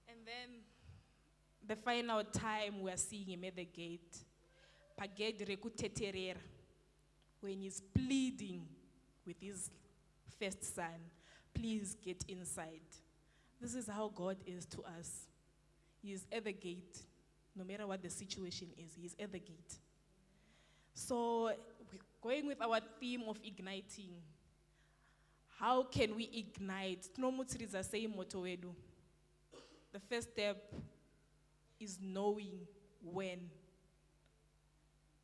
H: And then the final time we are seeing him at the gate, pagedre kuteterera, when he's pleading with his first son, please get inside. This is how God is to us. He is at the gate. No matter what the situation is, he is at the gate. So, going with our theme of igniting, how can we ignite? The first step is knowing when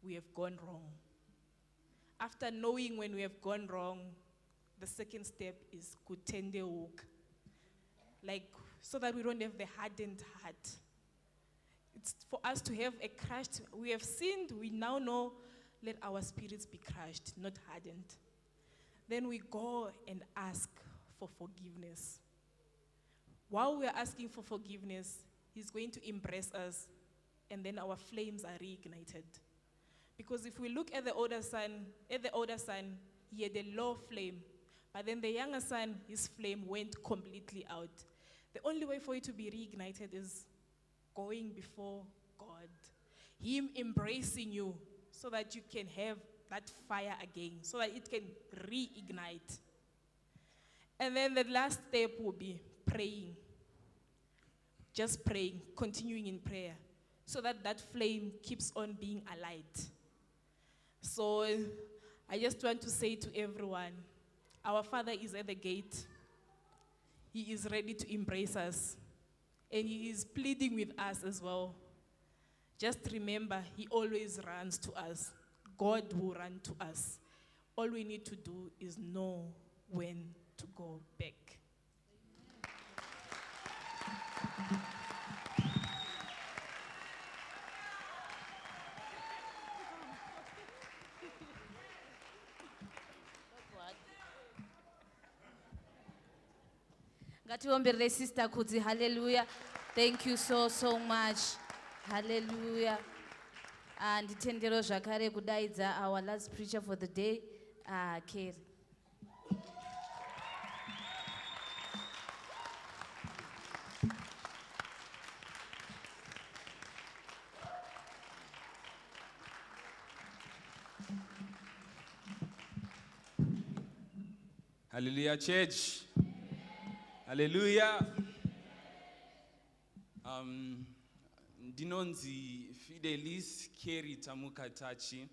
H: we have gone wrong. After knowing when we have gone wrong, the second step is kutende walk. Like, so that we don't have the hardened heart. It's for us to have a crushed, we have sinned, we now know, let our spirits be crushed, not hardened. Then we go and ask for forgiveness. While we are asking for forgiveness, He's going to embrace us, and then our flames are reignited. Because if we look at the older son, he had a low flame, but then the younger son, his flame went completely out. The only way for it to be reignited is going before God, Him embracing you so that you can have that fire again, so that it can reignite. And then the last step will be praying. Just praying, continuing in prayer, so that that flame keeps on being alight. So I just want to say to everyone, our Father is at the gate. He is ready to embrace us. And He is pleading with us as well. Just remember, He always runs to us. God will run to us. All we need to do is know when to go back.
G: Ngatiomberere sister Kudzi, hallelujah. Thank you so much. Hallelujah. And tendero zvakare kudaidza our last preacher for the day, Kerry.
U: Hallelujah, church. Hallelujah. Dinonzi Fidelis Keri Tamukatachi.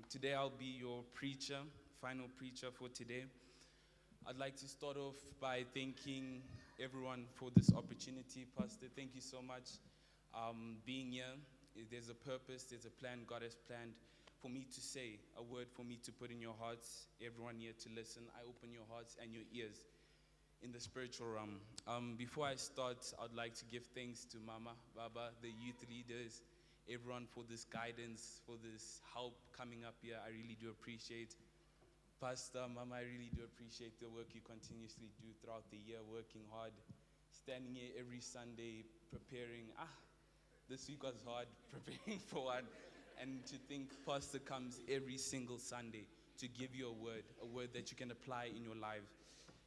U: Today I'll be your preacher, final preacher for today. I'd like to start off by thanking everyone for this opportunity. Pastor, thank you so much being here. There's a purpose, there's a plan God has planned for me to say, a word for me to put in your hearts, everyone here to listen. I open your hearts and your ears in the spiritual realm. Before I start, I'd like to give thanks to Mama, Baba, the youth leaders, everyone for this guidance, for this help coming up here. I really do appreciate. Pastor, Mama, I really do appreciate the work you continuously do throughout the year, working hard, standing here every Sunday, preparing. This week was hard, preparing for one. And to think Pastor comes every single Sunday to give you a word that you can apply in your life.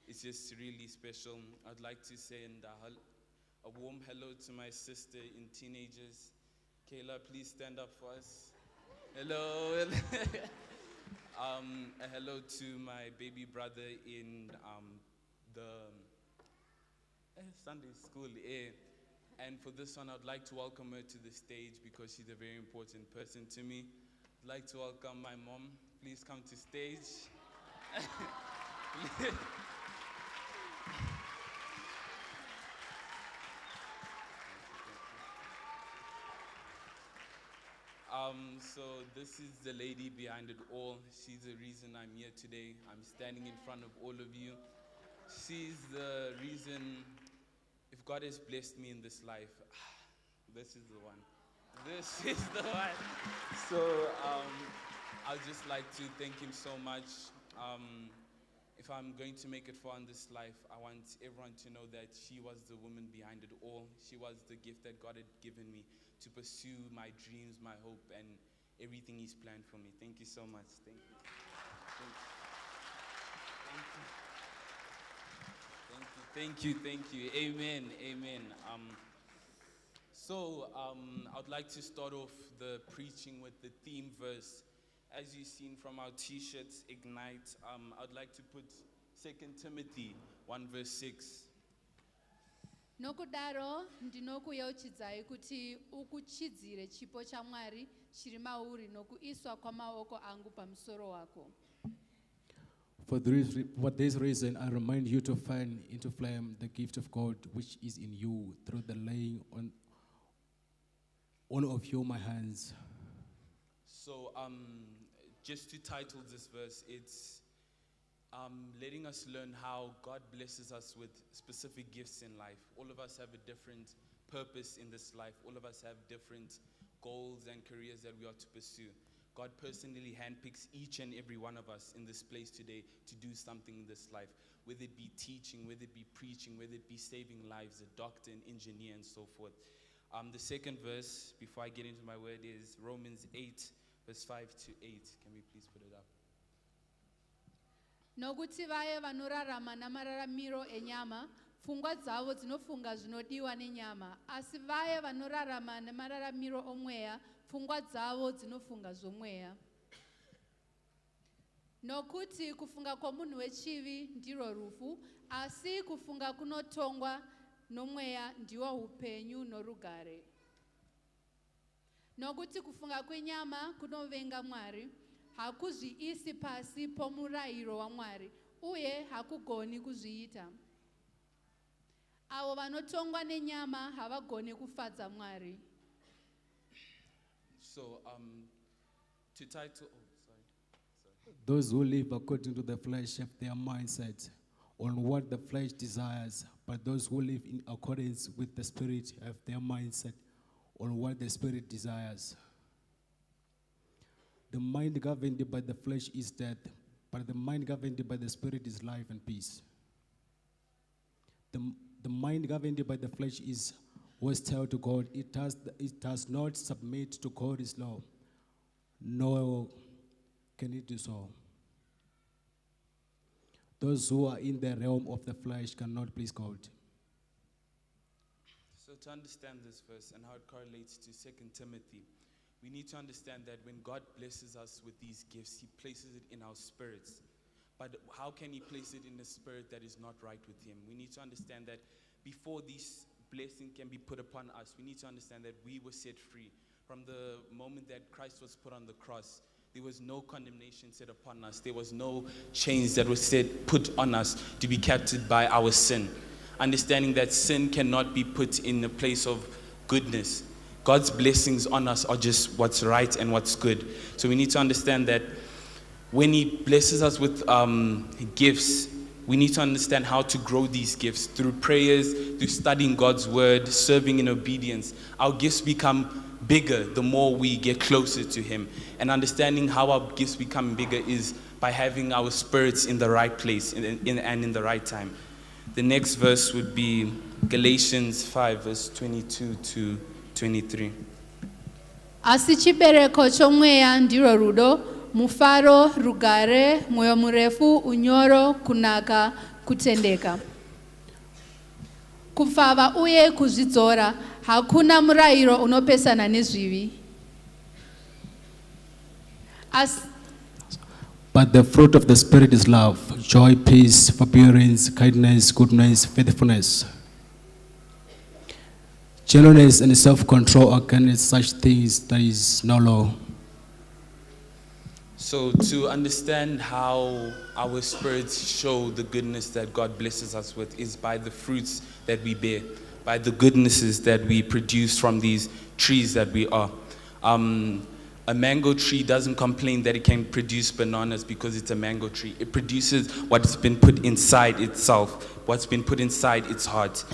U: It's just really special. I'd like to send a warm hello to my sister in teenagers. Kayla, please stand up for us. Hello. A hello to my baby brother in the Sunday school. And for this one, I'd like to welcome her to the stage because she's a very important person to me. I'd like to welcome my mom. Please come to stage. So this is the lady behind it all. She's the reason I'm here today. I'm standing in front of all of you. She's the reason, if God has blessed me in this life, this is the one. This is the one. So I'd just like to thank him so much. If I'm going to make it far in this life, I want everyone to know that she was the woman behind it all. She was the gift that God had given me to pursue my dreams, my hope, and everything he's planned for me. Thank you so much. Thank you. Thank you. Amen. So I'd like to start off the preaching with the theme verse. As you've seen from our t-shirts, Ignite, I'd like to put 2 Timothy 1 verse 6.
R: Nokudaro ndinokuyeuchidzai kuti ukuchidzire chipo chaMwari chiri mauri nokuiswa kwamaoko angu pamusoro wako.
Q: For this reason, I remind you to fan into flame the gift of God which is in you through the laying on of you my hands.
U: So just to title this verse, it's letting us learn how God blesses us with specific gifts in life. All of us have a different purpose in this life. All of us have different goals and careers that we are to pursue. God personally handpicks each and every one of us in this place today to do something in this life, whether it be teaching, whether it be preaching, whether it be saving lives, a doctor, an engineer, and so forth. The second verse, before I get into my word, is Romans 8, verse 5 to 8. Can we please put it up?
R: Nokuti vaye vanorarama namararamiro enyama, pfungwa dzavo dzinofunga zvinodiwa nenyama, asi vaye vanorarama nemararamiro omweya, pfungwa dzavo dzinofunga zvomweya. Nokuti kufunga kwomunhu wechivi ndiro rufu, asi kufunga kunotongwa nomweya ndiwo upenyu norugare. Nokuti kufunga kwenyama kunovenga Mwari, hakuzviisi pasi pomurayiro waMwari, uye hakugoni kuzviita. Avo vanotongwa nenyama havagoni kufadza Mwari.
U: So, to title,
Q: Those who live according to the flesh have their mindset on what the flesh desires, but those who live in accordance with the Spirit have their mindset on what the Spirit desires. The mind governed by the flesh is death, but the mind governed by the Spirit is life and peace. The mind governed by the flesh is hostile to God. It does not submit to God's law, nor can it do so. Those who are in the realm of the flesh cannot please God.
U: So to understand this verse and how it correlates to 2 Timothy, we need to understand that when God blesses us with these gifts, he places it in our spirits. But how can he place it in a spirit that is not right with him? We need to understand that before this blessing can be put upon us, we need to understand that we were set free. From the moment that Christ was put on the cross, there was no condemnation set upon us. There was no chains that were put on us to be captured by our sin. Understanding that sin cannot be put in a place of goodness. God's blessings on us are just what's right and what's good. So we need to understand that when He blesses us with gifts, we need to understand how to grow these gifts through prayers, through studying God's word, serving in obedience. Our gifts become bigger the more we get closer to Him. And understanding how our gifts become bigger is by having our spirits in the right place and in the right time. The next verse would be Galatians 5, verse 22 to 23.
R: Asi chibereko chomweya ndiro rudo, mufaro, rugare, mwoyo murefu, unyoro, kunaka, kutendeka. Kufava uye kuzvidzora, hakuna murayiro unopesana nezvivi.
Q: But the fruit of the Spirit is love, joy, peace, forbearance, kindness, goodness, faithfulness, gentleness, and self-control. Against such things there is no law.
U: So to understand how our spirits show the goodness that God blesses us with is by the fruits that we bear, by the goodnesses that we produce from these trees that we are. A mango tree doesn't complain that it can produce bananas because it's a mango tree. It produces what's been put inside itself, what's been put inside its heart.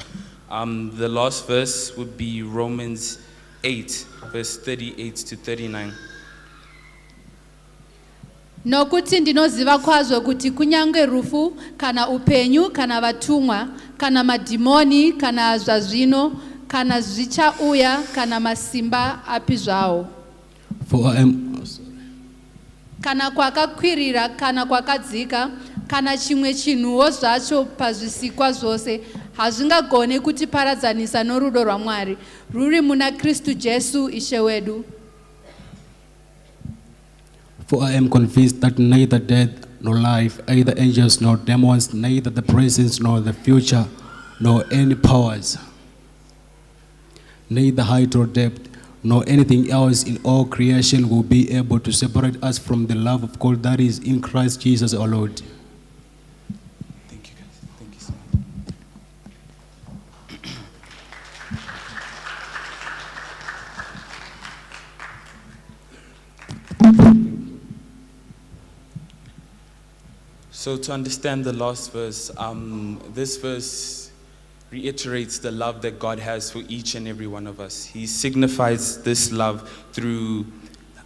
U: The last verse would be Romans 8, verse 38 to 39.
R: Nokuti ndinoziva kwazvo kuti kunyange rufu, kana upenyu, kana vatumwa, kana madhimoni, kana zvazvino, kana zvichauya, kana masimba api zvawo.
Q: For I am
R: Kana kwakakwirira, kana kwakadzika, kana chimwe chinhuwo zvacho pazvisikwa zvose, hazvingagone kutiparadzanisa norudo rwaMwari, ruri muna Kristu Jesu Ishe wedu.
Q: For I am convinced that neither death nor life, either angels nor demons, neither the present nor the future, nor any powers, neither height or depth, nor anything else in all creation will be able to separate us from the love of God that is in Christ Jesus our Lord.
U: Thank you, guys. Thank you so much. So to understand the last verse, this verse reiterates the love that God has for each and every one of us. He signifies this love through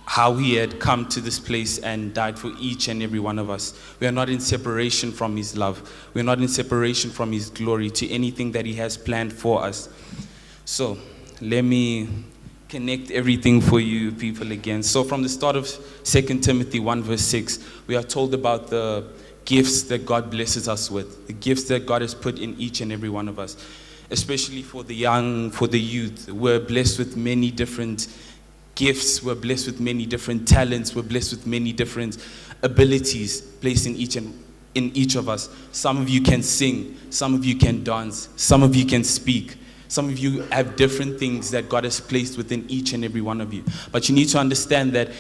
U: how He had come to this place and died for each and every one of us. We are not in separation from His love. We are not in separation from His glory to anything that He has planned for us. So let me connect everything for you people again. So from the start of 2 Timothy 1 verse 6, we are told about the gifts that God blesses us with, the gifts that God has put in each and every one of us, especially for the young, for the youth. We're blessed with many different gifts, we're blessed with many different talents, we're blessed with many different abilities placed in each of us. Some of you can sing, some of you can dance, some of you can speak. Some of you have different things that God has placed within each and every one of you. But you need to understand that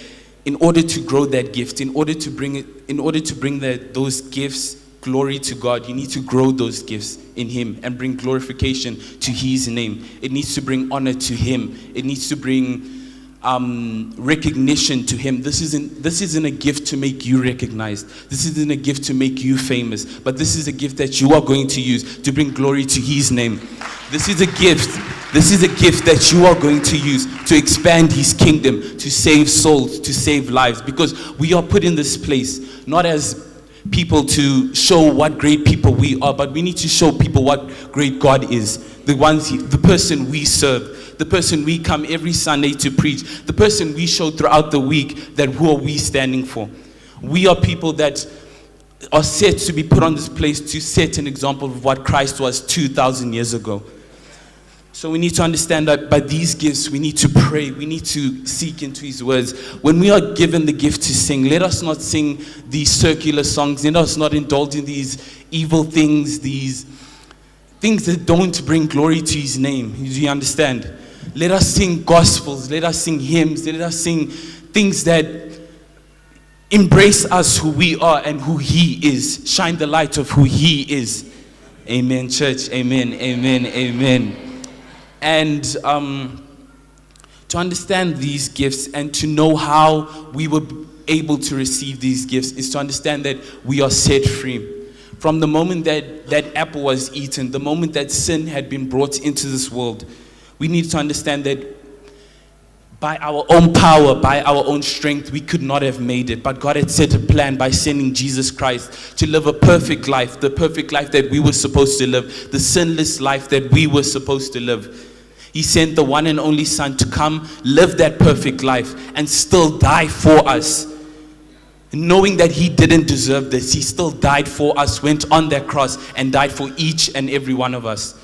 U: in order to grow that gift, in order to bring those gifts glory to God, you need to grow those gifts in Him and bring glorification to His name. It needs to bring honor to Him. It needs to bring recognition to Him. This isn't a gift to make you recognized. This isn't a gift to make you famous. But this is a gift that you are going to use to bring glory to His name. This is a gift. This is a gift that you are going to use to expand His kingdom, to save souls, to save lives. Because we are put in this place not as people to show what great people we are, but we need to show people what great God is. The person we serve, the person we come every Sunday to preach, the person we show throughout the week that who are we standing for. We are people that are set to be put on this place to set an example of what Christ was 2,000 years ago. So we need to understand that by these gifts, we need to pray. We need to seek into His words. When we are given the gift to sing, let us not sing these circular songs. Let us not indulge in these evil things, these things that don't bring glory to His name. Do you understand? Let us sing gospels. Let us sing hymns. Let us sing things that embrace us who we are and who He is. Shine the light of who He is. Amen, church. Amen, amen, amen. And To understand these gifts and to know how we were able to receive these gifts is to understand that we are set free. From the moment that that apple was eaten, the moment that sin had been brought into this world, we need to understand that by our own power, by our own strength, we could not have made it. But God had set a plan by sending Jesus Christ to live a perfect life, the perfect life that we were supposed to live, the sinless life that we were supposed to live. He sent the one and only Son to come, live that perfect life, and still die for us. Knowing that he didn't deserve this, he still died for us, went on that cross, and died for each and every one of us.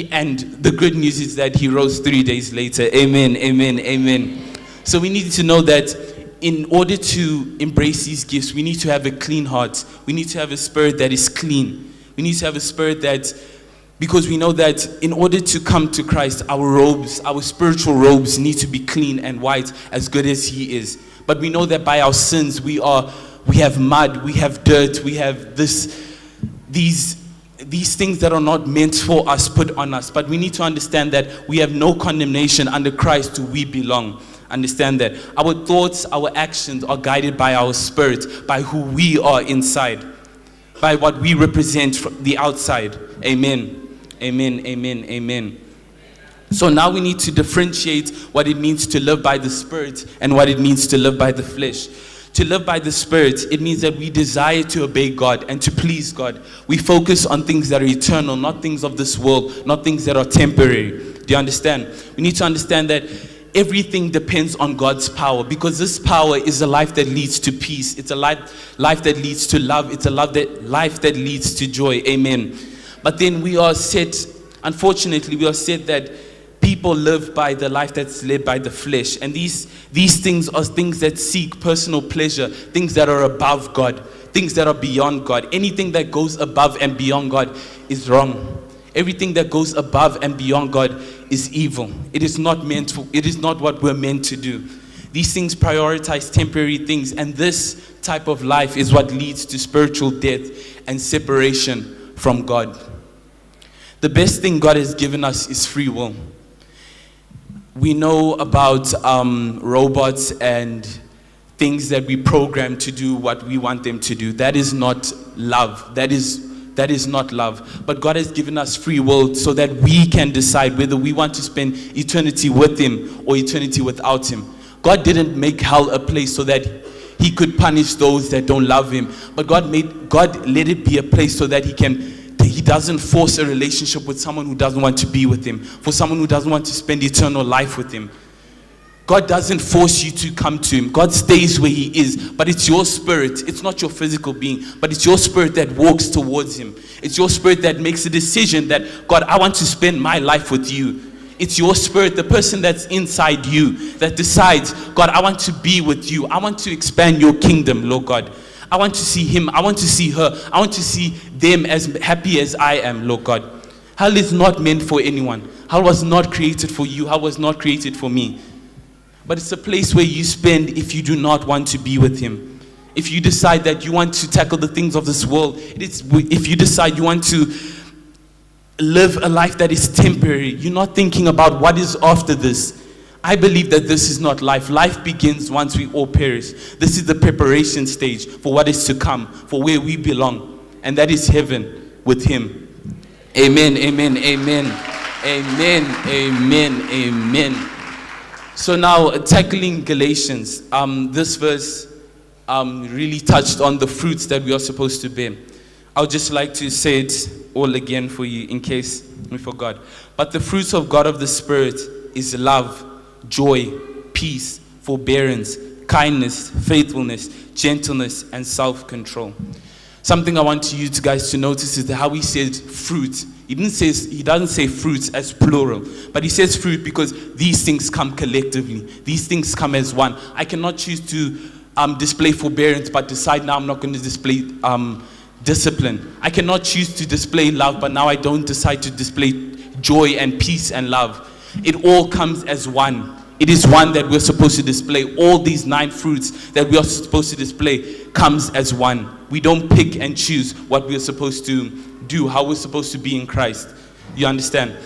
U: And the good news is that he rose 3 days later. Amen, amen, amen. So we need to know that in order to embrace these gifts, we need to have a clean heart. We need to have a spirit that is clean. We need to have a spirit that, because we know that in order to come to Christ, our robes, our spiritual robes need to be clean and white, as good as he is. But we know that by our sins, we have mud, we have dirt, we have these things that are not meant for us put on us. But we need to understand that we have no condemnation under Christ to we belong. Understand that our thoughts, our actions are guided by our spirit, by who we are inside, by what we represent from the outside. Amen. Amen, amen, amen. So now we need to differentiate what it means to live by the Spirit and what it means to live by the flesh. To live by the Spirit, it means that we desire to obey God and to please God. We focus on things that are eternal, not things of this world, not things that are temporary. Do you understand? We need to understand that everything depends on God's power, because this power is a life that leads to peace. It's a life that leads to love. It's a life that leads to joy. Amen. But then we are set, unfortunately, we are set that people live by the life that's led by the flesh. And these things are things that seek personal pleasure, things that are above God, things that are beyond God. Anything that goes above and beyond God is wrong. Everything that goes above and beyond God is evil. It is not what we're meant to do. These things prioritize temporary things, and this type of life is what leads to spiritual death and separation from God. The best thing God has given us is free will. We know about robots and things that we program to do what we want them to do. That is not love. That is not love. But God has given us free will so that we can decide whether we want to spend eternity with him or eternity without him. God didn't make hell a place so that he could punish those that don't love him. But God let it be a place so that he doesn't force a relationship with someone who doesn't want to be with him, for someone who doesn't want to spend eternal life with him. God doesn't force you to come to him. God stays where he is, but it's your spirit. It's not your physical being, but it's your spirit that walks towards him. It's your spirit that makes a decision that, God, I want to spend my life with you. It's your spirit, the person that's inside you, that decides, God, I want to be with you. I want to expand your kingdom, Lord God. I want to see him. I want to see her. I want to see them as happy as I am, Lord God. Hell is not meant for anyone. Hell was not created for you. Hell was not created for me. But it's a place where you spend if you do not want to be with him. If you decide that you want to tackle the things of this world, if you decide you want to live a life that is temporary, you're not thinking about what is after this. I believe that this is not life. Life begins once we all perish. This is the preparation stage for what is to come, for where we belong. And that is heaven with him. Amen, amen, amen. Amen, amen, amen. So now, tackling Galatians, this verse really touched on the fruits that we are supposed to bear. I would just like to say it all again for you in case we forgot. But the fruits of God of the Spirit is love, joy, peace, forbearance, kindness, faithfulness, gentleness, and self-control. Something I want you guys to notice is how he said fruit. He doesn't say fruits as plural, but he says fruit because these things come collectively. These things come as one. I cannot choose to display forbearance, but decide now I'm not going to display discipline. I cannot choose to display love, but now I don't decide to display joy and peace and love. It all comes as one. It is one that we're supposed to display. All these 9 fruits that we are supposed to display comes as one. We don't pick and choose what we're supposed to do, how we're supposed to be in Christ. You understand?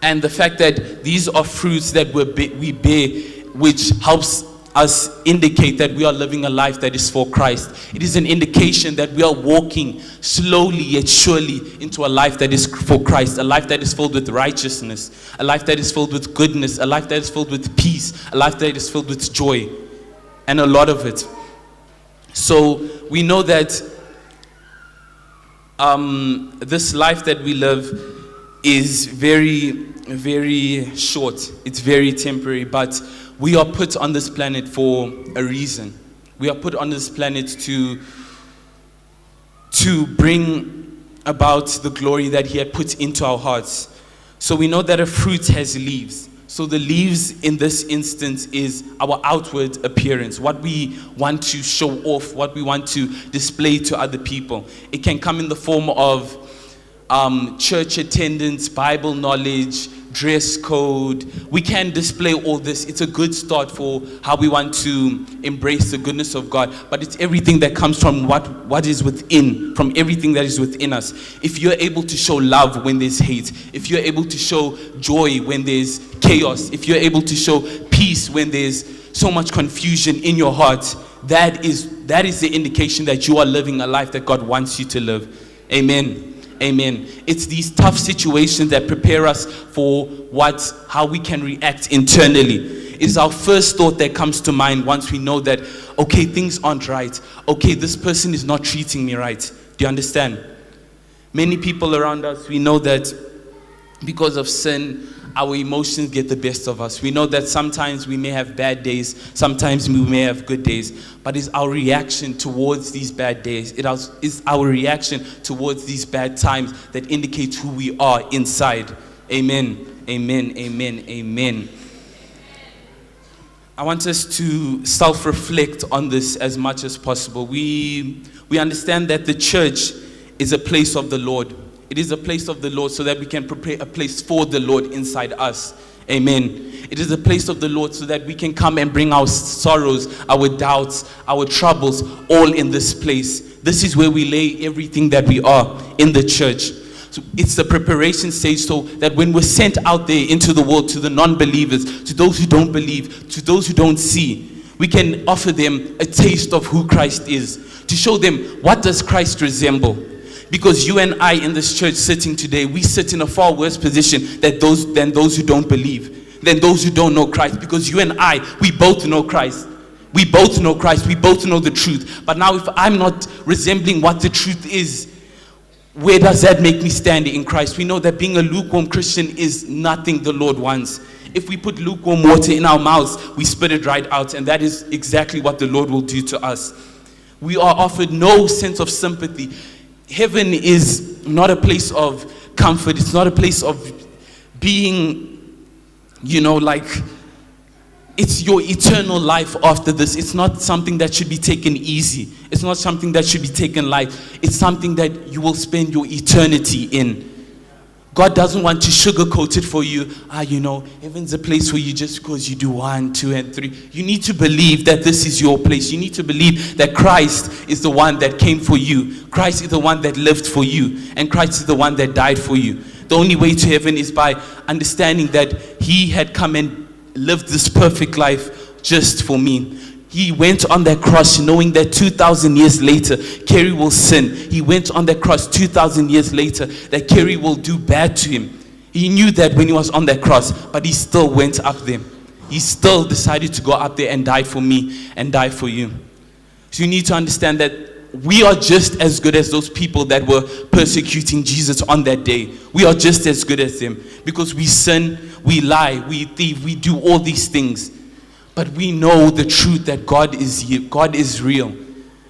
U: And the fact that these are fruits that we bear, which helps us indicate that we are living a life that is for Christ. It is an indication that we are walking slowly yet surely into a life that is for Christ, a life that is filled with righteousness, a life that is filled with goodness, a life that is filled with peace, a life that is filled with joy, and a lot of it. So we know that this life that we live is very, very short. It's very temporary, but we are put on this planet for a reason. We are put on this planet to bring about the glory that He had put into our hearts. So we know that a fruit has leaves. So the leaves in this instance is our outward appearance, what we want to show off, what we want to display to other people. It can come in the form of church attendance, Bible knowledge, dress code. We can display all this. It's a good start for how we want to embrace the goodness of God. But it's everything that comes from what is within, from everything that is within us. If you're able to show love when there's hate, if you're able to show joy when there's chaos, if you're able to show peace when there's so much confusion in your heart, that is the indication that you are living a life that God wants you to live. Amen. Amen. It's these tough situations that prepare us for how we can react internally. It's our first thought that comes to mind once we know that, okay, things aren't right. Okay, this person is not treating me right. Do you understand? Many people around us, we know that because of sin, our emotions get the best of us. We know that sometimes we may have bad days, sometimes we may have good days, but it's our reaction towards these bad days, it's our reaction towards these bad times that indicates who we are inside. Amen, amen, amen, amen. I want us to self-reflect on this as much as possible. We understand that the church is a place of the Lord. It is a place of the Lord so that we can prepare a place for the Lord inside us. Amen. It is a place of the Lord so that we can come and bring our sorrows, our doubts, our troubles, all in this place. This is where we lay everything that we are in the church. So it's the preparation stage so that when we're sent out there into the world, to the non-believers, to those who don't believe, to those who don't see, we can offer them a taste of who Christ is, to show them what does Christ resemble. Because you and I in this church sitting today, we sit in a far worse position than those who don't believe, than those who don't know Christ. Because you and I, we both know Christ. We both know Christ. We both know the truth. But now if I'm not resembling what the truth is, where does that make me stand in Christ? We know that being a lukewarm Christian is nothing the Lord wants. If we put lukewarm water in our mouths, we spit it right out. And that is exactly what the Lord will do to us. We are offered no sense of sympathy. Heaven is not a place of comfort. It's not a place of being, it's your eternal life after this. It's not something that should be taken easy. It's not something that should be taken light. It's something that you will spend your eternity in. God doesn't want to sugarcoat it for you. Heaven's a place where you just because you do 1, 2, and 3. You need to believe that this is your place. You need to believe that Christ is the one that came for you. Christ is the one that lived for you. And Christ is the one that died for you. The only way to heaven is by understanding that He had come and lived this perfect life just for me. He went on that cross knowing that 2,000 years later, Kerry will sin. He went on that cross 2,000 years later that Kerry will do bad to him. He knew that when he was on that cross, but he still went up there. He still decided to go up there and die for me and die for you. So you need to understand that we are just as good as those people that were persecuting Jesus on that day. We are just as good as them because we sin, we lie, we thieve, we do all these things. But we know the truth that God is here. God is real.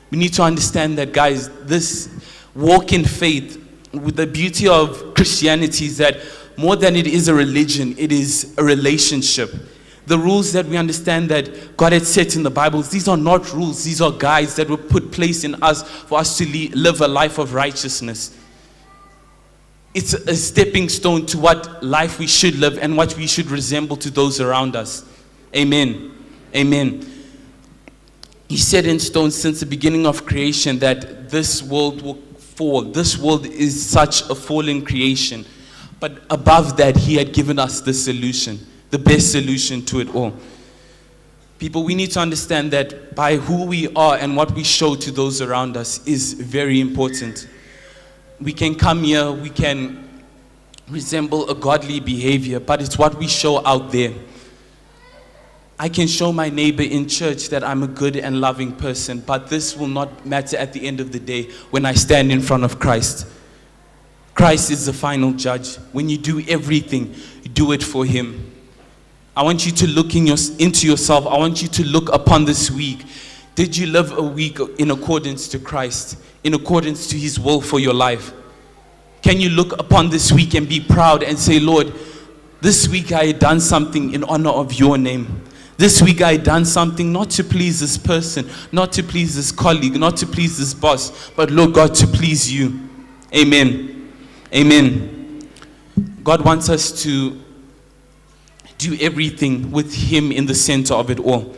U: We need to understand that, guys, this walk in faith, with the beauty of Christianity is that more than it is a religion, it is a relationship. The rules that we understand that God had set in the Bible, these are not rules. These are guides that were put place in us for us to live a life of righteousness. It's a stepping stone to what life we should live and what we should resemble to those around us. Amen. Amen. He set in stone since the beginning of creation that this world will fall. This world is such a fallen creation. But above that, he had given us the solution, the best solution to it all. People, we need to understand that by who we are and what we show to those around us is very important. We can come here, we can resemble a godly behavior, but it's what we show out there. I can show my neighbor in church that I'm a good and loving person, but this will not matter at the end of the day when I stand in front of Christ. Christ is the final judge. When you do everything, you do it for him. I want you to look into yourself. I want you to look upon this week. Did you live a week in accordance to Christ, in accordance to his will for your life? Can you look upon this week and be proud and say, Lord, this week I had done something in honor of your name. This week I had done something not to please this person, not to please this colleague, not to please this boss, but Lord God, to please you. Amen. Amen. God wants us to do everything with him in the center of it all.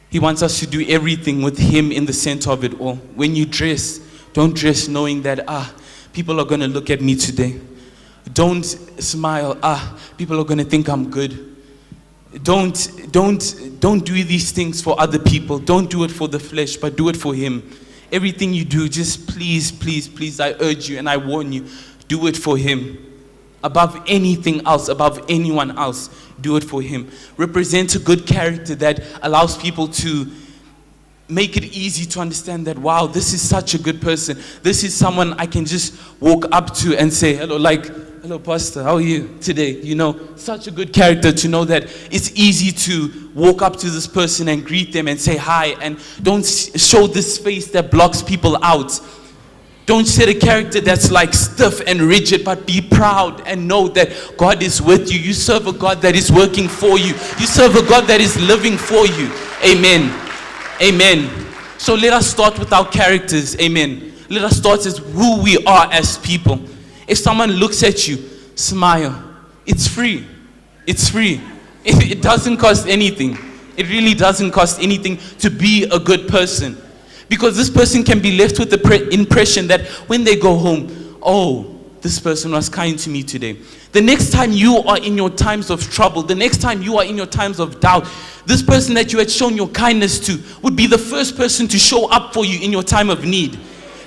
U: He wants us to do everything with him in the center of it all. When you dress, don't dress knowing that, people are going to look at me today. Don't smile, people are going to think I'm good. Don't do these things for other people. Don't do it for the flesh, but do it for him. Everything you do, just please, please, please, I urge you and I warn you, do it for him. Above anything else, above anyone else, do it for him. Represent a good character that allows people to make it easy to understand that, wow, this is such a good person. This is someone I can just walk up to and say, hello, hello, pastor, how are you today? You know, such a good character to know that it's easy to walk up to this person and greet them and say hi, and don't show this face that blocks people out. Don't set a character that's like stiff and rigid, but be proud and know that God is with you. You serve a God that is working for you. You serve a God that is living for you. Amen. Amen. So let us start with our characters. Amen. Let us start as who we are as people. If someone looks at you, smile. It's free. It's free. It doesn't cost anything. It really doesn't cost anything to be a good person. Because this person can be left with the impression that when they go home, oh, this person was kind to me today. The next time you are in your times of trouble, the next time you are in your times of doubt, this person that you had shown your kindness to would be the first person to show up for you in your time of need.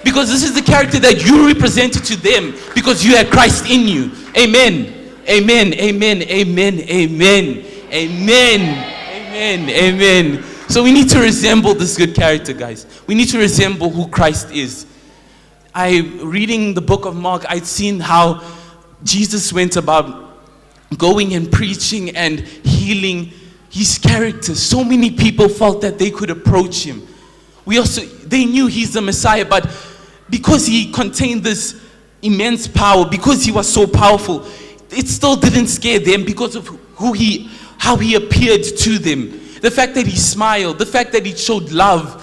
U: Because this is the character that you represented to them because you had Christ in you. Amen. Amen. Amen. Amen. Amen. Amen. Amen. Amen. So we need to resemble this good character, guys. We need to resemble who Christ is. Reading the book of Mark, I'd seen how Jesus went about going and preaching and healing his character. So many people felt that they could approach him. They knew he's the Messiah, but because he contained this immense power, because he was so powerful, it still didn't scare them because of how he appeared to them. The fact that he smiled, the fact that he showed love,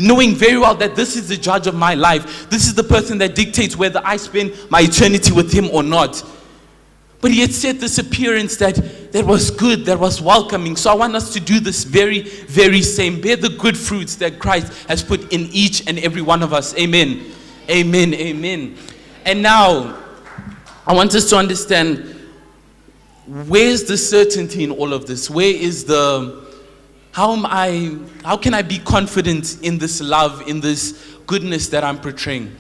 U: knowing very well that this is the judge of my life. This is the person that dictates whether I spend my eternity with him or not. But he had set this appearance that was good, that was welcoming. So I want us to do this very, very same. Bear the good fruits that Christ has put in each and every one of us. Amen. Amen. Amen. And now, I want us to understand, where's the certainty in all of this? Where is how can I be confident in this love, in this goodness that I'm portraying?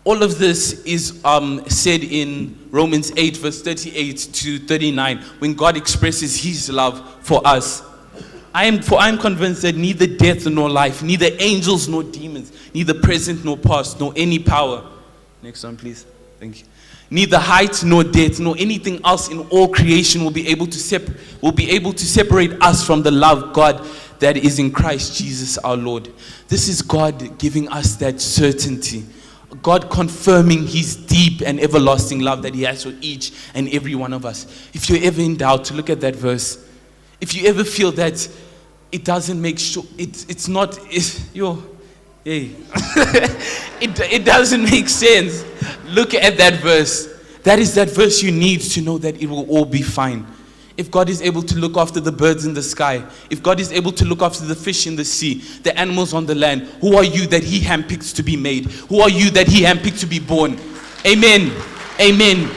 U: All of this is said in Romans 8 verse 38 to 39 when God expresses his love for us. I am convinced that neither death nor life, neither angels nor demons, neither present nor past, nor any power. Next one, please. Thank you. Neither height nor depth nor anything else in all creation will be able to separate us from the love of God that is in Christ Jesus our Lord. This is God giving us that certainty. God confirming his deep and everlasting love that he has for each and every one of us. If you're ever in doubt, look at that verse. If you ever feel that it doesn't make sure, it doesn't make sense, look at that verse. That is that verse you need to know that it will all be fine. If God is able to look after the birds in the sky, if God is able to look after the fish in the sea, the animals on the land, who are you that he handpicks to be made? Who are you that he handpicked to be born? Amen. Amen.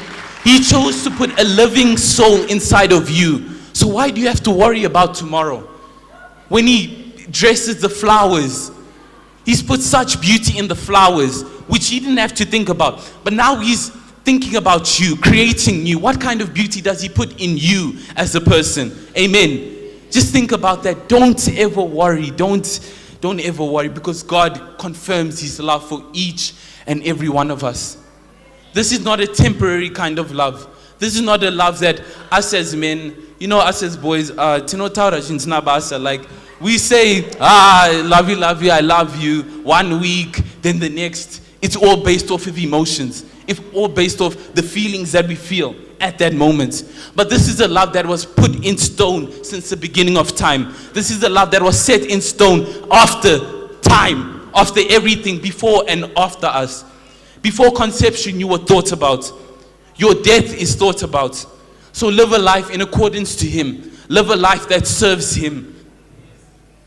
U: He chose to put a living soul inside of you. So why do you have to worry about tomorrow? When he dresses the flowers, he's put such beauty in the flowers, which he didn't have to think about. But now he's thinking about you, creating you. What kind of beauty does he put in you as a person? Amen. Just think about that. Don't ever worry. Don't ever worry, because God confirms his love for each and every one of us. This is not a temporary kind of love. This is not a love that us as men, us as boys, like we say, I love you, I love you, 1 week, then the next. It's all based off of emotions. It's all based off the feelings that we feel at that moment. But this is a love that was put in stone since the beginning of time. This is a love that was set in stone after time, after everything, before and after us. Before conception, you were thought about. Your death is thought about. So live a life in accordance to him. Live a life that serves him.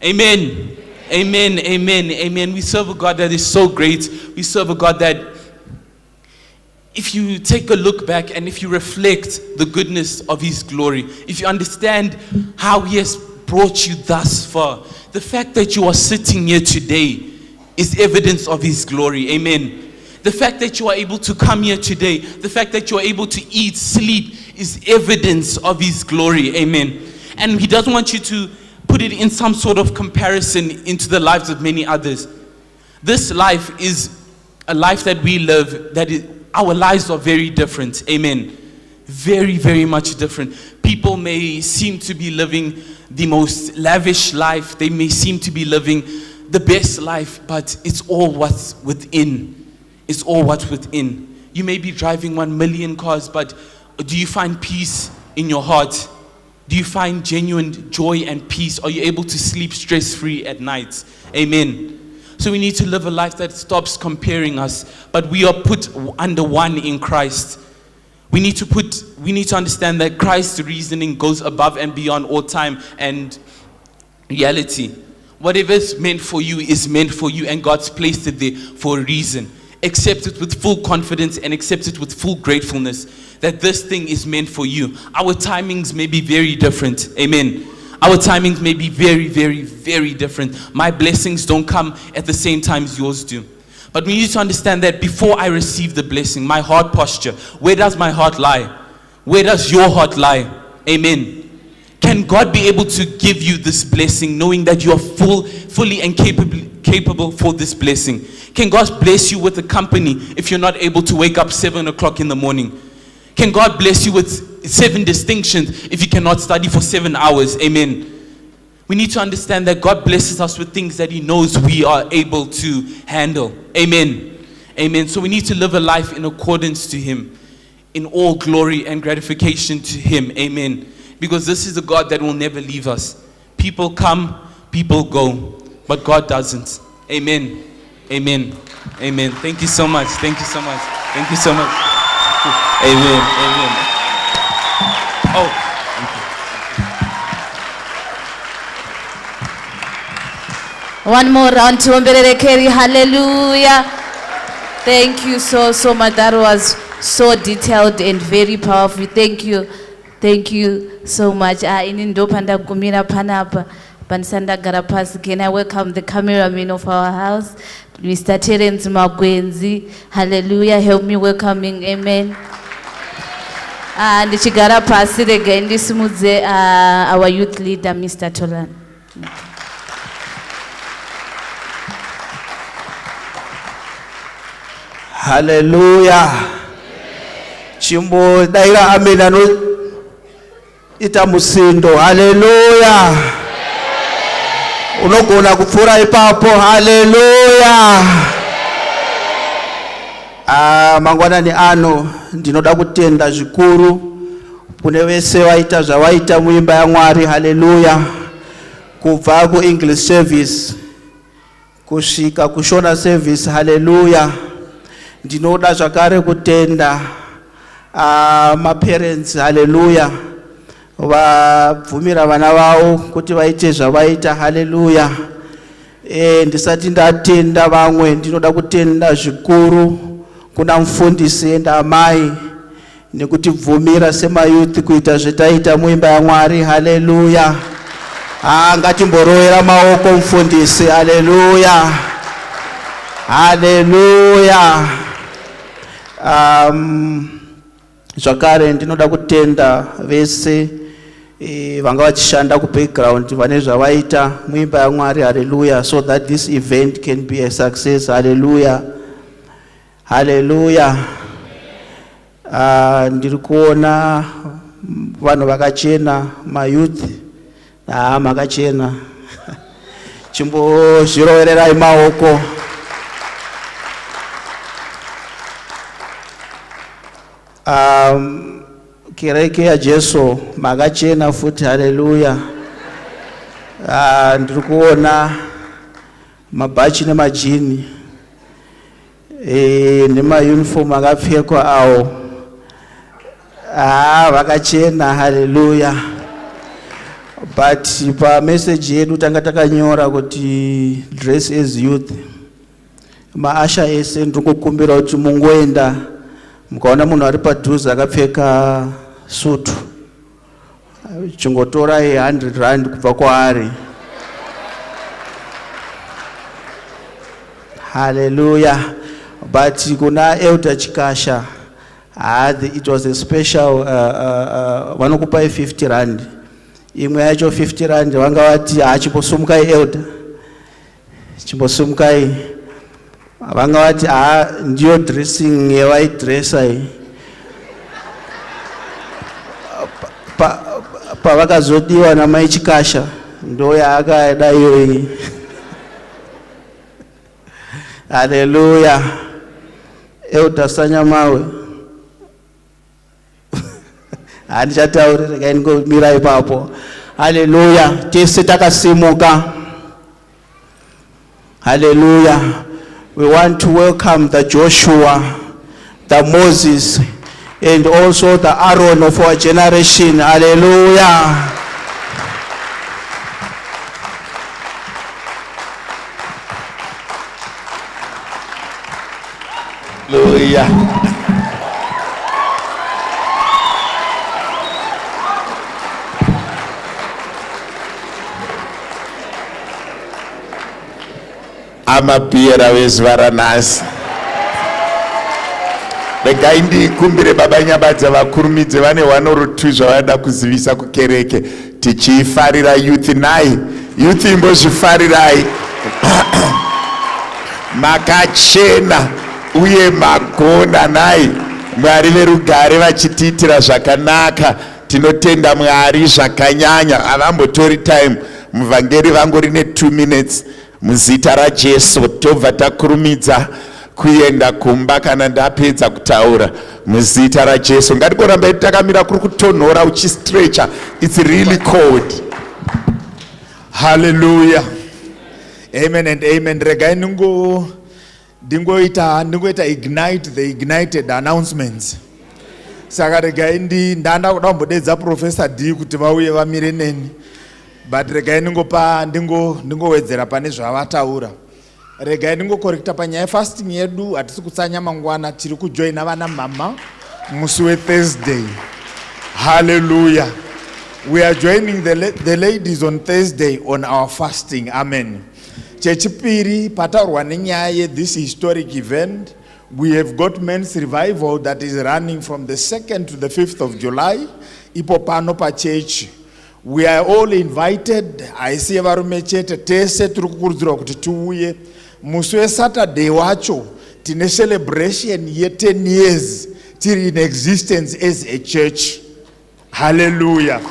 U: Amen. Amen. Amen. Amen. We serve a God that is so great. We serve a God that, if you take a look back and if you reflect the goodness of his glory, if you understand how he has brought you thus far, the fact that you are sitting here today is evidence of his glory. Amen. The fact that you are able to come here today, the fact that you are able to eat, sleep, is evidence of his glory. Amen. And he doesn't want you to put it in some sort of comparison into the lives of many others. This life is a life that we live, our lives are very different. Amen. Very, very much different. People may seem to be living the most lavish life. They may seem to be living the best life, but it's all what's within. It's all what's within. You may be driving 1 million cars, but do you find peace in your heart? Do you find genuine joy and peace? Are you able to sleep stress-free at night? Amen. So we need to live a life that stops comparing us, but we are put under one in Christ. We need to understand that Christ's reasoning goes above and beyond all time and reality. Whatever is meant for you is meant for you, and God's placed it there for a reason. Accept it with full confidence and accept it with full gratefulness that this thing is meant for you. Our timings may be very different. Amen. Our timings may be very, very, very different. My blessings don't come at the same time as yours do. But we need to understand that before I receive the blessing, my heart posture, where does my heart lie? Where does your heart lie? Amen. Can God be able to give you this blessing knowing that you are fully and capable for this blessing? Can God bless you with a company if you're not able to wake up 7 o'clock in the morning? Can God bless you with 7 distinctions if you cannot study for 7 hours? Amen. We need to understand that God blesses us with things that he knows we are able to handle. Amen. Amen. So we need to live a life in accordance to him, in all glory and gratification to him. Amen. Because this is a God that will never leave us. People come, people go, but God doesn't. Amen. Amen. Amen. Thank you so much. Thank you so much. Thank you so much. Amen. Amen. Oh.
F: One more round to Kerry. Hallelujah. Thank you so much. That was so detailed and very powerful. Thank you. Thank you so much. Inindopanda kumira panapa. Pansanda Garapas. Can I welcome the cameraman of our house, Mr. Terence Magwenzi. Hallelujah. Help me welcoming. Amen. And Chigara Pasir again. This is our youth leader, Mr. Tolan.
A: Hallelujah. Chimbo daira amena no itamusindo. Hallelujah. Unogona kufura ipapo. Hallelujah. Mangwanani ano ndinoda kutenda zvikuru kune vese vaita zvavaita muimba yaMwari. Hallelujah. Kubva ku English service kusvika ku Shona Service. Hallelujah. Ndinoda zvakare kutenda parents. Hallelujah. Vabvumira vana vavo kuti vaite zvavaita. Hallelujah. Ndisati ndatenda vamwe ndinoda kutenda zvikuru kuna mufundisi enda amai nekutibvumira semayuth kuita zvetaita muimba yaMwari. Haleluya. Ngatimborowera maoko mufundisi. Haleluya. Haleluya. Zvakare ndinoda kutenda vese vanga vachishanda kubackground vane zvavaita muimba yaMwari. Haleluya. So that this event can be a success. Haleluya. Haleluya. Ndiri kuona vanhu vakachena, mayouth makachena. Chimbozvirovererai maoko. Kereke yaJesu makachena futi. Haleluya. Ndiri kuona mabhachi nemajini nemayunifomu akapfekwa awo vakachena. Haleluya. But pa message yedu tanga takanyora kuti dress as youth. Maasha ese ndiri kukumbira kuti mungoenda mukaona munhu ari padhuze akapfeka sutu, chingotorai 100 rand kubva kwaari. Hallelujah. But kuna Elder Chikasha, it was a special, vanokupai 50 rand. Imwe yacho 50 rand vanga vati chimbosumukai Elder, chimbosumukai. Vanga vati ndiyo dressing yevaidressa iyi. Pavakazodiwa namai Chikasha ndo yaakada iyoyi. Haleluya. Elder Sanyamawe. Handichatauri, regai ndingomira ipapo. Haleluya. Tese takasimuka. Haleluya. We want to welcome the Joshua, the Moses, and also the Aaron of our generation. Hallelujah.
O: Hallelujah. Amapira vezvaranasi. Regai ndikumbire baba nyabadza vakurumidze vane 1 or 2 zvavada kuzivisa kukereke tichifarira youth. Nai youth imbozvifarirai. Makachena uye magona. Nai Mwari verugare vachitiitira zvakanaka. Tinotenda Mwari zvakanyanya. Havambotori time. Muvhangeri vangori ne 2 minutes. Muzita raJesu tobva takurumidza kuenda kumba kana ndapedza kutaura. Muzita raJesu ngatikoramba takamira kuri kutonhora uchistretcha. It's really cold. Hallelujah. Amen and amen. Regai ndingoita ignite the ignited announcements. Saka regai ndanda kuda kumbodedza Professor D kuti vauye vamire neni. But regai ndingowedzera pane zvavataura. Regai ndingokorekta panyaya fasting yedu. Hatisi kutsanya mangwana, tiri kujoina vana mama musi weThursday. Hallelujah. We are joining the ladies on Thursday on our fasting. Amen. Chechipiri pataurwa nenyaya this historic event. We have got men's revival that is running from the 2nd to the 5th of July. Ipo pano pa church. We are all invited. Aisiye varume chete tese tiri kukurudzirwa kuti tiuye. Musi weSaturday wacho tine celebration ye 10 years tiri in existence as a church. Hallelujah.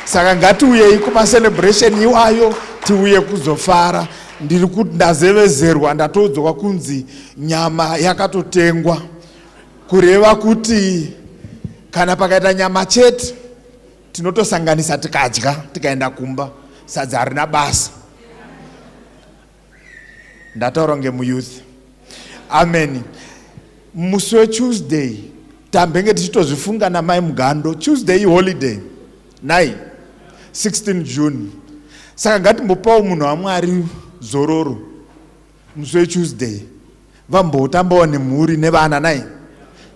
O: Saka ngatiuyei kuma celebration iwayo tiuye kuzofara. Ndiri kuti ndazevezerwa ndatoudzwa kunzi nyama yakatotengwa. Kureva kuti kana pakaita nyama chete tinotosanganisa tikadya tikaenda kumba. Sadza harina basa. Ndataura ngemuyouth. Amen. Musi weTuesday tambenge tichitozvifunga namai Mugando. Tuesday holiday. Nai 16 June. Saka ngatimbopawo munhu waMwari zororo musi weTuesday. Vambotambawo nemhuri nevana nai.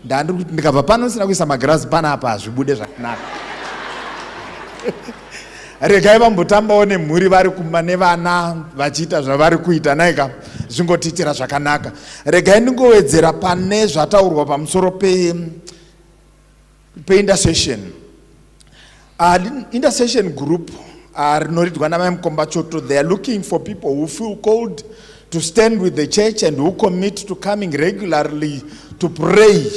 O: ndikabva pano ndisina kuisa magirazi panapa hazvibude zvakanaka. Regai vambotambawo nemhuri vari kumba nevana vachiita zvavari kuita naika zvingotiitira zvakanaka. Regai ndingowedzera pane zvataurwa pamusoro pe-intercession. Intercession group rinoridwa namai mukomba choto, they are looking for people who feel called to stand with the church and who commit to coming regularly to pray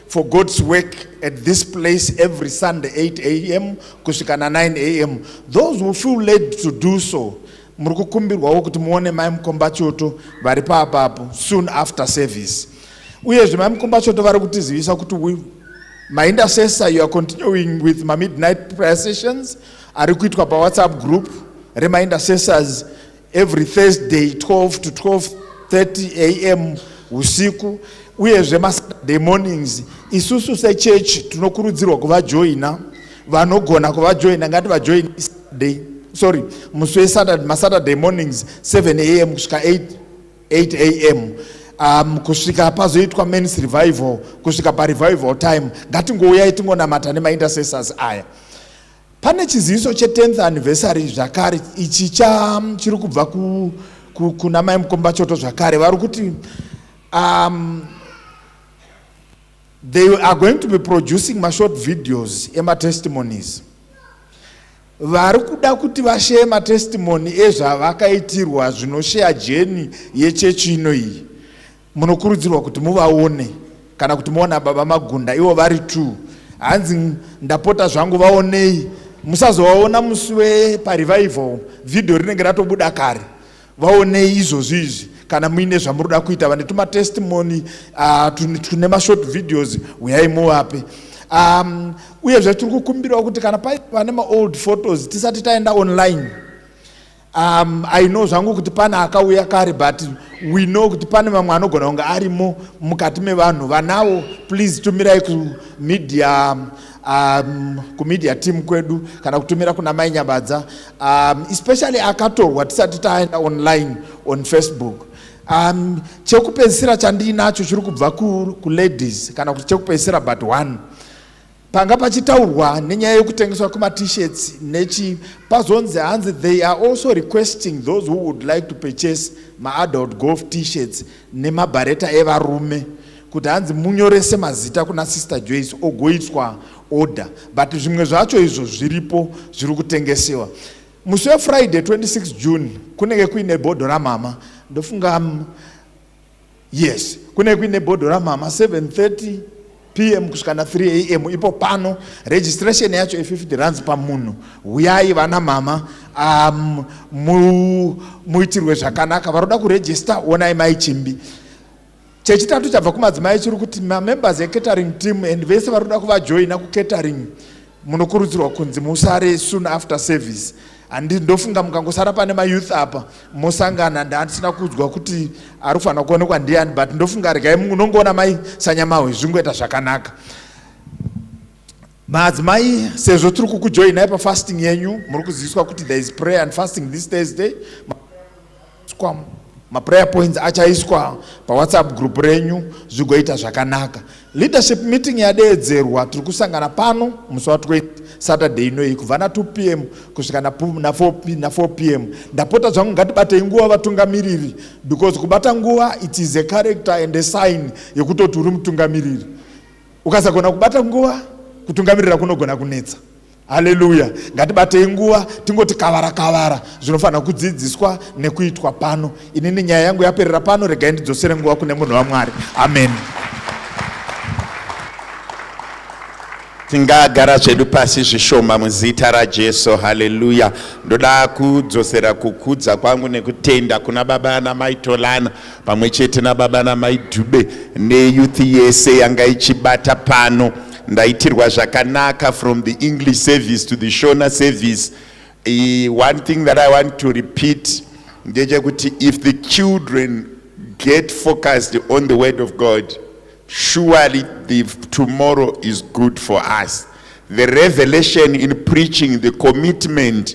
O: for God's work at this place every Sunday 8 a.m. kusvikana 9 a.m. Those who feel led to do so, murikukumbirwawo kuti muone mai mukomba choto vari papapo soon after service. Uyezve mai mukomba choto vari kutizivisa kuti my intercessor, you are continuing with my midnight prayer sessions. Ari kuitwa pa WhatsApp group rema intercessors every Thursday 12 to 12:30 a.m. usiku. Uyezve Saturday mornings isusu sechurch tinokurudzirwa kuvajoina. Vanogona kuvajoina ngati vajoin Saturday, musi weSaturday, Saturday mornings 7 a.m. kusvika 8 a.m. kusvika pazoitwa men's revival, kusvika pa-revival time. Ngatingouyai tingonamata nema-intercessors aya. Pane chiziviso che-10th anniversary zvakare, ichi chiri kubva kuna mai mukomba choto zvakare. Vari kuti they are going to be producing ma-short videos ema-testimonies. Vari kuda kuti vashare ma-testimony ezvavakaitirwa zvinoshare jeni yechechi ino iyi. Munokurudzirwa kuti muvaone kana kuti muona baba Magunda ivo vari 2. Hanzi ndapota zvangu vaonei, musazovaona musi wepa-revival video rinenge ratobuda kare. Vaonei izvozvi kana muine zvamuroda kuita. Vane tuma-testimony tune ma-short videos, uyai muvape. Uyezve tiri kukumbirawo kuti kana pane ma-old photos tisati taenda online. I know zvangu kuti pane akauya kare, but we know kuti pane mamwe anogona kunge arimo mukati mevanhu. Vanawo please tumirai kumedia team kwedu kana kutumira kuna mai Nyabadza, especially akatorwa tisati taenda online on Facebook. Chekupedzisira chandinacho chiri kubva ku-ladies kana kuti chekupedzisira but one. Panga pachitaurwa nenyaya yekutengeswa kuma-t-shirts nechi pazonzi hanzi they are also requesting those who would like to purchase ma-adult golf t-shirts nemabhareta evarume kuti hanzi munyorese mazita kuna Sister Joyce ogoiswa order, but zvimwe zvacho izvo zviripo zviri kutengesewa. Musi weFriday 26 June kunenge kuine bhodho ramama. Ndofunga yes, kunenge kuine bhodho ramama 7:30 p.m. kusvikana 3 a.m. ipo pano. Registration yacho i50 rands pamunhu. Uyai vana mama, muitirwe zvakanaka. Varoda kuregister onai mai Chimbi. Chechitatu chabva kumadzimai chiri kuti ma-members e-catering team and vese varoda kuvajoina ku-catering munokurudzirwa kunzi musare soon after service. Handi ndofunga mukangosara pane ma-youth apa mosangana, ndandisina kudzwa kuti ari kufanira kuonekwa ndiani, but ndofunga regai munongoona mai Sanyamawe zvingoita zvakanaka. Madzimai, sezvo tiri kukujoinai pa-fasting yenyu, muri kuziviswa kuti there is prayer and fasting this Thursday. Ma-prayer points achaiswa pa-WhatsApp group renyu, zvigoita zvakanaka. Leadership meeting yadeedzerwa, tiri kusangana pano musi wa20 Saturday inoi kubva na2 p.m. kusvika na 4 p.m. Ndapota zvangu ngatibatei nguva vatungamiriri, because kubata nguva it is a character and a sign yekutoti uri mutungamiriri. Ukasagona kubata nguva, kutungamirira kunogona kunetsa. Hallelujah. Ngatibatei nguva, tingoti kavara zvinofanira kudzidziswa nekuitwa pano. Inini nyaya yangu yaperera pano, regai ndidzosere nguva kune munhu waMwari. Amen. Tingagara zvedu pasi zvishoma muzita raJesu. Haleluya. Ndoda kudzosera kukudza kwangu nekutenda kuna baba namai Tolana pamwe chete nababa namai Dube neyouth yese yanga ichibata pano. Ndaitirwa zvakanaka from the English service to the Shona service. One thing that I want to repeat, if the children get focused on the word of God, surely the tomorrow is good for us. The revelation in preaching, the commitment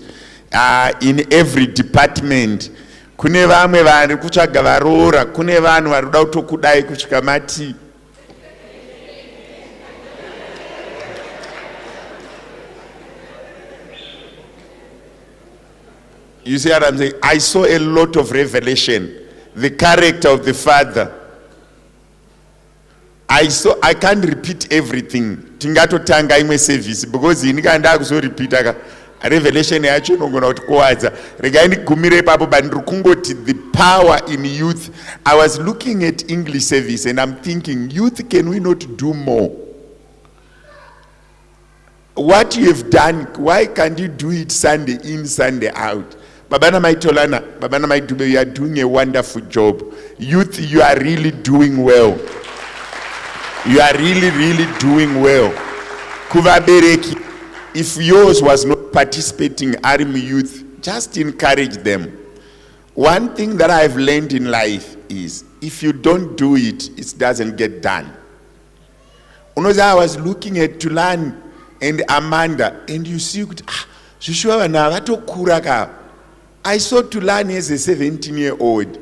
O: in every department. Kune vamwe vari kutsvaga varoora, kune vanhu vari kuda kutokudai kusvika mati You see what I'm saying? I saw a lot of revelation. The character of the Father. I can't repeat everything. Tingatotanga imwe service because inikanda kuzorepeata revelation yacho inogona kutikuwadza. Regai ndigumire ipapo but ndiri kungoti the power in youth. I was looking at English service and I'm thinking, youth, can we not do more? What you have done, why can't you do it Sunday in, Sunday out? Babana Maitolana, Babana Maitube, you are doing a wonderful job. Youth, you are really doing well. You are really, really doing well. Kuvabereki, if yours was not participating, Army youth, just encourage them. One thing that I've learned in life is, if you don't do it, it doesn't get done. I was looking at Tulan and Amanda, and you see, I saw Tulani as a 17-year-old,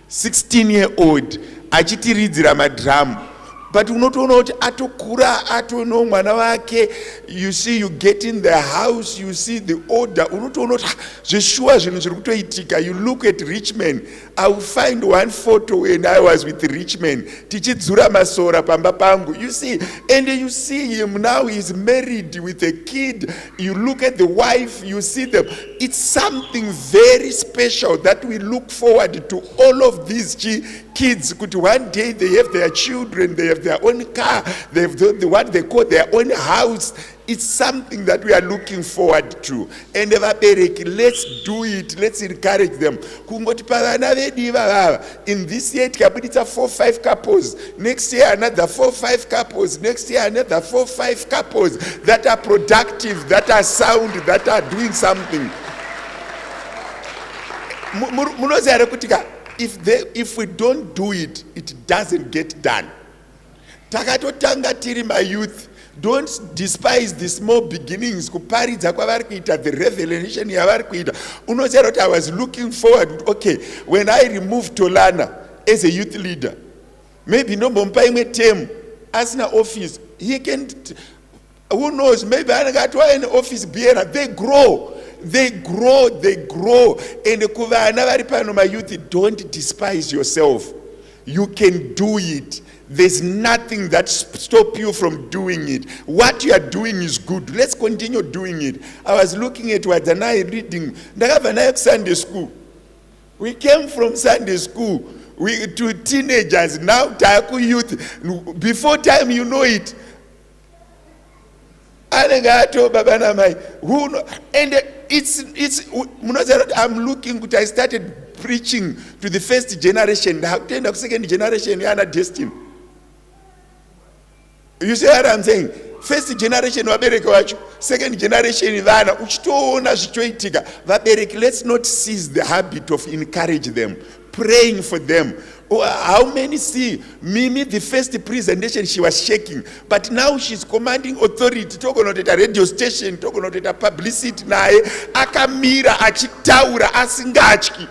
O: 16-year-old, achiti ridzira madrum. But unotoona kuti atokura atono mwana wake, you see, you get in the house, you see the order, unotoona kuti zveshuwa zvinhu zviri kutoitika. You look at Richmond. I will find one photo when I was with Richmond, tichidzura masora pamba pangu. You see, and you see him now, he's married with a kid. You look at the wife, you see them. It's something very special that we look forward to all of these kids. Could one day they have their children, they have their own car, they have what they call their own house. It's something that we are looking forward to. And let's do it. Let's encourage them. In this year, it's 4-5 couples. Next year, another 4-5 couples. Next year, another 4-5 couples that are productive, that are sound, that are doing something. If we don't do it, it doesn't get done. Takatotanga tiri my youth. Don't despise the small beginnings. Kuparidza kwavari kuita, the revelation yavari kuita. Unoziva kuti I was looking forward. Okay, when I removed Tolana as a youth leader, maybe ndombomupa imwe term asina office. He can, who knows? Maybe angatwa an office bearer. They grow. They grow. And kuvana vari pano my youth, don't despise yourself. You can do it. There's nothing that stops you from doing it. What you are doing is good. Let's continue doing it. I was looking at what and I reading. Sunday school. We came from Sunday school to teenagers. Now Taku youth. Before time you know it. And I'm looking. I started preaching to the first generation. The second generation, you are not destined. You see what I'm saying? First generation wabereki wacho, second generation vana uchitoona zvichoitika. Vabereki, let's not seize the habit of encourage them, praying for them. How many see Mimi, the first presentation, she was shaking, but now she's commanding authority. Talking about a radio station, talking about a publicity, nae akamira achitaura asingatyi.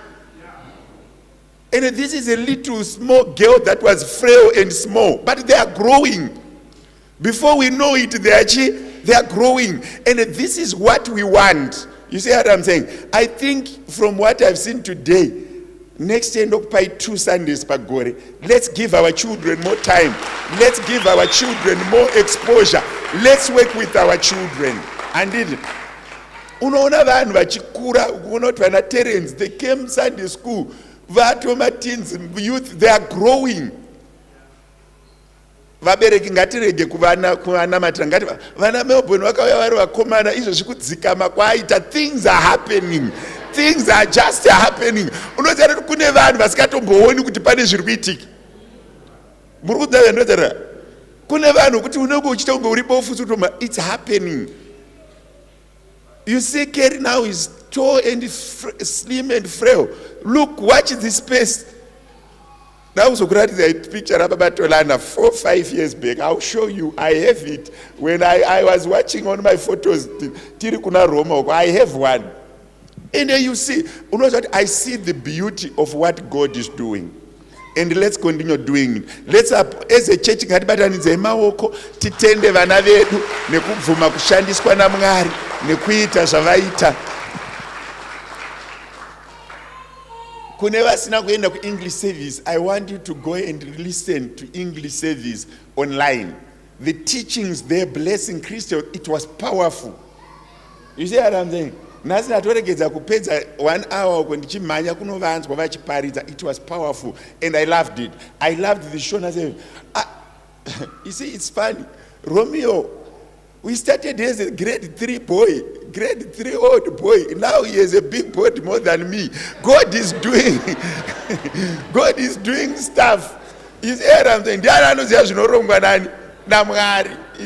O: And this is a little small girl that was frail and small, but they are growing. Before we know it, they are growing. And this is what we want. You see what I'm saying? I think from what I've seen today, next year, occupy 2 Sundays per gore. Let's give our children more time. Let's give our children more exposure. Let's work with our children. And then, unaona vanhu vachikura, unaona vana parents, they came Sunday school, vatoma teens, youth, they are growing. Vabereki ngatirege kuvanamata ngati vana Melbourne vakauya vari vakomana izvozvi kudzikama kwaita. Things are happening. Things are just happening. Unoziva kuti kune vanhu vasingatombooni kuti pane zviri kuitika. Muri kuziva ndozara. Kune vanhu kuti unenge uchitonge uripo ufusi kutoma, it's happening. You see, Kerry now is tall and slim and frail. Look, watch this space. Now, so great a picture about Tolana 4-5 years back. I'll show you. I have it. When I was watching on my photos, Tirikuna Roma, I have one. And then you see, I see the beauty of what God is doing. And let's continue doing it. Let's, as a church, titende vana vedu nekubvuma kushandiswa naMwari nekuita zvavaita. kune vasina kuenda ku-English service, I want you to go and listen to English service online. The teachings there, blessing Christian, it was powerful. You see what I'm saying? Nhasi ndatoregedza kupedza 1 hour uko ndichimhanya kunovanzwa vachiparidza. It was powerful and I loved it. I loved the Shona Service. You see, it's funny. Romeo, we started as a grade 3 boy, grade 3 old boy. Now he is a big boy more than me. God is doing, God is doing stuff. You see what I'm saying? You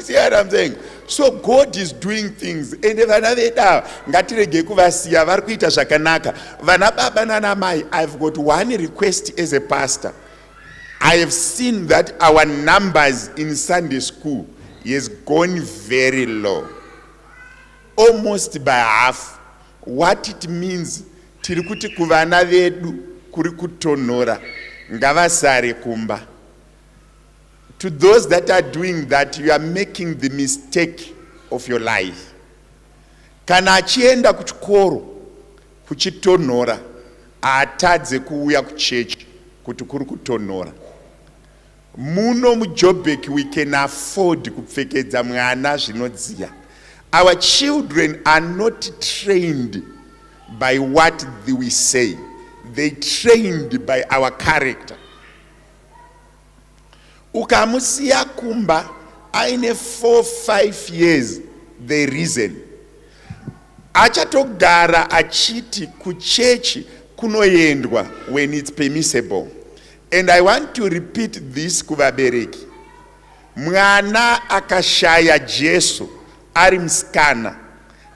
O: see what I'm saying? So God is doing things. And vana vedu ngatirege kuvasiya vari kuita zvakanaka. Vana baba nana mai, I've got one request as a pastor. I have seen that our numbers in Sunday school is going very low, almost by half. What it means, tiri kuti kuvana vedu kuri kutonora, ngavasare kumba. To those that are doing that, you are making the mistake of your life. Kana achienda kuchikoro kuchitonora, atadze kuuya kuchechi kuti kuri kutonora. Muno muJoburg we can afford kupfekedza mwana zvinodziya. Our children are not trained by what we say. They trained by our character. Ukamusiya kumba aine 4-5 years the reason. Achatogara achiti kuchechi kunoyendwa when it's permissible. And I want to repeat this kuvabereki. Mwana akashaya Jesu ari msikana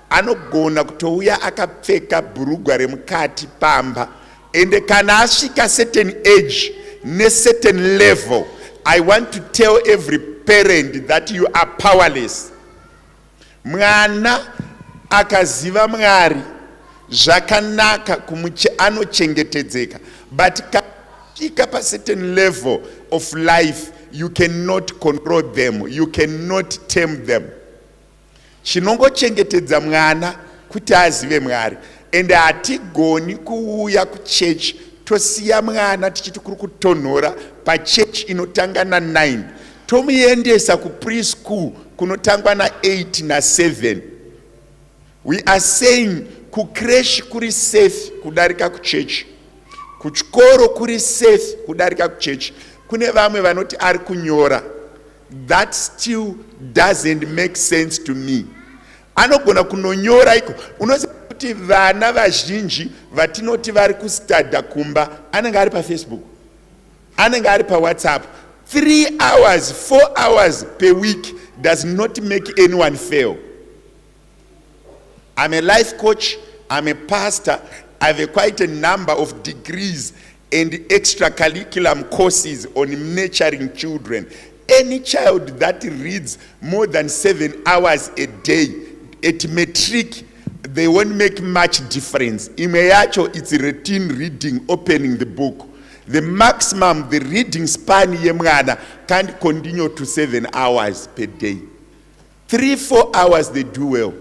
O: anogona kutouya akapfeka bhurugwa remukati pamba, and kana asvika certain age ne certain level, I want to tell every parent that you are powerless. Mwana akaziva Mwari zvakanaka anochengetedzeka, but at a certain level of life, you cannot control them, you cannot tame them. Chinongochengetedza mwana kuti azive Mwari. And hatigoni kuuya kuchechi tosiya mwana tichiti kuri kutonhora pachechi inotanga na9, tomuendesa kupreschool kunotangwa na8 na7. We are saying kucreche kuri safe kudarika kuchechi, kuchikoro kuri safe kudarika kuchechi. Kune vamwe vanoti ari kunyora. That still doesn't make sense to me. Anogona kunonyora iko. Unoziva kuti vana vazhinji vatinoti vari kustada kumba anenge ari pa Facebook, anenge ari pa WhatsApp. 3 hours, 4 hours per week does not make anyone fail. I'm a life coach, I'm a pastor, I have quite a number of degrees and extracurriculum courses on nurturing children. Any child that reads more than 7 hours a day at matric, they won't make much difference. Imwe yacho, it's routine reading, opening the book. The maximum, the reading span yemwana can't continue to 7 hours per day. 3-4 hours they do well.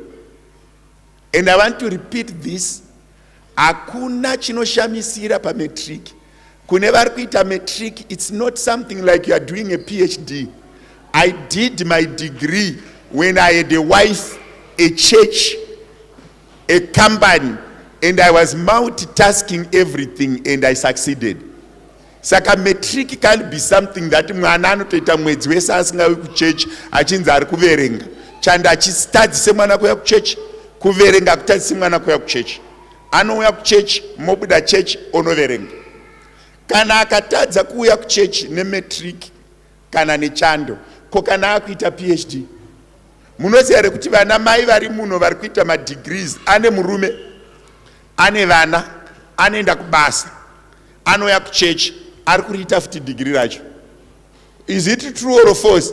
O: And I want to repeat this. Hakuna chinoshamisira pa matric. Kune vari kuita matric, it's not something like you are doing a PhD. I did my degree when I had a wife, a church, a company, and I was multitasking everything, and I succeeded. Saka matric can't be something that mwana anotoita mwedzi wese asingawi kuchechi achinzi ari kuverenga. Chanda achistadzise mwana kuya kuchechi, kuverenga kutadzise mwana kuya kuchechi. Anouya kuchechi, mobuda chechi, onoverenga. Kana akatadza kuuya kuchechi nematric kana nechando, ko kana akuita PhD. Munoziva here kuti vana mai vari muno vari kuita madegrees, ane murume, ane vana, anoenda kubasa, anouya kuchechi, ari kuriita futi degree racho. Is it true or false?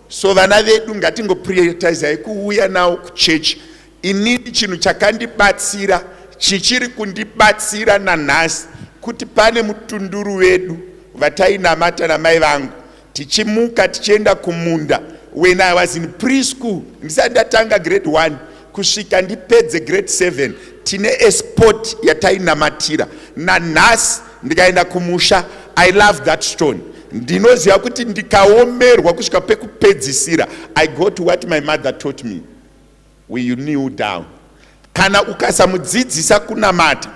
O: So vana vedu ngatingoprioritizai kuuya nawo kuchechi. Inini chinhu chakandibatsira, chichiri kundibatsira nanhasi, kuti pane mutunduru wedu vatainamata namai vangu tichimuka tichienda kumunda. When I was in preschool, ndisati ndatanga grade 1 kusvika ndipedze grade 7, tine esport yatainamatira. Nanhasi ndikaenda kumusha, I love that stone. Ndinoziva kuti ndikaomerwa kusvika pekupedzisira, I go to what my mother taught me. We kneel down. Kana ukasamudzidzisa kunamata,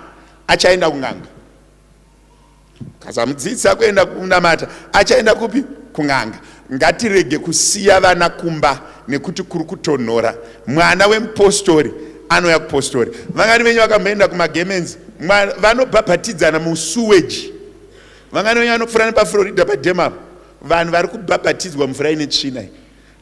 O: achaenda kunganga. Ukasamudzidzisa kuenda kunamata, achaenda kupi? Kunganga. Ngatirege kusiya vana kumba nekuti kuri kutonhora. Mwana wemupostori anoya kupostori. Vangani venyu vakamboenda kumagemens, vanobhabhatidzana musuweji. Vangani venyu vanopfuura nepaflorida padhema, vanhu vari kubhabhatidzwa mvura ine tsvina.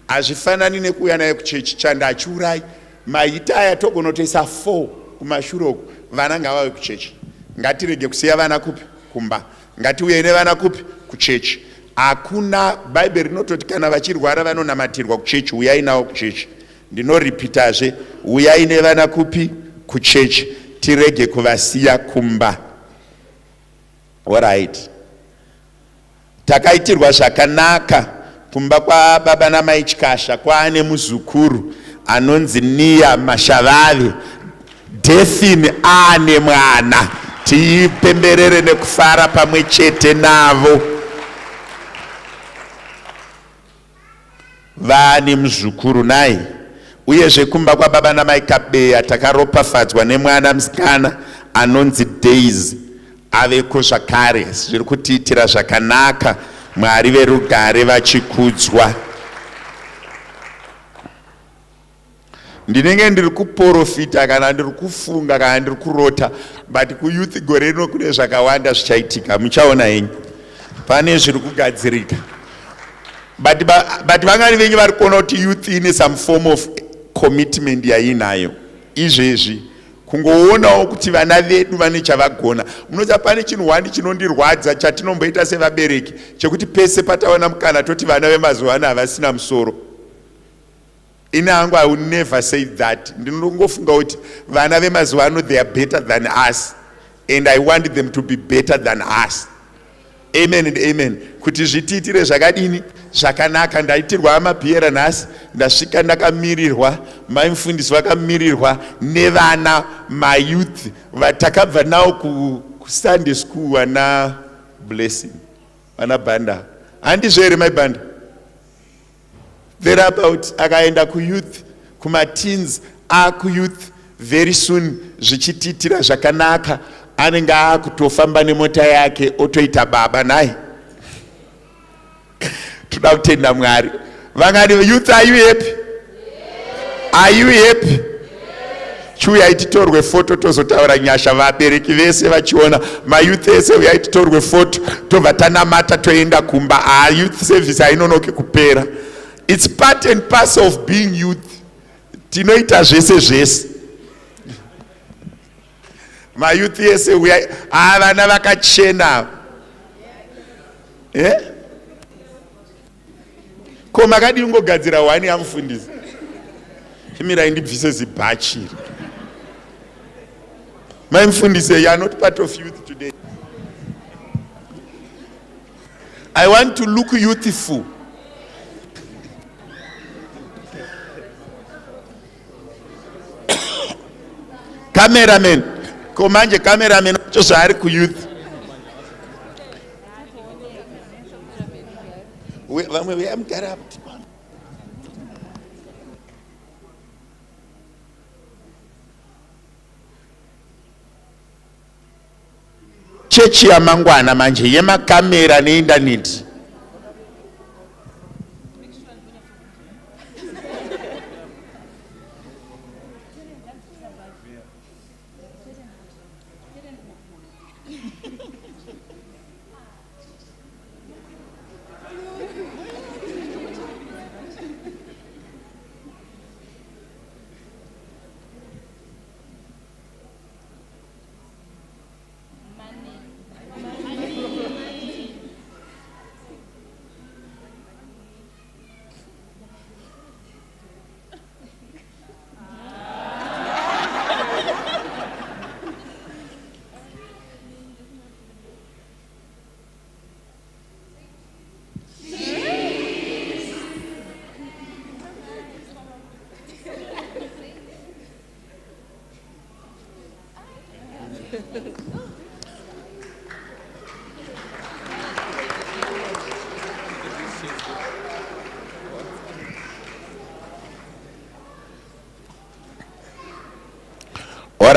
O: Hazvifanani nekuuya naye kuchechi chandachiurai. Maita aya togona kutoisa 4 kumashure uku, vana ngavauye kuchechi. Ngatirege kusiya vana kupi? Kumba. Ngatiuye nevana kupi? Kuchechi. Hakuna Bhaibheri rinototi kana vachirwara vanonamatirwa kuchechi, uyai navo kuchechi. Ndinoripitazve, uyai nevana kupi? Kuchechi. Tirege kuvasiya kumba. Alright. Takaitirwa zvakanaka kumba kwa baba namai Chikasha, kwaane muzukuru anonzi Nia Mashavave. Delphine ane mwana. Tipemberere nekufara pamwe chete navo. Vane muzukuru naye. Uyezve kumba kwa baba namai Kabeya takaropafadzwa nemwana musikana anonzi Daisy. Aveko zvakare, zviri kutiitira zvakanaka. Mwari verugare vachikudzwa. Ndinenge ndiri kuprofita kana ndiri kufunga kana ndiri kurota, but kuyouth gore rino kune zvakawanda zvichaitika, muchaona henyu. Pane zviri kugadzirika. But vangani venyu vari kuona kuti youth ine some form of commitment yainayo. Izvezvi kungoonawo kuti vana vedu vane chavagona. Munoziva pane chinhu 1 chinondirwadza chatinomboita sevabereki, chekuti pese pataona mukana toti vana vemazuva ano havasina musoro. Ine hangu, I will never say that. Ndinongofunga kuti vana vemazuva ano, they are better than us, and I want them to be better than us. Amen and amen. Kuti zvitiitire zvakadini zvakanaka. Ndaitirwa amabhiera nhasi, ndasvika ndakamirirwa, mai mufundisi vakamirirwa nevana mayouth vatakabva nawo kusunday school, vana blessing, vana banda. Handizvo here my banda? Thereabout akaenda kuyouth, kumateens, akuyouth, very soon zvichitiitira zvakanaka. Anenge akutofamba nemota yake otoita baba naye. Toda kutenda Mwari. Vangani youth, are you happy? Are you happy? Chiuyai titorwe foto tozotaura nyasha, vabereki vese vachiona mayouth ese, uyai titorwe foto tobva tanamata toenda kumba. Youth service hainonoki kupera. It's part and parcel of being youth. Tinoita zvese zvese. Mayouth ese uyai, vana vakachena. Ko makadi ungogadzira 1 yamufundisi. Imirai ndibvise zibhachi. My mufundisi, you are not part of youth today. I want to look youthful. Cameraman, komanje cameraman chosari ku youth. Vamwe vayamugara up. Chechi yamangwana manje yemakamera neindaneti.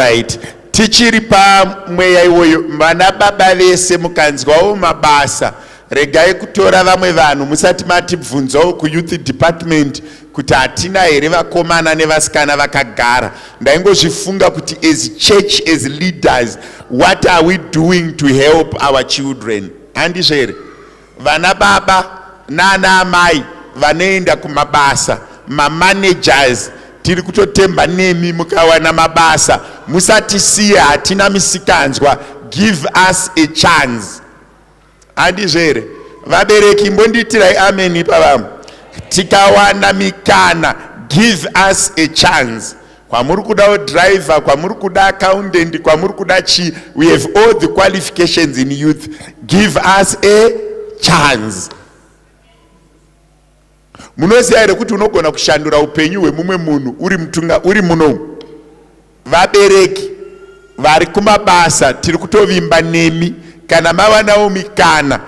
O: Alright. Tichiri pamweya iwoyo, vana baba vese mukanzwawo mabasa, regai kutora vamwe vanhu musati matibvunzawo kuyouth department kuti hatina here vakomana nevasikana vakagara. Ndaingozvifunga kuti as church, as leaders, what are we doing to help our children? Handizvere? Vana baba nana amai vanoenda kumabasa, managers, tiri kutotemba nemi mukawana mabasa, musatisiye hatina misikanzwa, give us a chance. Handizvere? Vabereki mbonditirai amen pavamo. Tikawana mikana, give us a chance. Kwamuri kuda driver, kwamuri kuda accountant, kwamuri kuda chi, we have all the qualifications in youth. Give us a chance. Munoziva here kuti unogona kushandura upenyu hwemumwe munhu uri muno. Vabereki vari kumabasa tiri kutovimba nemi kana mavanawo mikana